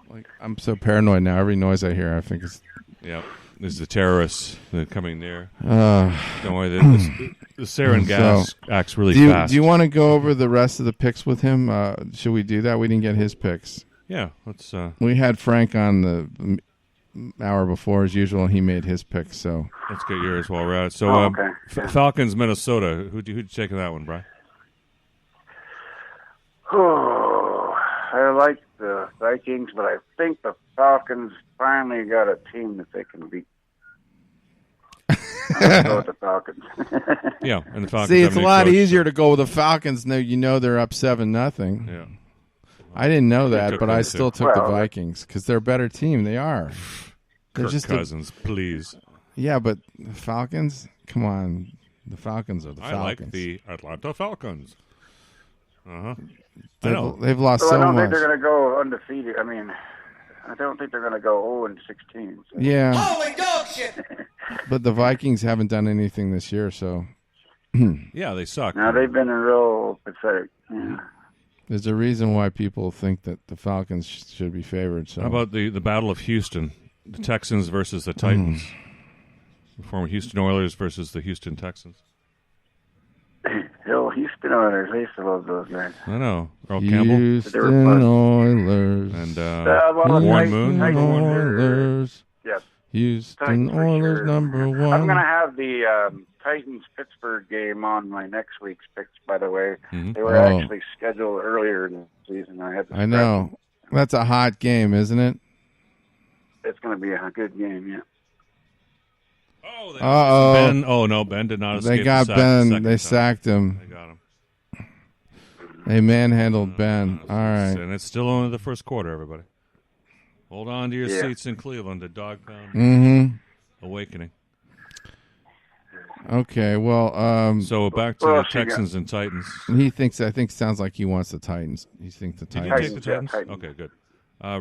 Speaker 1: Like, I'm so paranoid now. Every noise I hear, I think it's.
Speaker 2: Yep. There's the terrorists that are coming near.
Speaker 1: Don't
Speaker 2: worry. The sarin gas acts really fast.
Speaker 1: Do you want to go over the rest of the picks with him? Should we do that? We didn't get his picks.
Speaker 2: Yeah, let's.
Speaker 1: We had Frank on the hour before as usual, and he made his pick. So
Speaker 2: let's get yours while we're at it. So,
Speaker 21: okay.
Speaker 2: Falcons, Minnesota. Who'd you take in that one, Brian?
Speaker 21: Oh, I like the Vikings, but I think the Falcons finally got a team that they can beat. I'll go with the Falcons.
Speaker 2: Yeah, and the Falcons.
Speaker 1: See, it's a lot easier to go with the Falcons. Now you know they're up 7-0.
Speaker 2: Yeah.
Speaker 1: I didn't know that, but I still took the
Speaker 21: Well,
Speaker 1: Vikings because they're a better team. They are. They're
Speaker 2: Kirk
Speaker 1: just
Speaker 2: Cousins, please.
Speaker 1: Yeah, but the Falcons? Come on. The Falcons are the Falcons.
Speaker 2: I like the Atlanta Falcons. Uh-huh.
Speaker 1: They've lost
Speaker 21: well,
Speaker 1: so
Speaker 21: I don't
Speaker 1: much.
Speaker 21: think they're going to go undefeated. I mean, I don't think they're going to go 0-16. So.
Speaker 1: Yeah.
Speaker 21: Holy dog shit!
Speaker 1: But the Vikings haven't done anything this year, so.
Speaker 2: Yeah, they suck.
Speaker 21: Now, they've been real pathetic. Yeah.
Speaker 1: There's a reason why people think that the Falcons should be favored. So.
Speaker 2: How about the Battle of Houston? The Texans versus the Titans. The former Houston Oilers versus the Houston Texans.
Speaker 21: Hill Houston Oilers, I used to love those guys.
Speaker 2: I know. Earl Campbell.
Speaker 1: Houston Oilers.
Speaker 2: And
Speaker 21: Warren
Speaker 2: Moon.
Speaker 1: Oilers.
Speaker 21: Yes.
Speaker 1: Houston Oilers number one.
Speaker 21: I'm going to have the Titans-Pittsburgh game on my next week's picks, by the way.
Speaker 2: Mm-hmm.
Speaker 21: They were actually scheduled earlier in the season.
Speaker 1: I know. That's a hot game, isn't it?
Speaker 21: It's going to be a good game, yeah.
Speaker 1: Uh-oh.
Speaker 2: Ben. Oh, no, Ben did not escape.
Speaker 1: They got
Speaker 2: the sack
Speaker 1: Ben.
Speaker 2: the second
Speaker 1: They
Speaker 2: time.
Speaker 1: sacked him.
Speaker 2: They got him.
Speaker 1: They manhandled Ben. All right.
Speaker 2: And it's still only the first quarter, everybody. Hold on to your
Speaker 21: Yeah.
Speaker 2: seats in Cleveland. The dog pound awakening.
Speaker 1: Okay, well,
Speaker 2: so back to
Speaker 21: Well,
Speaker 2: the
Speaker 21: so you
Speaker 2: Texans and Titans.
Speaker 1: I think sounds like he wants the Titans. You think the
Speaker 2: Did
Speaker 1: Titans?
Speaker 2: you take the Titans?
Speaker 21: Titans.
Speaker 2: Okay, good.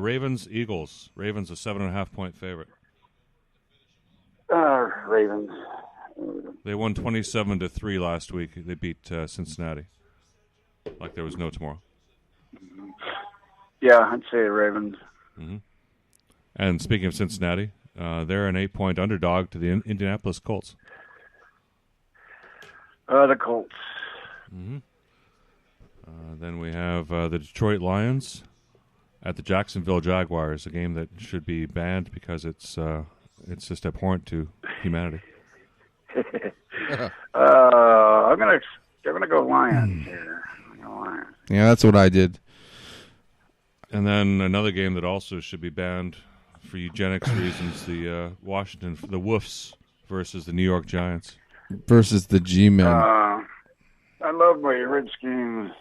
Speaker 2: Ravens, Eagles. Ravens a 7.5-point favorite.
Speaker 21: Ravens.
Speaker 2: They won 27-3 last week. They beat Cincinnati. Like there was no tomorrow.
Speaker 21: Yeah, I'd say Ravens.
Speaker 2: Mm-hmm. And speaking of Cincinnati, they're an 8-point underdog to the Indianapolis Colts.
Speaker 21: The Colts.
Speaker 2: Mm-hmm. Then we have the Detroit Lions at the Jacksonville Jaguars, a game that should be banned because it's just abhorrent to humanity.
Speaker 21: I'm gonna go Lions here. I'm gonna go Lions.
Speaker 1: Yeah, that's what I did.
Speaker 2: And then another game that also should be banned for eugenics reasons: the the Woofs versus the New York Giants.
Speaker 1: Versus the G-Men.
Speaker 21: I love my Redskins.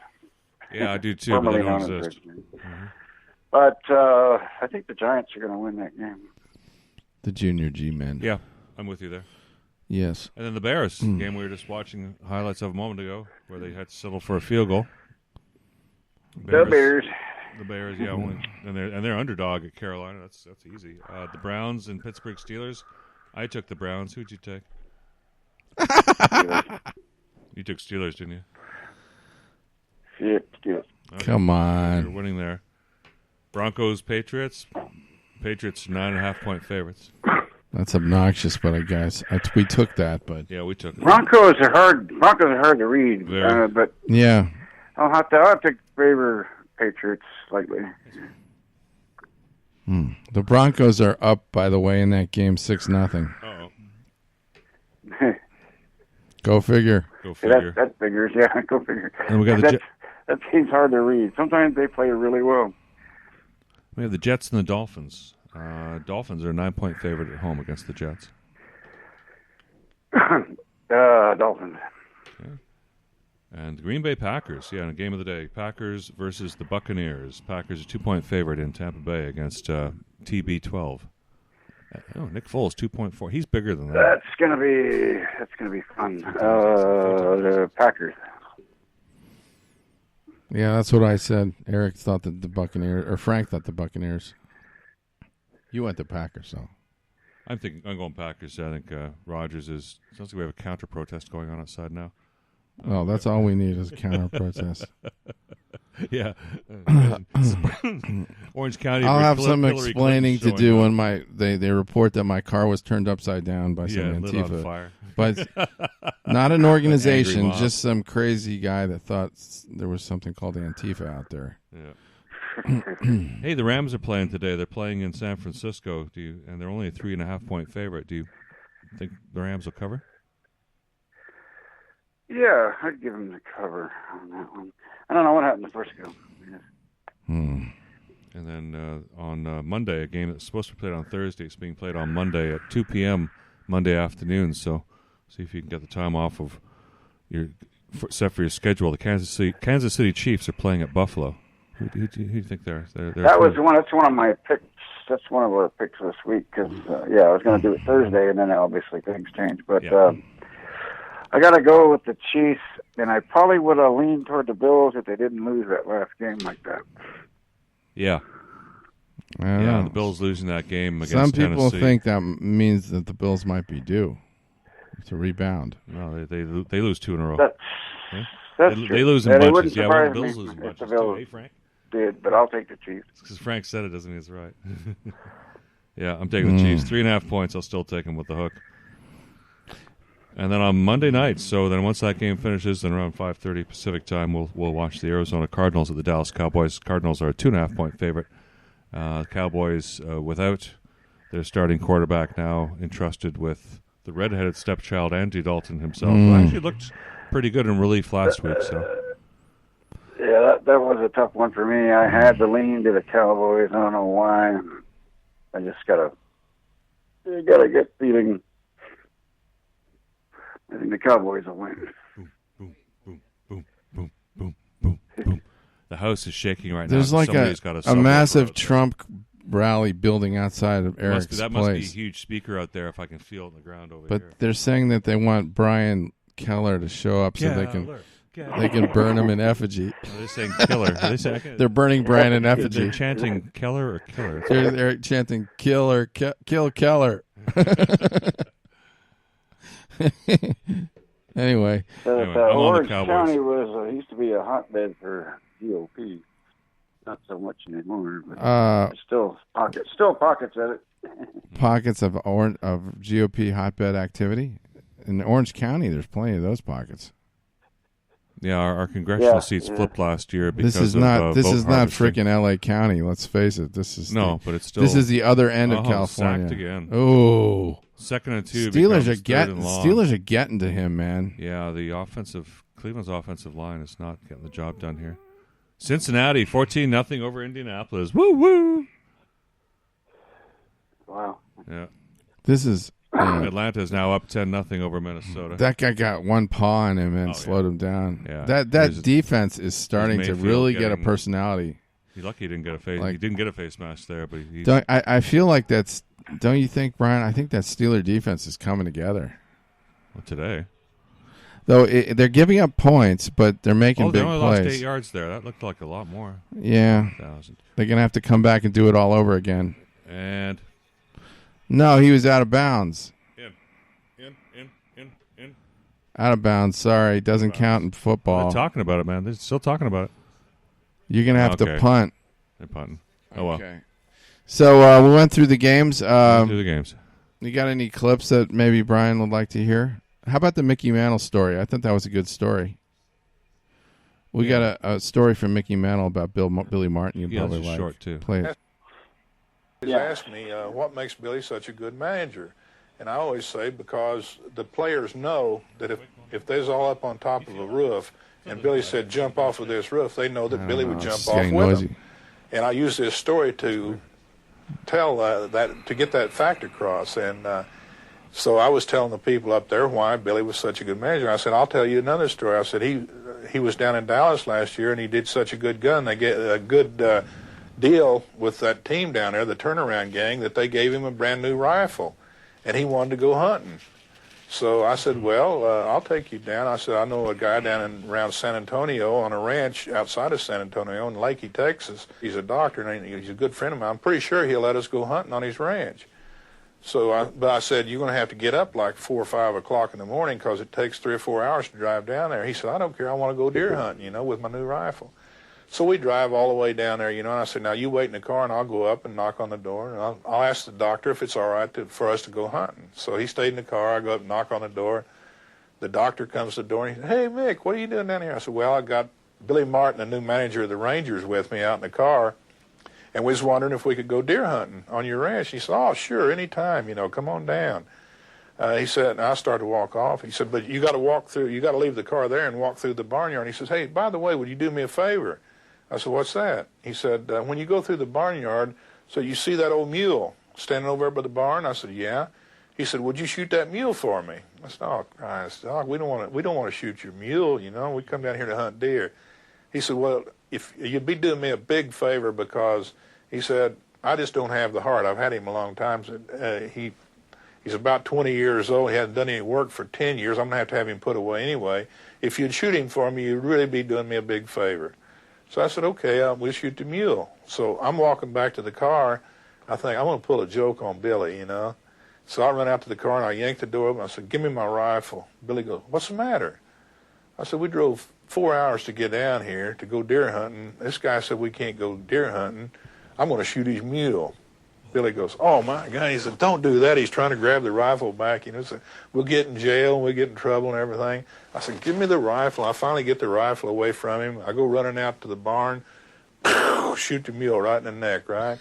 Speaker 2: Yeah, I do too, but they don't
Speaker 21: Formerly known as
Speaker 2: exist.
Speaker 21: Redskins. But I think the Giants are going to win that game.
Speaker 1: The Junior G-Men.
Speaker 2: Yeah, I'm with you there.
Speaker 1: Yes.
Speaker 2: And then the Bears, game we were just watching highlights of a moment ago, where they had to settle for a field goal.
Speaker 21: The Bears.
Speaker 2: The Bears, yeah, and they're underdog at Carolina. That's easy. The Browns and Pittsburgh Steelers. I took the Browns. Who'd you take? You took Steelers, didn't you?
Speaker 21: Yeah.
Speaker 2: Okay.
Speaker 1: Come on.
Speaker 2: You're winning there. Broncos, Patriots. Patriots 9.5-point favorites.
Speaker 1: That's obnoxious, but I guess we took that. But
Speaker 2: yeah, we took it.
Speaker 21: Broncos are hard to read. But
Speaker 1: yeah,
Speaker 21: I'll have to favor Patriots slightly.
Speaker 1: The Broncos are up, by the way, in that game 6-0.
Speaker 2: Uh-oh.
Speaker 1: Go figure.
Speaker 2: Go figure.
Speaker 21: That figures, yeah. Go figure.
Speaker 2: And we got
Speaker 21: that team's hard to read. Sometimes they play really well.
Speaker 2: We have the Jets and the Dolphins. Dolphins are a 9-point favorite at home against the Jets.
Speaker 21: Dolphins.
Speaker 2: Okay. And the Green Bay Packers, in a game of the day. Packers versus the Buccaneers. Packers a 2-point favorite in Tampa Bay against TB12. Oh, Nick Foles 2.4. He's bigger than that.
Speaker 21: That's gonna be fun. The Packers.
Speaker 1: Yeah, that's what I said. Eric thought that the Buccaneers, or Frank thought the Buccaneers. You went the Packers, so.
Speaker 2: I'm going Packers. I think Rodgers is. Sounds like we have a counter protest going on outside now.
Speaker 1: Oh, that's all we need is a counter protest.
Speaker 2: Yeah. Orange County.
Speaker 1: I'll have some
Speaker 2: Hillary
Speaker 1: explaining to
Speaker 2: Clinton
Speaker 1: do
Speaker 2: showing
Speaker 1: when they report that my car was turned upside down by some
Speaker 2: lit
Speaker 1: Antifa.
Speaker 2: on fire.
Speaker 1: But not an organization,
Speaker 2: Angry mob.
Speaker 1: just some crazy guy that thought there was something called Antifa out there.
Speaker 2: Yeah. Hey, the Rams are playing today. They're playing in San Francisco. And they're only a 3.5-point favorite. Do you think the Rams will cover?
Speaker 21: Yeah, I'd give them the cover on that one. I don't know what happened the first go.
Speaker 2: And then on Monday, a game that's supposed to be played on Thursday, it's being played on Monday at 2 p.m. Monday afternoon. So see if you can get the time off of set for your schedule. The Kansas City Chiefs are playing at Buffalo. Who do you think they're
Speaker 21: That was one. That's one of my picks. That's one of our picks this week because I was going to do it Thursday, and then obviously things changed. But I got to go with the Chiefs, and I probably would have leaned toward the Bills if they didn't lose that last game like that.
Speaker 2: Yeah. The Bills losing that game against
Speaker 1: Some people
Speaker 2: Tennessee.
Speaker 1: think that means that the Bills might be due to rebound.
Speaker 2: No, they lose 2 in a row.
Speaker 21: That's
Speaker 2: They
Speaker 21: true.
Speaker 2: lose in
Speaker 21: It
Speaker 2: bunches.
Speaker 21: wouldn't
Speaker 2: Yeah,
Speaker 21: surprise
Speaker 2: the Bills
Speaker 21: me
Speaker 2: lose in
Speaker 21: if
Speaker 2: bunches
Speaker 21: the
Speaker 2: too.
Speaker 21: Bills
Speaker 2: Hey, Frank?
Speaker 21: did, but I'll take the Chiefs.
Speaker 2: Because Frank said it, doesn't mean it's right. Yeah, I'm taking the Chiefs. 3.5 points. I'll still take them with the hook. And then on Monday night, so then once that game finishes, then around 5:30 Pacific time, we'll watch the Arizona Cardinals at the Dallas Cowboys. Cardinals are a 2.5-point favorite. Cowboys without their starting quarterback now entrusted with the redheaded stepchild Andy Dalton himself, who actually looked pretty good in relief last week. So
Speaker 21: yeah, that was a tough one for me. I had to lean to the Cowboys. I don't know why. I just gotta get feeling. I think the Cowboys will win.
Speaker 2: the house is shaking right
Speaker 1: There's
Speaker 2: now.
Speaker 1: like
Speaker 2: Somebody's got
Speaker 1: a massive Trump rally building outside of Eric's
Speaker 2: that
Speaker 1: place.
Speaker 2: must be a huge speaker out there if I can feel it on the ground over
Speaker 1: But
Speaker 2: here.
Speaker 1: they're saying that they want Brian Keller to show up so they can burn him in effigy.
Speaker 2: Are they saying killer? Are they saying,
Speaker 1: They're burning Brian in effigy.
Speaker 2: They're chanting Keller or killer?
Speaker 1: They're chanting kill Keller. Anyway,
Speaker 21: Orange County used to be a hotbed for GOP. Not so much anymore, but there's still pockets of it.
Speaker 1: Pockets of GOP hotbed activity in Orange County. There's plenty of those pockets.
Speaker 2: Yeah, our congressional seats flipped last year because
Speaker 1: this is not
Speaker 2: harvesting.
Speaker 1: freaking LA County. Let's face it. This is
Speaker 2: but it's still
Speaker 1: this is the other end of California.
Speaker 2: Sacked again.
Speaker 1: Oh,
Speaker 2: 2nd and 2.
Speaker 1: Steelers are getting to him, man.
Speaker 2: Yeah, Cleveland's offensive line is not getting the job done here. Cincinnati 14-0 over Indianapolis. Woo woo.
Speaker 21: Wow.
Speaker 2: Yeah.
Speaker 1: This is
Speaker 2: Atlanta is now up 10-0 over Minnesota.
Speaker 1: That guy got one paw on him and slowed him down.
Speaker 2: Yeah.
Speaker 1: That defense is starting to really get a personality.
Speaker 2: He's lucky he didn't get a face. He didn't get a face mask there, but
Speaker 1: I feel like that's. Don't you think, Brian? I think that Steeler defense is coming together.
Speaker 2: Well, today,
Speaker 1: though, they're giving up points, but they're making big
Speaker 2: they only
Speaker 1: plays.
Speaker 2: lost 8 yards there. That looked like a lot more.
Speaker 1: Yeah,
Speaker 2: 1,000.
Speaker 1: They're gonna have to come back and do it all over again.
Speaker 2: And
Speaker 1: no, he was out of bounds.
Speaker 2: In.
Speaker 1: Out of bounds. Sorry, doesn't count in football.
Speaker 2: They're talking about it, man. They're still talking about it.
Speaker 1: You're gonna have to punt.
Speaker 2: They're punting. Oh well.
Speaker 1: Okay. So we went through the games.
Speaker 2: Through the games.
Speaker 1: You got any clips that maybe Brian would like to hear? How about the Mickey Mantle story? I thought that was a good story. We got a story from Mickey Mantle about Billy Martin. You probably
Speaker 2: it's
Speaker 1: like.
Speaker 2: short too.
Speaker 1: Play it.
Speaker 5: He's asked me what makes Billy such a good manager, and I always say because the players know that if they're all up on top of a roof and Billy said jump off of this roof, they know that Billy would jump off with them. And I use this story to tell to get that fact across. And so I was telling the people up there why Billy was such a good manager. I said, I'll tell you another story. I said, he was down in Dallas last year, and he did such a good gun. They get a good deal with that team down there, the turnaround gang, that they gave him a brand new rifle, and he wanted to go hunting. So I said, well, I'll take you down. I said, I know a guy down around San Antonio on a ranch outside of San Antonio in Lakey, Texas. He's a doctor, and he's a good friend of mine. I'm pretty sure he'll let us go hunting on his ranch. But I said, you're going to have to get up like 4 or 5 o'clock in the morning because it takes 3 or 4 hours to drive down there. He said, I don't care. I want to go deer hunting, with my new rifle. So we drive all the way down there, and I said, now you wait in the car, and I'll go up and knock on the door, and I'll ask the doctor if it's all right for us to go hunting. So he stayed in the car. I go up and knock on the door. The doctor comes to the door, and he said, hey, Mick, what are you doing down here? I said, well, I got Billy Martin, the new manager of the Rangers, with me out in the car. and we was wondering if we could go deer hunting on your ranch. He said, oh, sure, anytime, come on down. He said, and I started to walk off. He said, but you got to leave the car there and walk through the barnyard. He says, hey, by the way, would you do me a favor? I said, what's that? He said, when you go through the barnyard, so you see that old mule standing over there by the barn? I said, yeah. He said, would you shoot that mule for me? I said, oh, Christ, dog, we don't want to shoot your mule, We come down here to hunt deer. He said, well, if you'd be doing me a big favor, because he said, I just don't have the heart. I've had him a long time. He's about 20 years old. He hasn't done any work for 10 years. I'm going to have him put away anyway. If you'd shoot him for me, you'd really be doing me a big favor. So I said, okay, we'll shoot the mule. So I'm walking back to the car. I think, I'm going to pull a joke on Billy, So I run out to the car, and I yanked the door open. I said, give me my rifle. Billy goes, what's the matter? I said, we drove 4 hours to get down here to go deer hunting. This guy said we can't go deer hunting. I'm going to shoot his mule. Billy goes, oh, my God. He said, don't do that. He's trying to grab the rifle back. So we'll get in jail, and we'll get in trouble and everything. I said, give me the rifle. I finally get the rifle away from him. I go running out to the barn, shoot the mule right in the neck, right?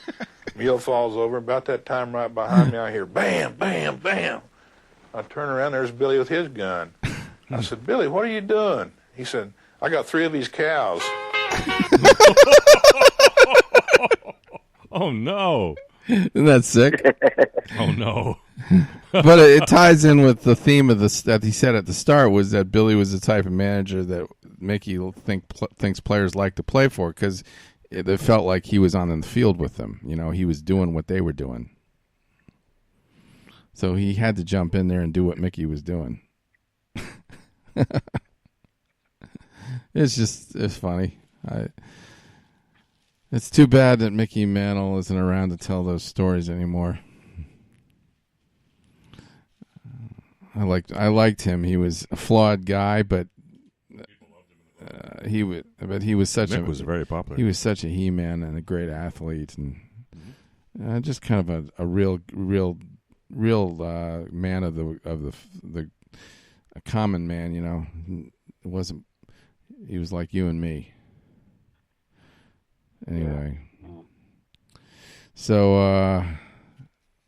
Speaker 5: Mule falls over. About that time right behind me, I hear bam, bam, bam. I turn around, there's Billy with his gun. I said, Billy, what are you doing? He said, I got 3 of these cows.
Speaker 2: Oh, no.
Speaker 1: Isn't that sick?
Speaker 2: Oh, no.
Speaker 1: But it ties in with the theme of that he said at the start, was that Billy was the type of manager that Mickey thinks players like to play for, because it felt like he was on the field with them. He was doing what they were doing. So he had to jump in there and do what Mickey was doing. It's funny. It's too bad that Mickey Mantle isn't around to tell those stories anymore. I liked him. He was a flawed guy, but he was such
Speaker 2: Mick was very popular.
Speaker 1: He was such a he-man and a great athlete, and just kind of a real man of the a common man. It wasn't. He was like you and me. Anyway, so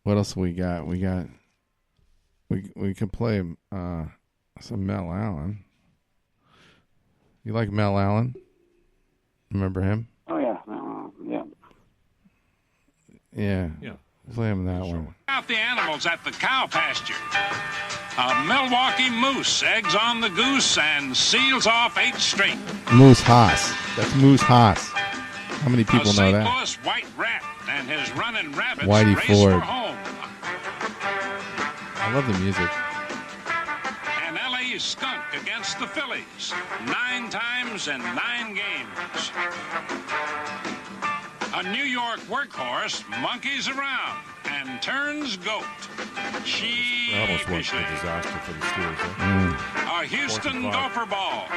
Speaker 1: what else we got? We can play some Mel Allen. You like Mel Allen? Remember him?
Speaker 21: Oh yeah,
Speaker 1: yeah. Play him that one.
Speaker 3: Out the animals at the cow pasture. A Milwaukee moose eggs on the goose and seals off 8 straight.
Speaker 1: Moose Haas. That's Moose Haas. How many people know that?
Speaker 3: A St. Louis white rat and his running rabbits
Speaker 1: Whitey
Speaker 3: race
Speaker 1: Ford.
Speaker 3: for home.
Speaker 1: I love the music.
Speaker 3: An LA skunk against the Phillies. 9 times in 9 games. A New York workhorse monkeys around and turns goat.
Speaker 2: I almost went to a disaster for the Steelers.
Speaker 3: A Houston gopher ball.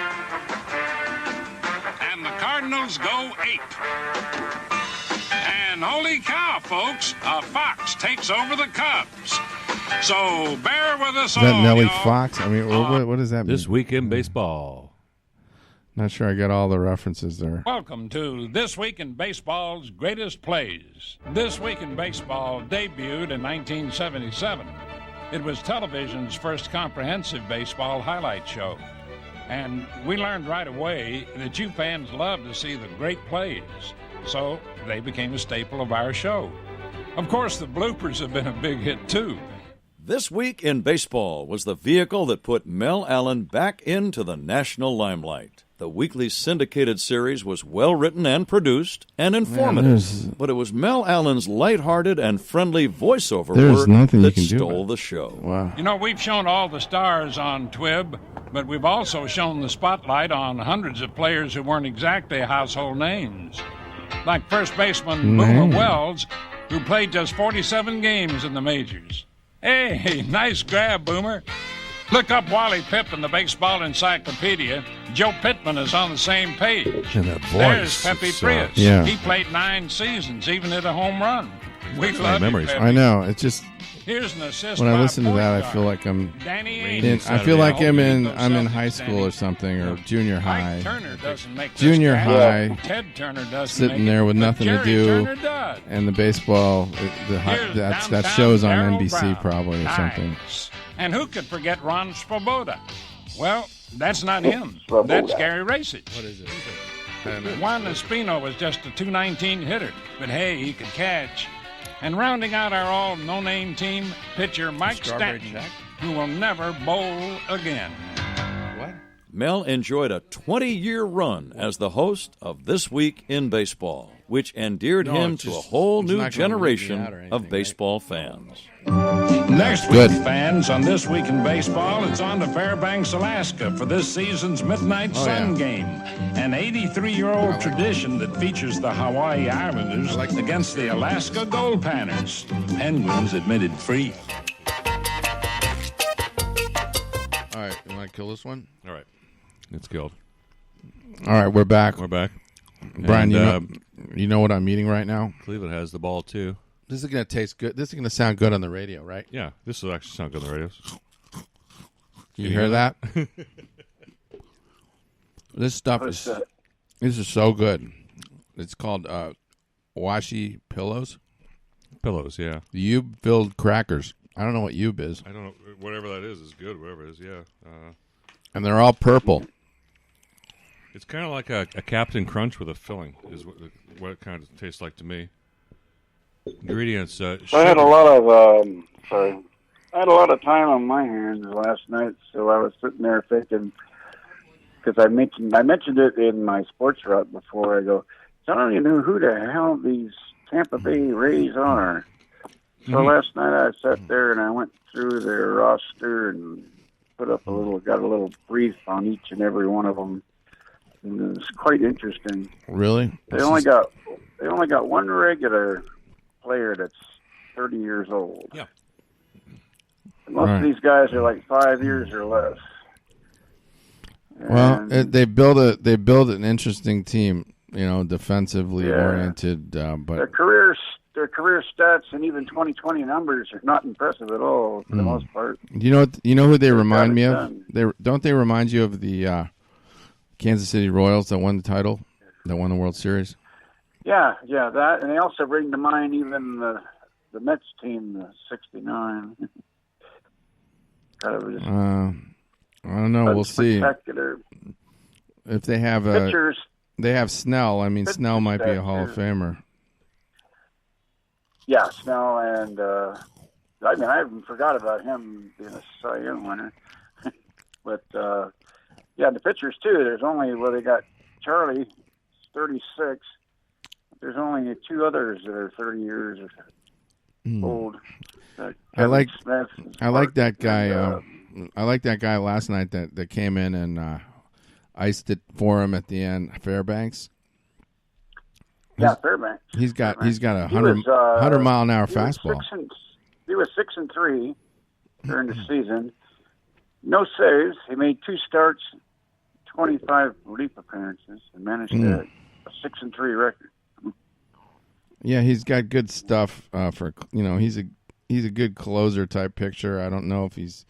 Speaker 3: And the Cardinals go ape. And holy cow, folks, a fox takes over the Cubs. So bear with us all.
Speaker 1: Is that Nellie
Speaker 3: y'all.
Speaker 1: Fox? I mean, what does that mean?
Speaker 2: This week in baseball.
Speaker 1: Not sure I got all the references there.
Speaker 3: Welcome to This Week in Baseball's Greatest Plays. This Week in Baseball debuted in 1977. It was television's first comprehensive baseball highlight show. And we learned right away that you fans love to see the great plays. So they became a staple of our show. Of course, the bloopers have been a big hit, too.
Speaker 6: This Week in Baseball was the vehicle that put Mel Allen back into the national limelight. The weekly syndicated series was well-written and produced and informative, but it was Mel Allen's lighthearted and friendly voiceover work that stole the show.
Speaker 1: Wow.
Speaker 3: You know, we've shown all the stars on TWIB, but we've also shown the spotlight on hundreds of players who weren't exactly household names. Like first baseman Boomer Wells, who played just 47 games in the majors. Hey, nice grab, Boomer. Look up Wally Pipp in the Baseball Encyclopedia. Joe Pittman is on the same page.
Speaker 1: And that voice.
Speaker 3: There's Pepe Prius.
Speaker 1: Yeah.
Speaker 3: He played 9 seasons, even hit a home run. We love
Speaker 1: memories. I know. It's just
Speaker 3: Here's an assist.
Speaker 1: When I
Speaker 3: by
Speaker 1: listen to
Speaker 3: point
Speaker 1: that, I
Speaker 3: guard
Speaker 1: feel like I'm
Speaker 3: Danny
Speaker 1: I feel like I'm in high school or something, or junior high.
Speaker 3: Turner doesn't make this
Speaker 1: Junior
Speaker 3: catch.
Speaker 1: high.
Speaker 3: Ted Turner doesn't
Speaker 1: Sitting
Speaker 3: make
Speaker 1: there
Speaker 3: it,
Speaker 1: with
Speaker 3: but
Speaker 1: nothing to
Speaker 3: Jerry
Speaker 1: do,
Speaker 3: Turner does.
Speaker 1: and the baseball
Speaker 3: Here's
Speaker 1: that
Speaker 3: downtown
Speaker 1: shows on
Speaker 3: Darryl
Speaker 1: NBC
Speaker 3: Brown.
Speaker 1: probably or something.
Speaker 3: Nice. And who could forget Ron Swoboda? Well, that's not him. That's Gary Racich.
Speaker 1: What is it?
Speaker 3: Juan Espino was just a .219 hitter, but hey, he could catch. And rounding out our all no-name team, pitcher Mike
Speaker 1: Strawberry
Speaker 3: Stanton,
Speaker 1: Jack?
Speaker 3: who will never bowl again.
Speaker 1: What?
Speaker 6: Mel enjoyed a 20-year run as the host of This Week in Baseball, which endeared him to a whole new generation of baseball fans.
Speaker 3: Next
Speaker 1: Good.
Speaker 3: week, fans, on This Week in Baseball, it's on to Fairbanks, Alaska for this season's Midnight Sun Game, an 83-year-old tradition that features the Hawaii Islanders against the Alaska Gold Panners. Penguins admitted free.
Speaker 1: All right, you want to kill this one?
Speaker 2: All right. It's killed.
Speaker 1: All right, we're back.
Speaker 2: We're back.
Speaker 1: Brian,
Speaker 2: And,
Speaker 1: you know what I'm eating right now?
Speaker 2: Cleveland has the ball, too.
Speaker 1: This is going to taste good. This is going to sound good on the radio, right?
Speaker 2: Yeah, this will actually sound good on the radio.
Speaker 1: You hear that? This stuff this is so good. It's called washi pillows.
Speaker 2: Pillows, yeah.
Speaker 1: Yube-filled crackers. I don't know what Yube is.
Speaker 2: I don't know. Whatever that is good. Whatever it is, yeah.
Speaker 1: And they're all purple.
Speaker 2: It's kind of like a Captain Crunch with a filling, is what it kind of tastes like to me. Ingredients.
Speaker 21: I had a lot of I had a lot of time on my hands last night, so I was sitting there thinking, because I mentioned it in my sports route before. I go, I don't even know who the hell these Tampa Bay Rays are. So last night I sat there and I went through their roster and got a little brief on each and every one of them, and it was quite interesting.
Speaker 1: Really?
Speaker 21: They only got one regular player that's 30 years old.
Speaker 2: Yeah.
Speaker 21: And most of these guys are like 5 years or less.
Speaker 1: Well, they build an interesting team, defensively oriented, but
Speaker 21: their career stats and even 2020 numbers are not impressive at all for the most part.
Speaker 1: You know who they remind me of? Don't they remind you of the Kansas City Royals that won the title, that won the World Series?
Speaker 21: Yeah, that, and they also bring to mind even the Mets team, the '69.
Speaker 1: I don't know. We'll see. If they have
Speaker 21: pitchers,
Speaker 1: they have Snell. I mean, Snell might be a Hall of Famer.
Speaker 21: Yeah, Snell, and I even forgot about him being a Cy Young winner. But the pitchers too. There's only they got Charlie, 36. There's only two others that are 30 years old.
Speaker 1: I like that guy.
Speaker 21: And,
Speaker 1: I like that guy last night that came in and iced it for him at the end. Fairbanks.
Speaker 21: Yeah, Fairbanks.
Speaker 1: He's got a 100 mile an hour fastball.
Speaker 21: He was 6-3 during the season. No saves. He made 2 starts, 25 relief appearances, and managed a 6-3 record.
Speaker 1: Yeah, he's got good stuff for he's a good closer type pitcher. I don't know if he's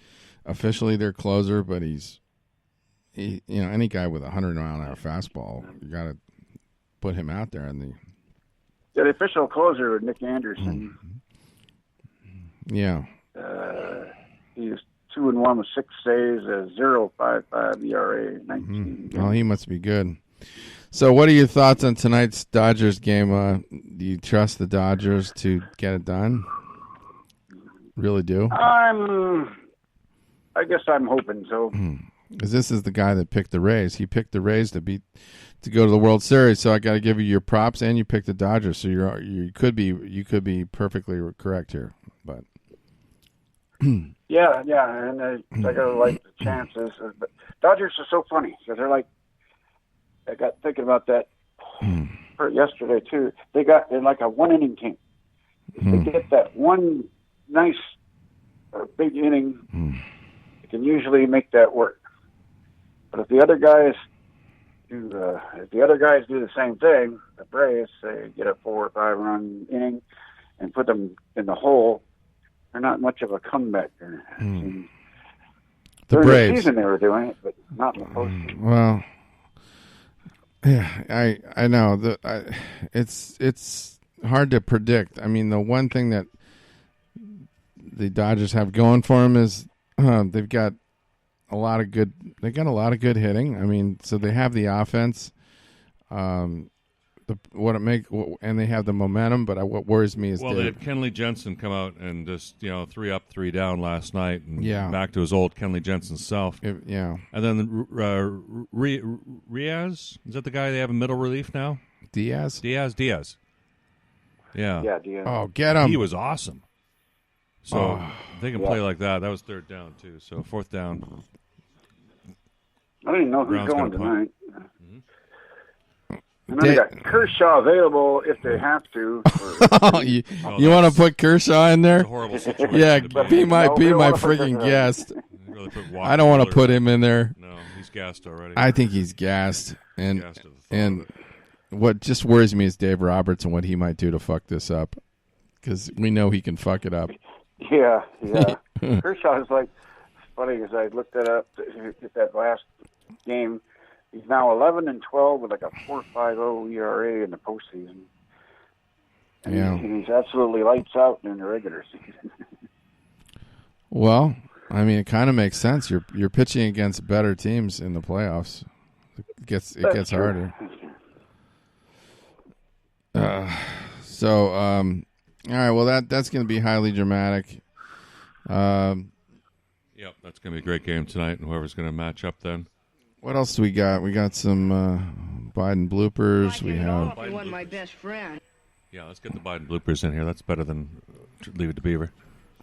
Speaker 1: officially their closer, but any guy with a 100 mile an hour fastball, you got to put him out there in
Speaker 21: the official closer was Nick Anderson.
Speaker 1: Yeah.
Speaker 21: He was 2-1 with 6 saves, a 0.55 ERA, 19.
Speaker 1: Well, he must be good. So, what are your thoughts on tonight's Dodgers game? Do you trust the Dodgers to get it done? Really do?
Speaker 21: I guess I'm hoping so.
Speaker 1: Because this is the guy that picked the Rays. He picked the Rays to go to the World Series. So I got to give you your props, and you picked the Dodgers. So you could be perfectly correct here, but
Speaker 21: yeah, and I gotta like the chances. But Dodgers are so funny because they're like. I got thinking about that yesterday too. They're like a 1-inning team. If they get that one nice or big inning, they can usually make that work. But if the other guys do the same thing, the Braves say get a 4 or 5 run inning and put them in the hole, they're not much of a comebacker.
Speaker 1: The
Speaker 21: During
Speaker 1: Braves.
Speaker 21: the season they were doing it, but not in the postseason.
Speaker 1: Well, yeah, I know it's hard to predict. I mean, the one thing that the Dodgers have going for them is they've got a lot of good. They got a lot of good hitting. I mean, so they have the offense. And they have the momentum. But what worries me is
Speaker 2: they had Kenley Jensen come out and just 3 up, 3 down last night, and back to his old Kenley Jensen self.
Speaker 1: And
Speaker 2: then Riaz, is that the guy they have in middle relief now?
Speaker 1: Diaz.
Speaker 2: Yeah.
Speaker 21: Yeah, Diaz.
Speaker 1: Oh, get him!
Speaker 2: He was awesome. So they can play like that. That was 3rd down too. So 4th down.
Speaker 21: I don't even know who's
Speaker 2: Brown's
Speaker 21: going
Speaker 2: gonna
Speaker 21: tonight. And then they got Kershaw available if they have to.
Speaker 1: You want to put Kershaw in there?
Speaker 2: It's a horrible situation.
Speaker 1: Yeah, be my freaking guest. I don't want to put him in there.
Speaker 2: No, he's gassed already.
Speaker 1: I think he's gassed, and what just worries me is Dave Roberts and what he might do to fuck this up, because we know he can fuck it up.
Speaker 21: Yeah. Kershaw is like, it's funny because I looked that up at that last game. He's now 11-12 with like a 4.50 ERA in the postseason. And he's absolutely lights out in the regular season.
Speaker 1: Well, I mean, it kind of makes sense. You're pitching against better teams in the playoffs. It gets harder. All right. Well, that's going to be highly dramatic.
Speaker 2: Yep, that's going to be a great game tonight, and whoever's going to match up then.
Speaker 1: What else do we got? We got some Biden bloopers. We have.
Speaker 7: You want my best friend.
Speaker 2: Yeah, let's get the Biden bloopers in here. That's better than Leave It to Beaver.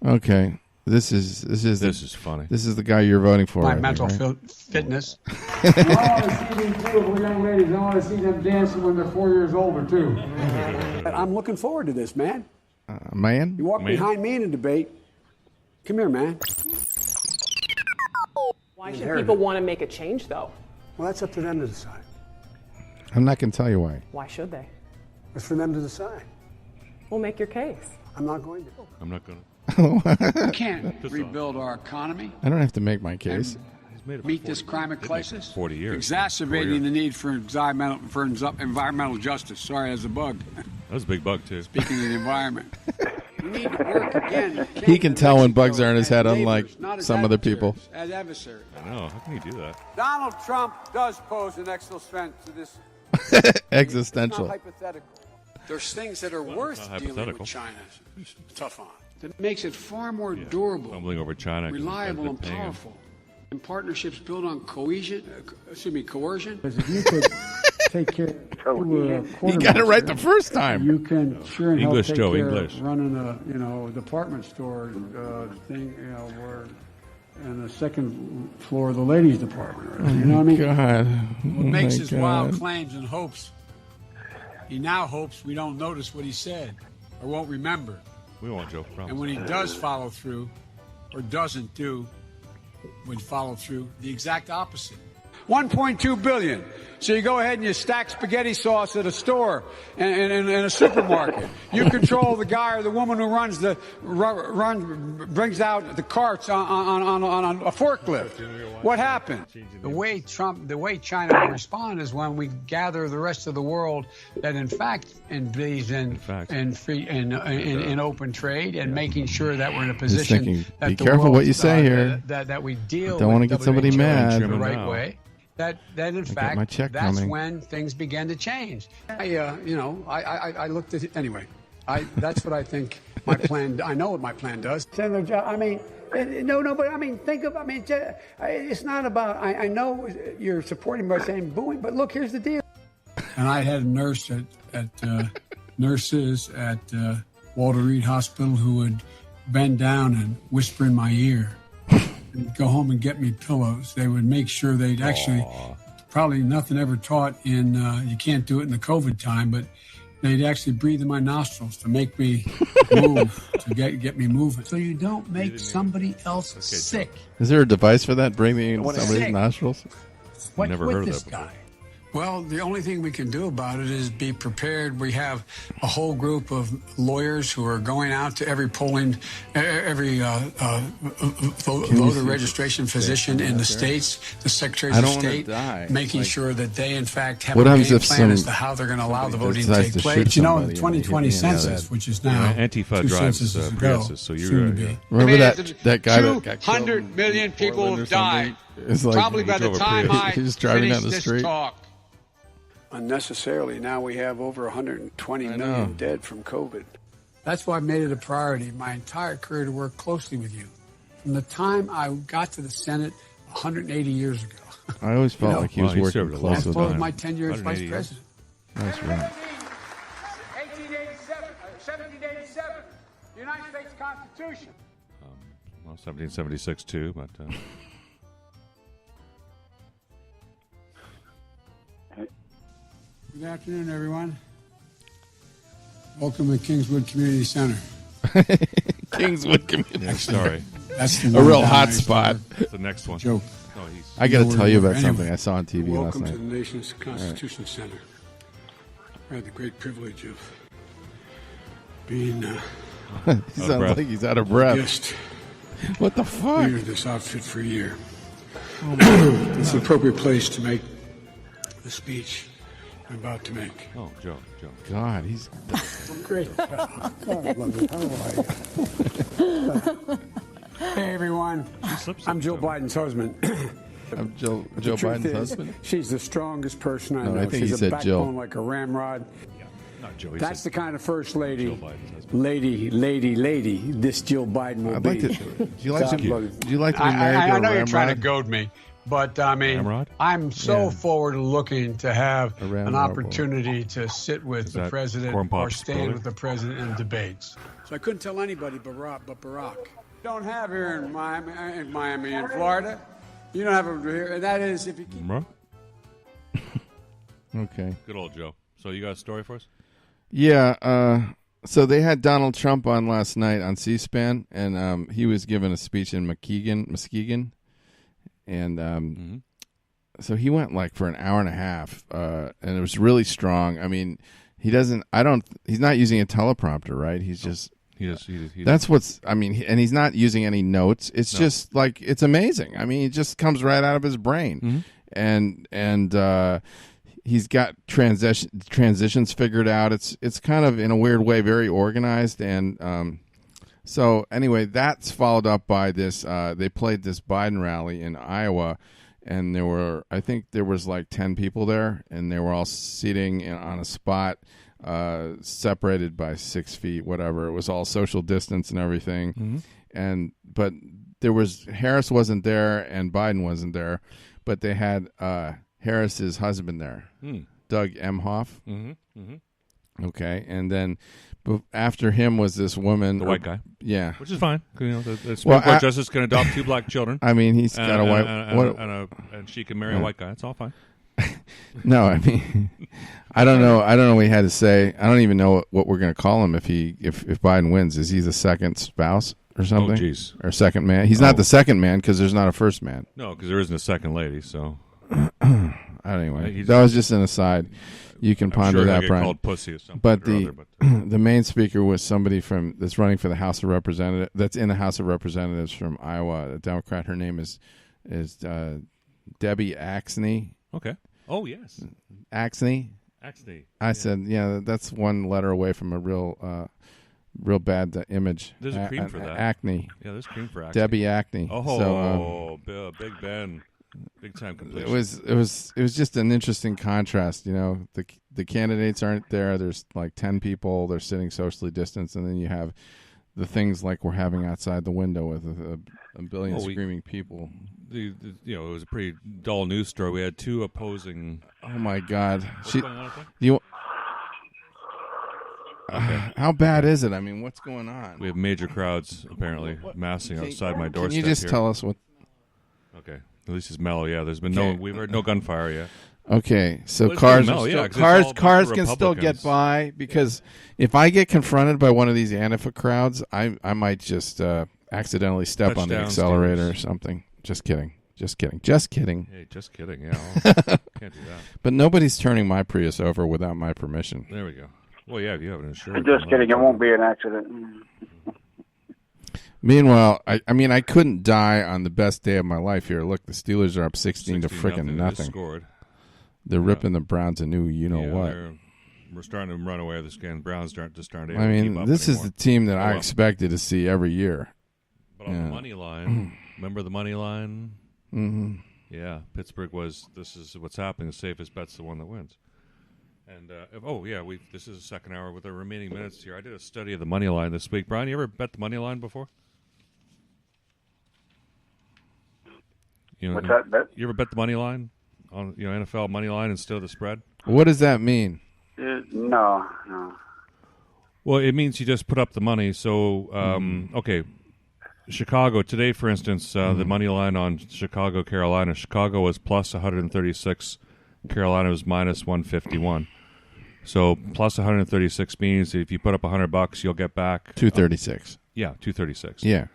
Speaker 1: Okay, this is
Speaker 2: funny.
Speaker 1: This is the guy you're voting for.
Speaker 8: My
Speaker 1: right
Speaker 8: mental
Speaker 1: here, right?
Speaker 8: fitness. I want to see these beautiful young ladies. I want to see them dancing when they're 4 years older too. I'm looking forward to this, man.
Speaker 1: Man,
Speaker 8: You walk behind me in a debate. Come here, man.
Speaker 23: Why should people want to make a change, though?
Speaker 8: Well, that's up to them to decide.
Speaker 1: I'm not going to tell you why.
Speaker 23: Why should they?
Speaker 8: It's for them to decide.
Speaker 23: Well, make your case.
Speaker 8: I'm not going to.
Speaker 2: I'm not going
Speaker 8: to. We can't rebuild our economy.
Speaker 1: I don't have to make my case.
Speaker 8: Meet this climate crisis.
Speaker 2: 40 years.
Speaker 8: Exacerbating the need for environmental justice. Sorry, as a bug.
Speaker 2: That was a big bug, too.
Speaker 8: Speaking of the environment. We need to work again.
Speaker 1: He can tell when bugs are in his head, unlike some other people.
Speaker 8: As adversaries.
Speaker 2: I know. How can you do that?
Speaker 8: Donald Trump does pose an existential to this.
Speaker 1: Existential.
Speaker 8: It's not hypothetical. There's things that are worth dealing with China. Tough on. That makes it far more durable,
Speaker 2: Tumbling over China.
Speaker 8: reliable, and powerful. And partnerships built on coercion. If you could take care of
Speaker 1: You got it right the first time.
Speaker 8: You can sure and
Speaker 2: English,
Speaker 8: help take
Speaker 2: Joe,
Speaker 8: care
Speaker 2: English.
Speaker 8: of running a department store thing, where and the second floor of the ladies' department. You know what I mean?
Speaker 1: God.
Speaker 8: What makes his wild claims and hopes? He now hopes we don't notice what he said or won't remember.
Speaker 2: We won't, Joe. Promise.
Speaker 8: And when he does follow through, or doesn't do, would follow through, the exact opposite. 1.2 billion. So you go ahead and you stack spaghetti sauce at a store and in a supermarket. You control the guy or the woman who brings out the carts on a forklift. What happened? The way China will respond is when we gather the rest of the world that in fact believes in open trade and making sure that we're in a position that
Speaker 1: be careful what you say here.
Speaker 8: That we deal.
Speaker 1: Don't want to get somebody mad.
Speaker 8: The right way. That in fact, that's
Speaker 1: coming.
Speaker 8: when things began to change. I looked at it anyway. That's what I think my plan. I know what my plan does. I mean, but I mean, it's not about. I know you're supporting by saying booing, but look, here's the deal. And I had a nurse nurses at Walter Reed Hospital who would bend down and whisper in my ear. Go home and get me pillows. They would make sure they'd actually, probably nothing ever taught in, you can't do it in the COVID time, but they'd actually breathe in my nostrils to make me move, to get me moving. So you don't make somebody else sick.
Speaker 1: Is there a device for that? Breathing in somebody's nostrils?
Speaker 8: Never heard of that before. Well, the only thing we can do about it is be prepared. We have a whole group of lawyers who are going out to every voter registration physician in the states, the secretaries of state, making sure that they, in fact, have a game plan as to how they're going to allow the voting to take place. You know, the 2020 census, which is now
Speaker 2: Antifa
Speaker 8: two
Speaker 2: drives
Speaker 8: censuses ago,
Speaker 2: Priuses, so
Speaker 8: soon to be.
Speaker 1: Remember that guy that got killed
Speaker 17: 200 million people have died.
Speaker 1: It's like
Speaker 17: Probably by the time I
Speaker 1: he's driving down the
Speaker 17: finish
Speaker 1: street.
Speaker 17: this talk.
Speaker 8: Unnecessarily, now we have over 120 million dead from COVID. That's why I made it a priority my entire career to work closely with you. From the time I got to the Senate 180 years ago.
Speaker 1: I always felt like he was working close with
Speaker 8: Well,
Speaker 1: him.
Speaker 8: my tenure as vice president.
Speaker 1: That's right.
Speaker 17: 1787, the United States Constitution.
Speaker 2: Well, 1776 too, but.
Speaker 8: Good afternoon, everyone. Welcome to Kingswood Community Center.
Speaker 1: Kingswood Community
Speaker 2: Next story.
Speaker 8: That's the
Speaker 1: a
Speaker 8: one
Speaker 1: real
Speaker 8: down
Speaker 1: hot
Speaker 8: there.
Speaker 1: spot.
Speaker 2: The next one.
Speaker 8: Joke.
Speaker 2: No,
Speaker 1: I got to tell you about
Speaker 8: Anyway,
Speaker 1: something I saw on TV last
Speaker 8: welcome
Speaker 1: night.
Speaker 8: to the nation's Constitution Center. I had the great privilege of being
Speaker 1: He sounds like he's out of breath.
Speaker 8: guest
Speaker 1: What the fuck?
Speaker 8: leader of this outfit for a year. It's the appropriate place to make the speech I'm about to make.
Speaker 2: Oh, Joe.
Speaker 1: God, he's
Speaker 8: Great. God, love it. How are you? Hey, everyone. I'm Joe Biden's husband.
Speaker 1: I'm Joe
Speaker 8: The truth
Speaker 1: Biden's
Speaker 8: is,
Speaker 1: husband.
Speaker 8: She's the strongest person I
Speaker 1: No,
Speaker 8: know.
Speaker 1: I think
Speaker 8: She's
Speaker 1: he
Speaker 8: a
Speaker 1: said
Speaker 8: backbone
Speaker 1: Jill.
Speaker 8: like a ramrod.
Speaker 2: Not Joe. He
Speaker 8: That's
Speaker 2: said
Speaker 8: the kind of first lady,
Speaker 2: Joe Biden's husband.
Speaker 8: lady, this Jill Biden will
Speaker 1: I'd
Speaker 8: be.
Speaker 1: like to. Do you like
Speaker 8: God
Speaker 1: to?
Speaker 8: love it.
Speaker 1: Do you like to be married to
Speaker 8: I
Speaker 1: a
Speaker 8: know you're
Speaker 1: ramrod?
Speaker 8: trying to goad me, but I mean,
Speaker 2: Ramrod?
Speaker 8: I'm so
Speaker 1: Yeah.
Speaker 8: forward looking to have
Speaker 1: A ramrod
Speaker 8: an
Speaker 1: will.
Speaker 8: opportunity to sit with
Speaker 2: Is
Speaker 8: the
Speaker 2: that
Speaker 8: president
Speaker 2: Corn
Speaker 8: or
Speaker 2: Pop's
Speaker 8: stand
Speaker 2: brother?
Speaker 8: with the president in debates. So I couldn't tell anybody but Barack. Don't have here in Miami, in Florida. You don't have it here, and that is if you keep.
Speaker 2: Remember?
Speaker 1: Okay.
Speaker 2: Good old Joe. So you got a story for us?
Speaker 1: Yeah. So they had Donald Trump on last night on C-SPAN, and he was giving a speech in Muskegon, and so he went like for an hour and a half, and it was really strong. I mean, he's not using a teleprompter, right? He's just.
Speaker 2: He
Speaker 1: That's what's. I mean, and he's not using any notes. It's just like it's amazing. I mean, it just comes right out of his brain, and he's got transitions figured out. It's kind of in a weird way very organized, and so anyway, that's followed up by this. They played this Biden rally in Iowa, and I think there was like 10 people there, and they were all sitting on a spot. Separated by 6 feet, whatever. It was all social distance and everything. But Harris wasn't there and Biden wasn't there, but they had Harris's husband there, Doug Emhoff. Okay, and then after him was this woman,
Speaker 2: The white guy.
Speaker 1: Yeah,
Speaker 2: Which is fine. You know, the Supreme Court justice can adopt 2 black children.
Speaker 1: I mean, he's got a white,
Speaker 2: and she can marry a white guy. It's all fine.
Speaker 1: No, I mean, I don't know what he had to say. I don't even know what we're going to call him if Biden wins. Is he the second spouse or something?
Speaker 2: Oh, jeez.
Speaker 1: Or second man? He's not the second man because there's not a first man.
Speaker 2: No, because there isn't a second lady. So
Speaker 1: anyway, that was just an aside. You can ponder
Speaker 2: sure
Speaker 1: that,
Speaker 2: get
Speaker 1: Brian.
Speaker 2: called pussy or something
Speaker 1: but
Speaker 2: or other,
Speaker 1: the main speaker was somebody that's running for the House of Representatives. That's in the House of Representatives from Iowa, a Democrat. Her name is Debbie Axne.
Speaker 2: Okay. Oh, yes.
Speaker 1: Axne. I said, yeah, that's one letter away from a real bad image.
Speaker 2: There's a cream for that.
Speaker 1: Acne.
Speaker 2: Yeah, there's cream for acne.
Speaker 1: Debbie Acne.
Speaker 2: Oh, Big Ben, big time completion.
Speaker 1: It was just an interesting contrast. You know, the candidates aren't there. There's like 10 people. They're sitting socially distanced, and then you have the things like we're having outside the window with a billion screaming people.
Speaker 2: It was a pretty dull news story. We had 2 opposing.
Speaker 1: Oh my God!
Speaker 2: What's going on up there?
Speaker 1: How bad is it? I mean, what's going on?
Speaker 2: We have major crowds apparently massing outside my doorstep.
Speaker 1: Can you just
Speaker 2: here.
Speaker 1: tell us what?
Speaker 2: Okay, at least it's mellow. Yeah, there's been we've heard no gunfire yet.
Speaker 1: Okay, so
Speaker 2: Well,
Speaker 1: cars
Speaker 2: cars
Speaker 1: can still get by, because if I get confronted by one of these Antifa crowds, I might just accidentally step on the accelerator or something. Just kidding. Just kidding. Just kidding.
Speaker 2: Hey, just kidding. Yeah, can't do that.
Speaker 1: But nobody's turning my Prius over without my permission.
Speaker 2: There we go. Well, yeah, if you have an insurance.
Speaker 21: Just kidding. It won't be an accident.
Speaker 1: Meanwhile, I mean, I couldn't die on the best day of my life here. Look, the Steelers are up 16 to freaking nothing.
Speaker 2: Scored.
Speaker 1: They're ripping the Browns a new what.
Speaker 2: We're starting to run away with this game. Browns aren't just starting to
Speaker 1: I mean,
Speaker 2: keep up
Speaker 1: this
Speaker 2: anymore.
Speaker 1: is the team that I expected to see every year.
Speaker 2: But on the money line, remember the money line?
Speaker 1: Mm-hmm.
Speaker 2: Yeah, Pittsburgh was. This is what's happening. The safest bet's the one that wins. And this is the second hour with the remaining minutes here. I did a study of the money line this week. Brian, you ever bet the money line before?
Speaker 21: What's that bet?
Speaker 2: You ever bet the money line on NFL money line instead of the spread?
Speaker 1: What does that mean?
Speaker 21: No.
Speaker 2: Well, it means you just put up the money. So, okay, Chicago today, for instance, the money line on Chicago, Carolina. Chicago was plus 136. Carolina was minus 151. So plus 136 means if you put up $100, you'll get back
Speaker 1: 236.
Speaker 2: Yeah, 236.
Speaker 1: Yeah.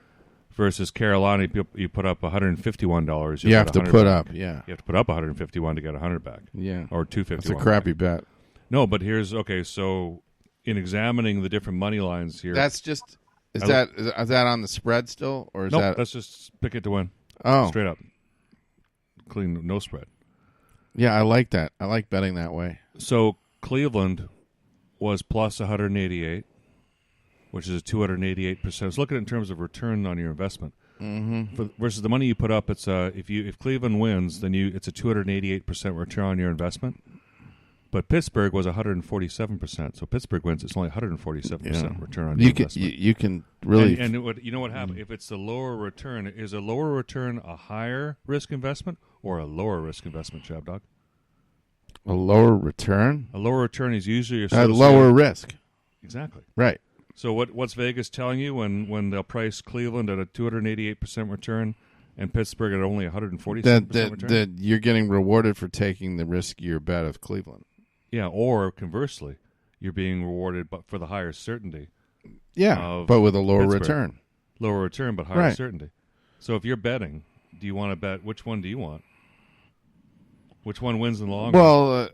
Speaker 2: Versus Carolina, you put up $151.
Speaker 1: You have to put
Speaker 2: back.
Speaker 1: up, yeah.
Speaker 2: You have to put up 151 to get 100 back.
Speaker 1: Yeah.
Speaker 2: Or 251.
Speaker 1: That's a crappy bet.
Speaker 2: No, but so in examining the different money lines here,
Speaker 1: that's just is that on the spread still, or is that?
Speaker 2: That's just pick it to win.
Speaker 1: Oh,
Speaker 2: straight up, clean, no spread.
Speaker 1: Yeah, I like that. I like betting that way.
Speaker 2: So Cleveland was plus 188, which is a 288%. Let's look at it in terms of return on your investment.
Speaker 1: Mm-hmm.
Speaker 2: Versus the money you put up, it's if Cleveland wins, then it's a 288% return on your investment. But Pittsburgh was 147%. So Pittsburgh wins, it's only 147% return on your investment.
Speaker 1: You can really
Speaker 2: and you know what happens if it's the lower return? Is a lower return a higher risk investment or a lower risk investment, Chab Dog?
Speaker 1: A lower return.
Speaker 2: A lower return is usually
Speaker 1: a lower risk.
Speaker 2: Exactly.
Speaker 1: Right.
Speaker 2: So what's Vegas telling you when they'll price Cleveland at a 288% return and Pittsburgh at only 147% return?
Speaker 1: That you're getting rewarded for taking the riskier bet of Cleveland.
Speaker 2: Yeah, or conversely, you're being rewarded but for the higher certainty.
Speaker 1: Yeah, but with a lower
Speaker 2: Pittsburgh.
Speaker 1: return.
Speaker 2: Lower return, but higher certainty. So if you're betting, do you want to bet? Which one do you want? Which one wins in the long run?
Speaker 1: Well,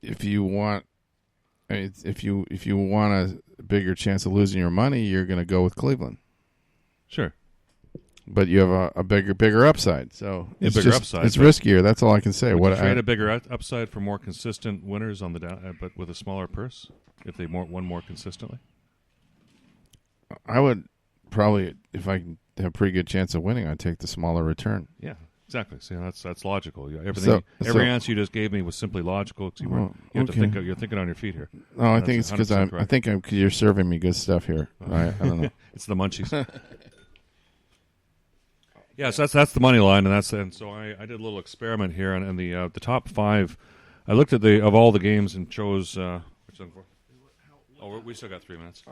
Speaker 1: if you want a bigger chance of losing your money, you're going to go with Cleveland.
Speaker 2: Sure.
Speaker 1: But you have a bigger upside, so it's
Speaker 2: upside.
Speaker 1: It's riskier. That's all I can say.
Speaker 2: Would you trade a bigger upside for more consistent winners on the down, but with a smaller purse if they won more consistently?
Speaker 1: I would probably, if I have a pretty good chance of winning, I'd take the smaller return.
Speaker 2: Yeah, exactly. See, that's logical. Every answer you just gave me was simply logical. Cause you have to think. You're thinking on your feet here.
Speaker 1: No, I think it's because you're serving me good stuff here. I don't know.
Speaker 2: It's the munchies. Yes, that's the money line, and so I did a little experiment here, and the top five. I looked at of all the games and chose. Which one for? Oh, we still got 3 minutes.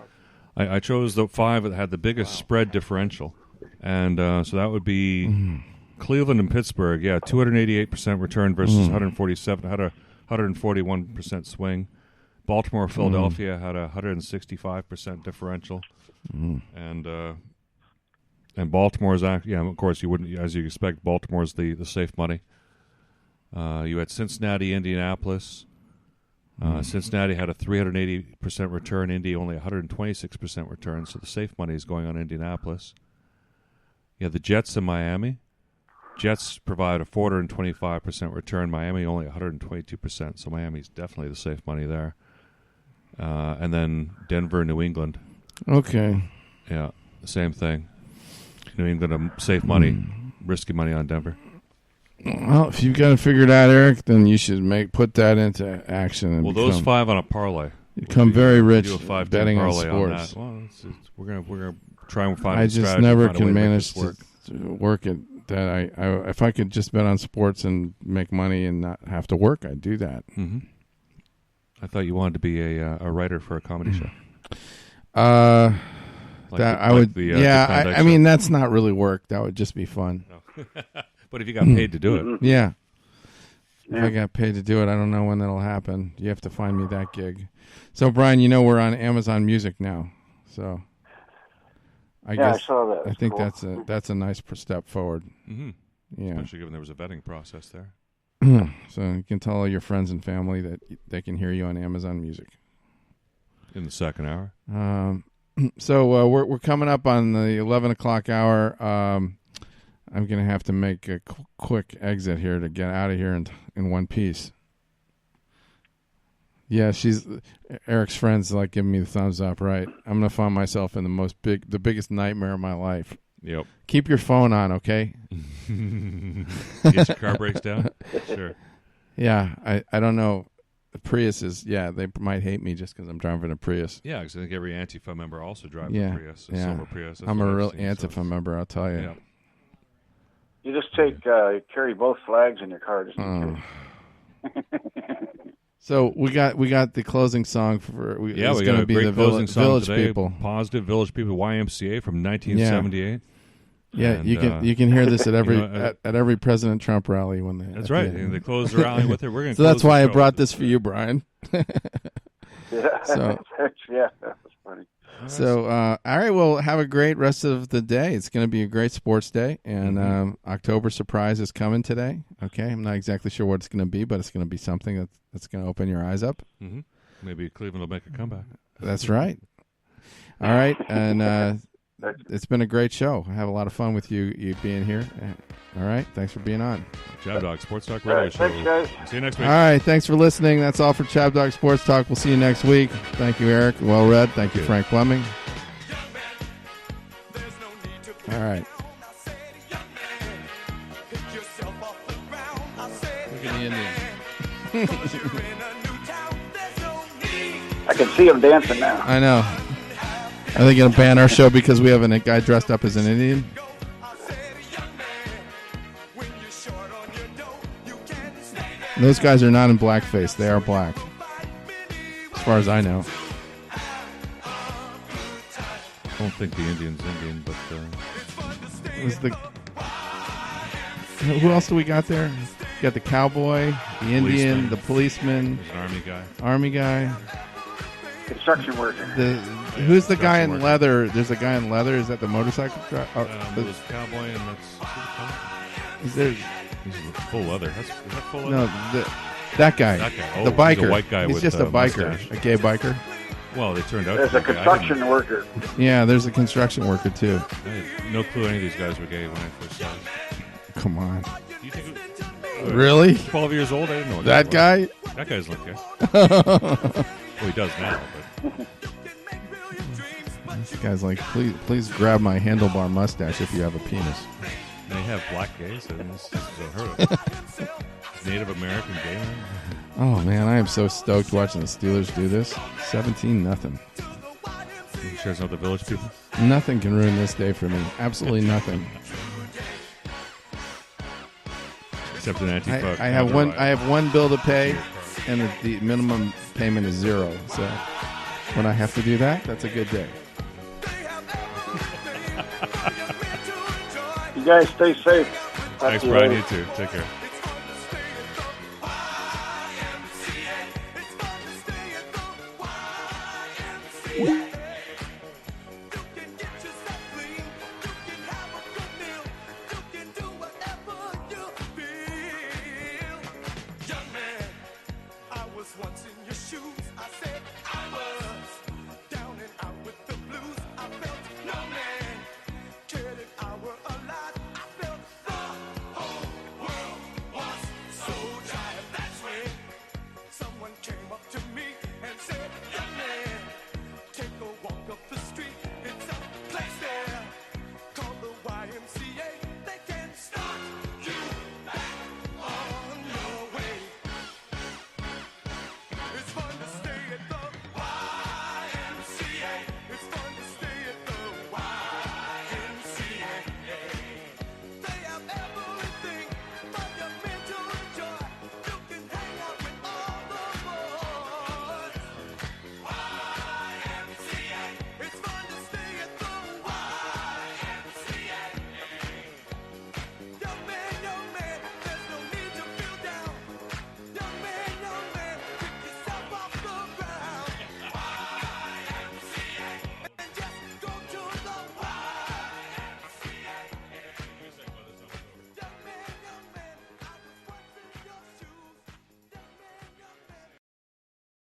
Speaker 2: I chose the 5 that had the biggest spread differential, and so that would be Cleveland and Pittsburgh. Yeah, 288% return versus 147. Had a 141% swing. Baltimore, Philadelphia had a 165% differential, and Baltimore's of course you wouldn't, as you expect. Baltimore's the safe money. You had Cincinnati, Indianapolis. Cincinnati had a 380% return. Indy only 126% return. So the safe money is going on Indianapolis. You had the Jets and Miami. Jets provide a 425% return. Miami only 122%. So Miami's definitely the safe money there. And then Denver, New England.
Speaker 1: Okay.
Speaker 2: Yeah, the same thing. New England, safe money, risky money on Denver.
Speaker 1: Well, if you've got to figure it out, Eric, then you should put that into action. And
Speaker 2: those 5 on a parlay.
Speaker 1: You become very rich
Speaker 2: do a 5
Speaker 1: betting on
Speaker 2: sports.
Speaker 1: On
Speaker 2: we're gonna try and find.
Speaker 1: I just never can manage to work it. That I if I could just bet on sports and make money and not have to work, I'd do that.
Speaker 2: Mm-hmm. I thought you wanted to be a writer for a comedy show.
Speaker 1: I mean, that's not really work. That would just be fun.
Speaker 2: No. But if you got paid to do it.
Speaker 1: Yeah. If I got paid to do it, I don't know when that'll happen. You have to find me that gig. So, Brian, we're on Amazon Music now. So
Speaker 21: I saw that.
Speaker 1: I think
Speaker 21: cool.
Speaker 1: that's a nice step forward.
Speaker 2: Mm-hmm.
Speaker 1: Yeah,
Speaker 2: especially given there was a vetting process there.
Speaker 1: So you can tell all your friends and family that they can hear you on Amazon Music
Speaker 2: in the second hour.
Speaker 1: So we're coming up on the 11 o'clock hour. I'm going to have to make a quick exit here to get out of here in one piece. Yeah, Eric's friends like giving me the thumbs up. Right, I'm going to find myself in the biggest nightmare of my life.
Speaker 2: Yep.
Speaker 1: Keep your phone on, okay?
Speaker 2: Get your car breaks down? Sure.
Speaker 1: Yeah, I don't know. The Priuses, they might hate me just because I'm driving a Prius.
Speaker 2: Yeah, because I think every Antifa member also drives a Prius, a silver Prius. That's
Speaker 1: I'm a real
Speaker 2: seen,
Speaker 1: Antifa member, I'll tell you.
Speaker 2: Yeah.
Speaker 21: You just carry both flags in your car just in case.
Speaker 1: So we got the closing song for
Speaker 2: we got a great closing song
Speaker 1: Village
Speaker 2: today.
Speaker 1: People.
Speaker 2: Positive Village People, YMCA from 1978.
Speaker 1: Yeah, and, you can hear this at every at every President Trump rally when they.
Speaker 2: That's right. And they close the rally with it. We're going.
Speaker 1: So that's why I brought this for you, Brian.
Speaker 21: Yeah.
Speaker 1: So
Speaker 21: yeah, that was funny.
Speaker 1: So all right, well, have a great rest of the day. It's going to be a great sports day, and October surprise is coming today. Okay, I'm not exactly sure what it's going to be, but it's going to be something that's going to open your eyes up.
Speaker 2: Mm-hmm. Maybe Cleveland will make a comeback.
Speaker 1: That's right. All right, and. It's been a great show. I have a lot of fun with you being here. All right. Thanks for being on.
Speaker 2: Chab Dog Sports Talk Radio Show.
Speaker 21: Thanks, guys.
Speaker 2: See you next week.
Speaker 1: All right. Thanks for listening. That's all for Chab Dog Sports Talk. We'll see you next week. Thank you, Eric. Well read. Thank you, Frank Fleming. All right. Look at the Indian.
Speaker 21: I can see him dancing now.
Speaker 1: I know. Are they going to ban our show because we have a guy dressed up as an Indian? Those guys are not in blackface. They are black. As far as I know.
Speaker 2: I don't think the Indian's Indian, but...
Speaker 1: Who else do we got there? We got the cowboy, the Indian, the policeman.
Speaker 2: There's an army guy.
Speaker 1: Army guy.
Speaker 21: Construction worker.
Speaker 1: Who's the guy in leather? There's a guy in leather. Is that the motorcycle driver?
Speaker 2: There's cowboy, and that's...
Speaker 1: Is there...
Speaker 2: He's full leather. Is that full leather?
Speaker 1: No, that guy.
Speaker 2: That guy. Oh,
Speaker 1: the biker.
Speaker 2: He's a white guy
Speaker 1: he's
Speaker 2: with
Speaker 1: just a biker.
Speaker 2: mustache.
Speaker 1: A gay biker.
Speaker 2: Well, they turned out
Speaker 21: There's
Speaker 2: to
Speaker 21: a
Speaker 2: be gay.
Speaker 21: construction worker.
Speaker 1: Yeah, there's a construction worker, too.
Speaker 2: I had no clue any of these guys were gay when I first saw it.
Speaker 1: Come on.
Speaker 2: You think
Speaker 1: Really?
Speaker 2: 12 years old? I didn't know what
Speaker 1: that guy?
Speaker 2: That guy's look gay. Well, he does now, but...
Speaker 1: This guy's like, please grab my handlebar mustache if you have a penis.
Speaker 2: They have black gays, and this is unheard of. Native American gay men.
Speaker 1: Oh man, I am so stoked watching the Steelers do this. 17-0.
Speaker 2: You sure it's not the Village People?
Speaker 1: Nothing can ruin this day for me. Absolutely nothing.
Speaker 2: Except an Antifa.
Speaker 1: I have one bill to pay, and the minimum payment is 0. So when I have to do that, that's a good day.
Speaker 21: You guys stay safe.
Speaker 2: Thanks, Brian. You too. Take care.